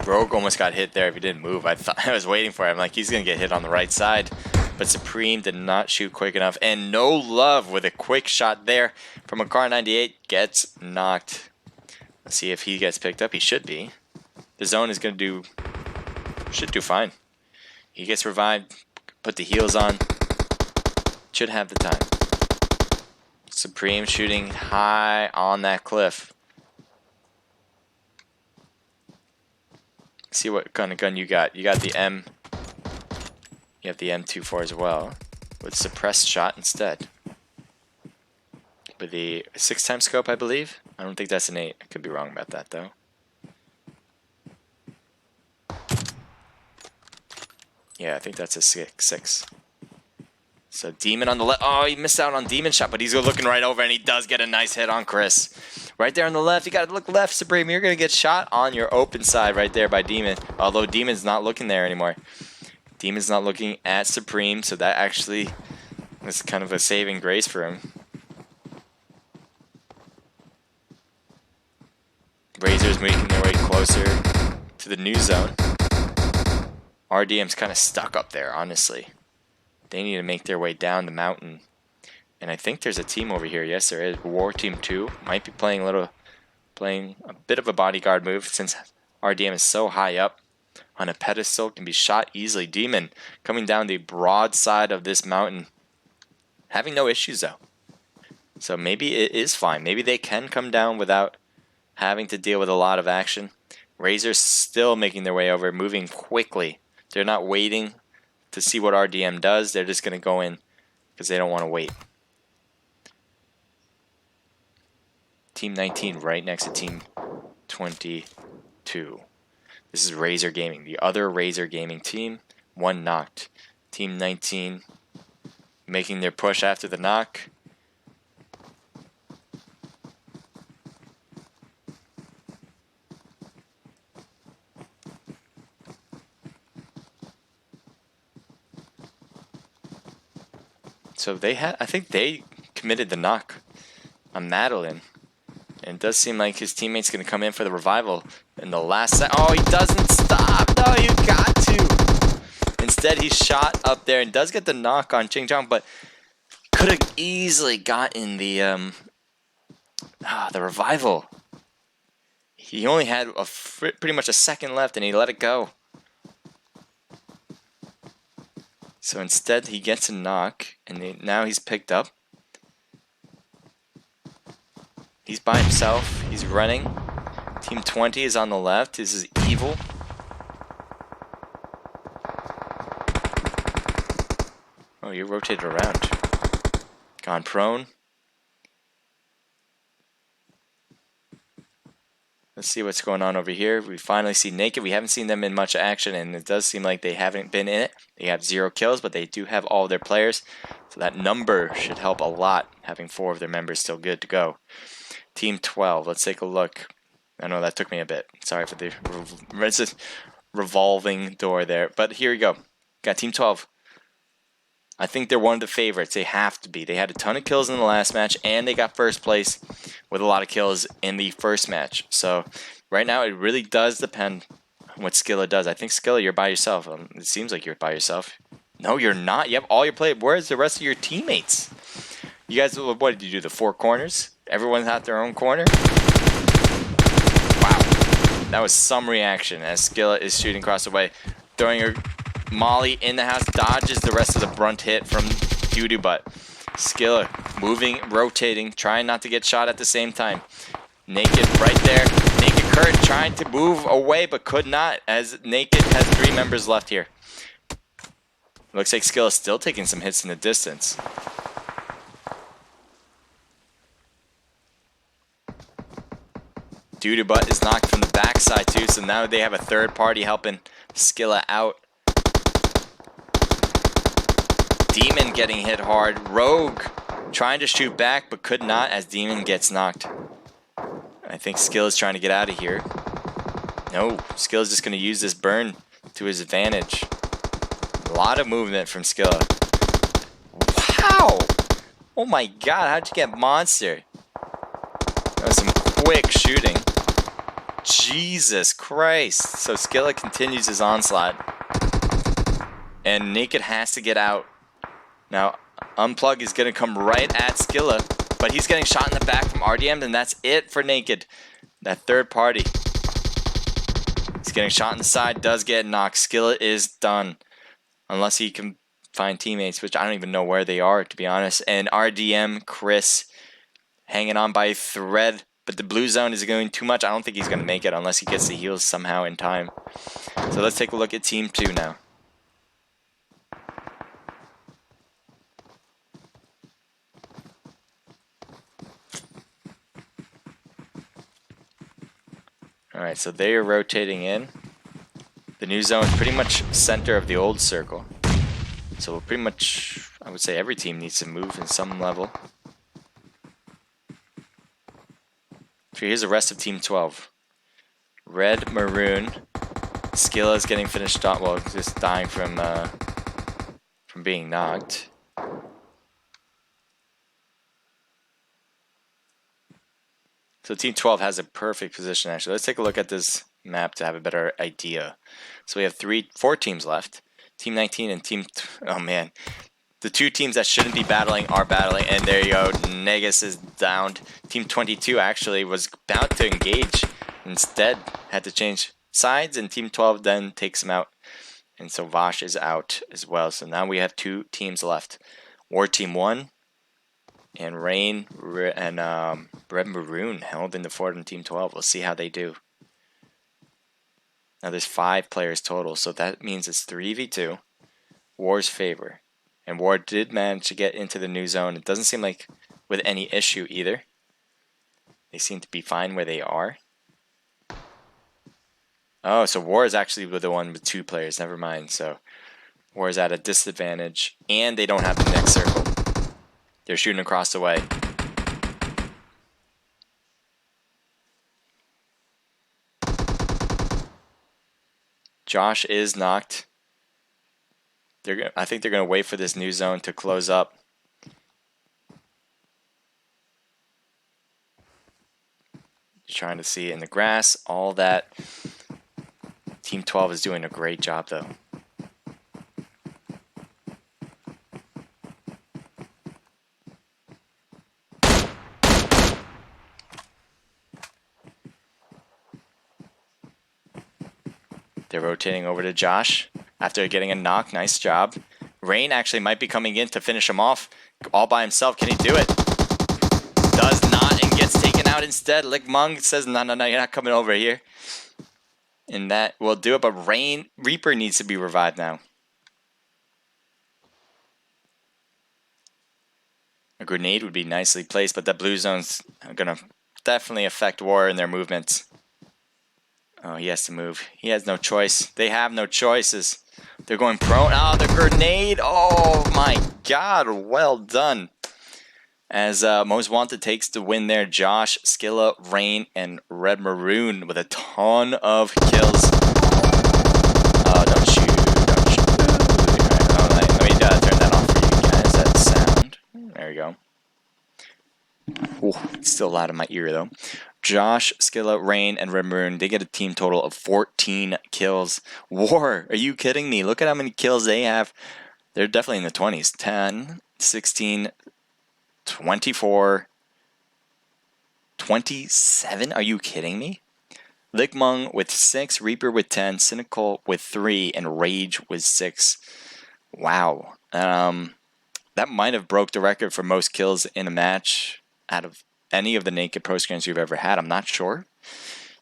[SPEAKER 3] Rogue almost got hit there if he didn't move. I was waiting for him. Like, he's going to get hit on the right side. But Supreme did not shoot quick enough. And No Love with a quick shot there from a Car 98 gets knocked. Let's see if he gets picked up. He should be. The zone is going to should do fine. He gets revived. Put the heals on. Should have the time. Supreme shooting high on that cliff. See what kind of gun you got. You got the M. You have the M24 as well, with suppressed shot instead. With the 6x scope, I believe. I don't think that's an 8. I could be wrong about that though. Yeah, I think that's a 6. So Demon on the left. Oh, he missed out on Demon shot, but he's looking right over, and he does get a nice hit on Chris. Right there on the left. You got to look left, Supreme. You're going to get shot on your open side right there by Demon. Although Demon's not looking there anymore. Demon's not looking at Supreme, so that actually is kind of a saving grace for him. Razor's making their way closer to the new zone. RDM's kind of stuck up there, honestly. They need to make their way down the mountain. And I think there's a team over here. Yes, there is. War Team 2 might be playing a bit of a bodyguard move since RDM is so high up on a pedestal, can be shot easily. Demon coming down the broad side of this mountain, having no issues though. So maybe it is fine. Maybe they can come down without having to deal with a lot of action. Razor's still making their way over, moving quickly. They're not waiting to see what RDM does. They're just going to go in because they don't want to wait. Team 19 right next to Team 22. This is Razor Gaming, the other Razor Gaming team. One knocked. Team 19 making their push after the knock. So I think they committed the knock on Madeline. And it does seem like his teammate's going to come in for the revival in the last set. Oh, he doesn't stop. No, you got to. Instead, he shot up there and does get the knock on Ching Chong, but could have easily gotten the revival. He only had pretty much a second left, and he let it go. So instead, he gets a knock, and now he's picked up. He's by himself. He's running. Team 20 is on the left. This is Evil. Oh, you rotated around. Gone prone. Let's see what's going on over here. We finally see Naked. We haven't seen them in much action, and it does seem like they haven't been in it. They have 0 kills, but they do have all of their players. So that number should help a lot, having 4 of their members still good to go. Team 12, let's take a look. I know that took me a bit. Sorry for the revolving door there. But here we go. Got Team 12. I think they're one of the favorites. They have to be. They had a ton of kills in the last match, and they got first place with a lot of kills in the first match. So right now, it really does depend on what Skilla does. I think Skilla, you're by yourself. It seems like you're by yourself. No, you're not. You have all your play. Where's the rest of your teammates? You guys, what did you do? The 4 corners? Everyone's at their own corner? Wow. That was some reaction as Skilla is shooting across the way. Throwing her Molly in the house, dodges the rest of the brunt hit from Doodoo, but Skilla moving, rotating, trying not to get shot at the same time. Naked right there. Naked Kurt trying to move away, but could not, as Naked has 3 members left here. Looks like Skilla is still taking some hits in the distance. Doodoo Butt is knocked from the backside too, so now they have a third party helping Skilla out. Demon getting hit hard. Rogue trying to shoot back, but could not as Demon gets knocked. I think Skill is trying to get out of here. No, Skill is just going to use this burn to his advantage. A lot of movement from Skilla. Wow! Oh my god, how'd you get Monster? That was some quick shooting. Jesus Christ. So Skilla continues his onslaught. And Naked has to get out. Now, Unplug is going to come right at Skilla, but he's getting shot in the back from RDM, and that's it for Naked. That third party. He's getting shot in the side, does get knocked. Skilla is done. Unless he can find teammates, which I don't even know where they are, to be honest. And RDM, Chris, hanging on by a thread. But the blue zone is going too much. I don't think he's going to make it unless he gets the heals somehow in time. So let's take a look at Team 2 now. Alright, so they are rotating in. The new zone is pretty much center of the old circle. So pretty much, I would say every team needs to move in some level. So here's the rest of Team 12. Red, Maroon. Skilla is getting finished off, well, just dying from being knocked. So Team 12 has a perfect position, actually. Let's take a look at this map to have a better idea. So we have 4 teams left. Team 19 and Team... Oh, man. The 2 teams that shouldn't be battling are battling. And there you go. Negus is downed. Team 22 actually was about to engage. Instead, had to change sides. And Team 12 then takes him out. And so Vosh is out as well. So now we have 2 teams left. War Team 1. And Rain and Red Maroon held in the fort in Team 12. We'll see how they do. Now there's 5 players total, so that means it's 3v2. War's favor. And War did manage to get into the new zone. It doesn't seem like with any issue either. They seem to be fine where they are. Oh, so War is actually the one with 2 players. Never mind. So War is at a disadvantage. And they don't have the next circle. They're shooting across the way. Josh is knocked. I think they're going to wait for this new zone to close up. Trying to see in the grass, all that. Team 12 is doing a great job, though. They're rotating over to Josh after getting a knock. Nice job. Rain actually might be coming in to finish him off all by himself. Can he do it? Does not and gets taken out instead. Lick Mung says, no, you're not coming over here. And that will do it. But Reaper needs to be revived now. A grenade would be nicely placed, but the blue zone's going to definitely affect War in their movements. Oh, he has to move. He has no choice. They have no choices. They're going prone. Oh, the grenade. Oh, my God. Well done. As Most Wanted takes the win there. Josh, Skilla, Rain, and Red Maroon with a ton of kills. Oh, don't shoot. Don't shoot. All right, let me turn that off for you guys. That sound. There we go. Oh, it's still loud in my ear, though. Josh, Skilla, Rain, and Red Maroon, they get a team total of 14 kills. War, are you kidding me? Look at how many kills they have. They're definitely in the 20s. 10, 16, 24, 27. Are you kidding me? Lickmung with 6, Reaper with 10, Cynical with 3, and Rage with 6. Wow. That might have broke the record for most kills in a match out of any of the Naked Pro Scrims we've ever had. I'm not sure.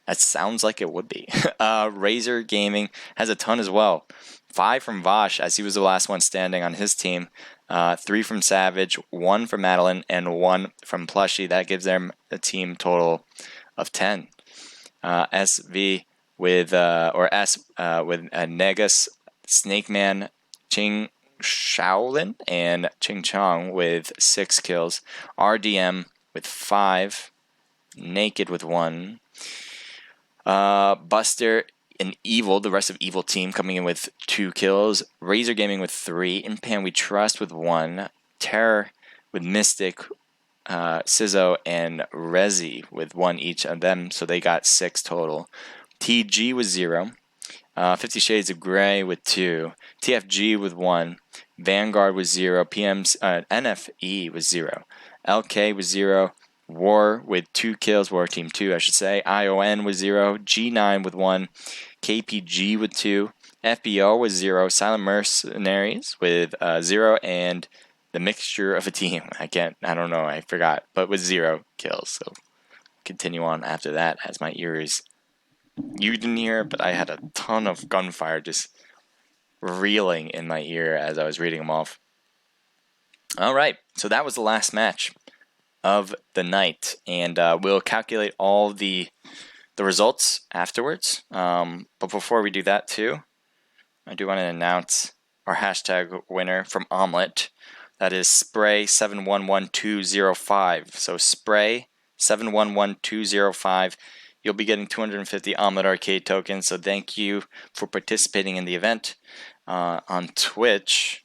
[SPEAKER 3] That sounds like it would be. Razor Gaming has a ton as well. 5 from Vosh, as he was the last one standing on his team. 3 from Savage, 1 from Madeline, and 1 from Plushie. That gives them a team total of 10. SV with with Negus, Snake Man, Ching Shaolin, and Ching Chong with 6 kills. RDM with 5. Naked with 1. Buster and Evil, the rest of Evil team, coming in with 2 kills. Razor Gaming with 3. Impan We Trust with 1. Terror with Mystic, Sizzo, and Rezi with 1 each of them, so they got 6 total. TG with 0. 50 Shades of Grey with 2. TFG with 1. Vanguard with 0. NFE with 0. LK with 0. War with 2 kills. War Team 2, I should say. ION with 0. G9 with 1. KPG with 2. FBO with 0. Silent Mercenaries with 0. And the mixture of a team. I don't know, I forgot. But with 0 kills. So continue on after that as my ears. You didn't hear, but I had a ton of gunfire just reeling in my ear as I was reading them off. Alright, so that was the last match of the night. And we'll calculate all the results afterwards. But before we do that too, I do want to announce our hashtag winner from Omlet. That is Spray711205. So Spray711205. You'll be getting 250 Omlet Arcade tokens. So thank you for participating in the event on Twitch.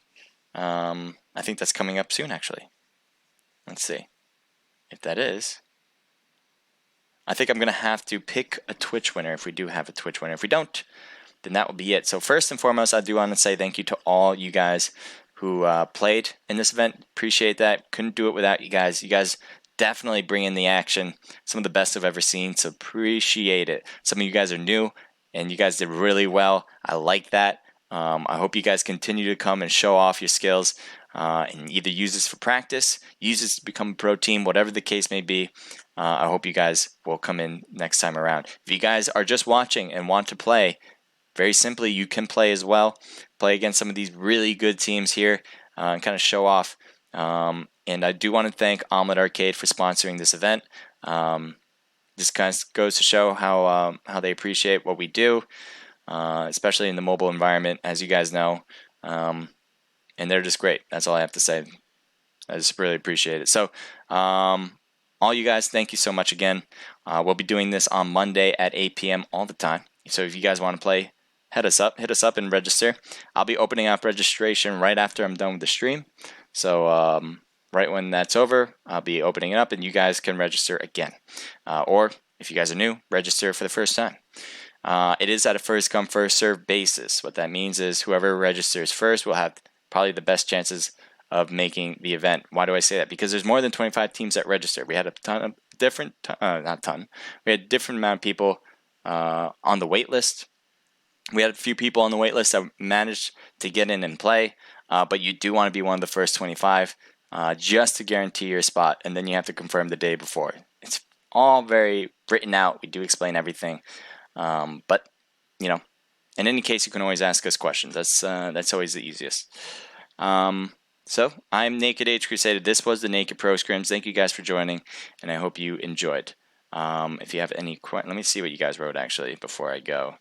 [SPEAKER 3] I think that's coming up soon, actually. Let's see if that is. I think I'm going to have to pick a Twitch winner if we do have a Twitch winner. If we don't, then that will be it. So first and foremost, I do want to say thank you to all you guys who played in this event. Appreciate that. Couldn't do it without you guys. You guys definitely bring in the action. Some of the best I've ever seen, so appreciate it. Some of you guys are new, and you guys did really well. I like that. I hope you guys continue to come and show off your skills and either use this for practice, use this to become a pro team, whatever the case may be. I hope you guys will come in next time around. If you guys are just watching and want to play, very simply, you can play as well. Play against some of these really good teams here and kind of show off. And I do want to thank Omlet Arcade for sponsoring this event. This kind of goes to show how they appreciate what we do, especially in the mobile environment, as you guys know. And they're just great. That's all I have to say. I just really appreciate it. So, all you guys, thank you so much again. We'll be doing this on Monday at 8 p.m. all the time. So if you guys want to play, hit us up and register. I'll be opening up registration right after I'm done with the stream. So right when that's over, I'll be opening it up and you guys can register again. Or if you guys are new, register for the first time. It is at a first come, first serve basis. What that means is whoever registers first will have probably the best chances of making the event. Why do I say that? Because there's more than 25 teams that register. We had a ton of different, we had a different amount of people on the wait list. We had a few people on the wait list that managed to get in and play, but you do want to be one of the first 25 just to guarantee your spot, and then you have to confirm the day before. It's all very written out. We do explain everything, but you know, in any case, you can always ask us questions. That's always the easiest. So I'm Naked Age Crusader. This was the Naked Pro Scrims. Thank you guys for joining, and I hope you enjoyed. If you have any questions, let me see what you guys wrote actually before I go.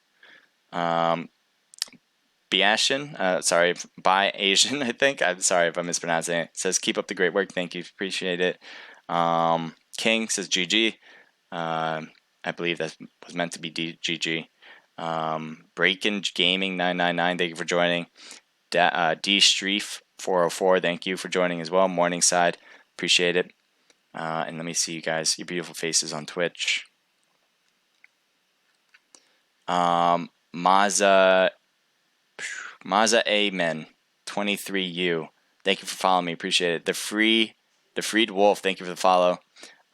[SPEAKER 3] Biashin, sorry, by Asian, I think. I'm sorry if I'm mispronouncing it. Says, keep up the great work. Thank you. Appreciate it. King says, GG. I believe that was meant to be GG. Breakin Gaming 999, thank you for joining. D Streef 404, thank you for joining as well. Morningside, appreciate it. And let me see you guys, your beautiful faces on Twitch. Maza Amen 23U, thank you for following me, appreciate it. The Freed Wolf, thank you for the follow.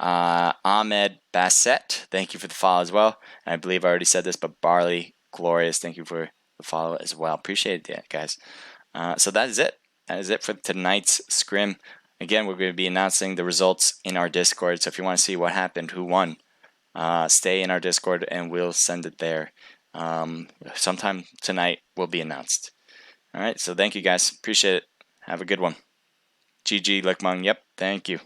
[SPEAKER 3] Ahmed Bassett, thank you for the follow as well. And I believe I already said this, but Barley Glorious, thank you for the follow as well. Appreciate it, guys. So that is it. That is it for tonight's scrim. Again, we're going to be announcing the results in our Discord. So if you want to see what happened, who won, stay in our Discord and we'll send it there. Sometime tonight will be announced. All right. So thank you guys. Appreciate it. Have a good one. GG Lickmung. Yep. Thank you.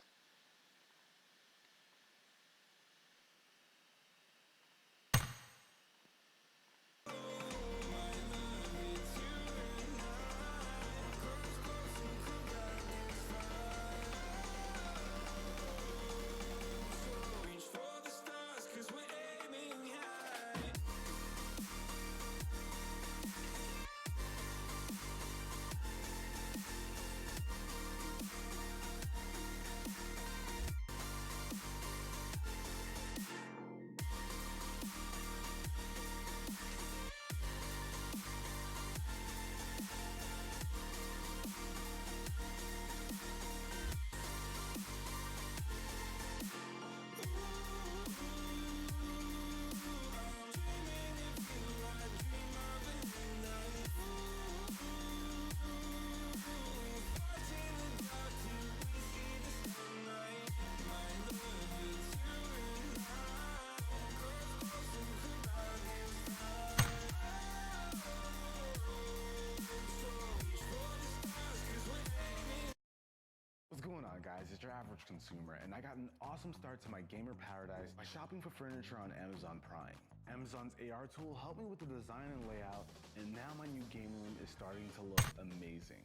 [SPEAKER 4] What's going on, guys? It's your average consumer, and I got an awesome start to my gamer paradise by shopping for furniture on Amazon Prime. Amazon's AR tool helped me with the design and layout, and now my new game room is starting to look amazing.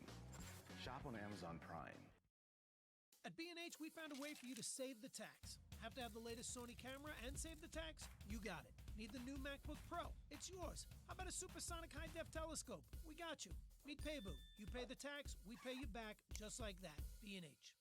[SPEAKER 4] Shop on Amazon Prime.
[SPEAKER 5] At B&H, we found a way for you to save the tax. Have to have the latest Sony camera and save the tax? You got it. Need the new MacBook Pro? It's yours. How about a supersonic high-def telescope? We got you. Need PayBoo. You pay the tax, we pay you back, just like that. B&H.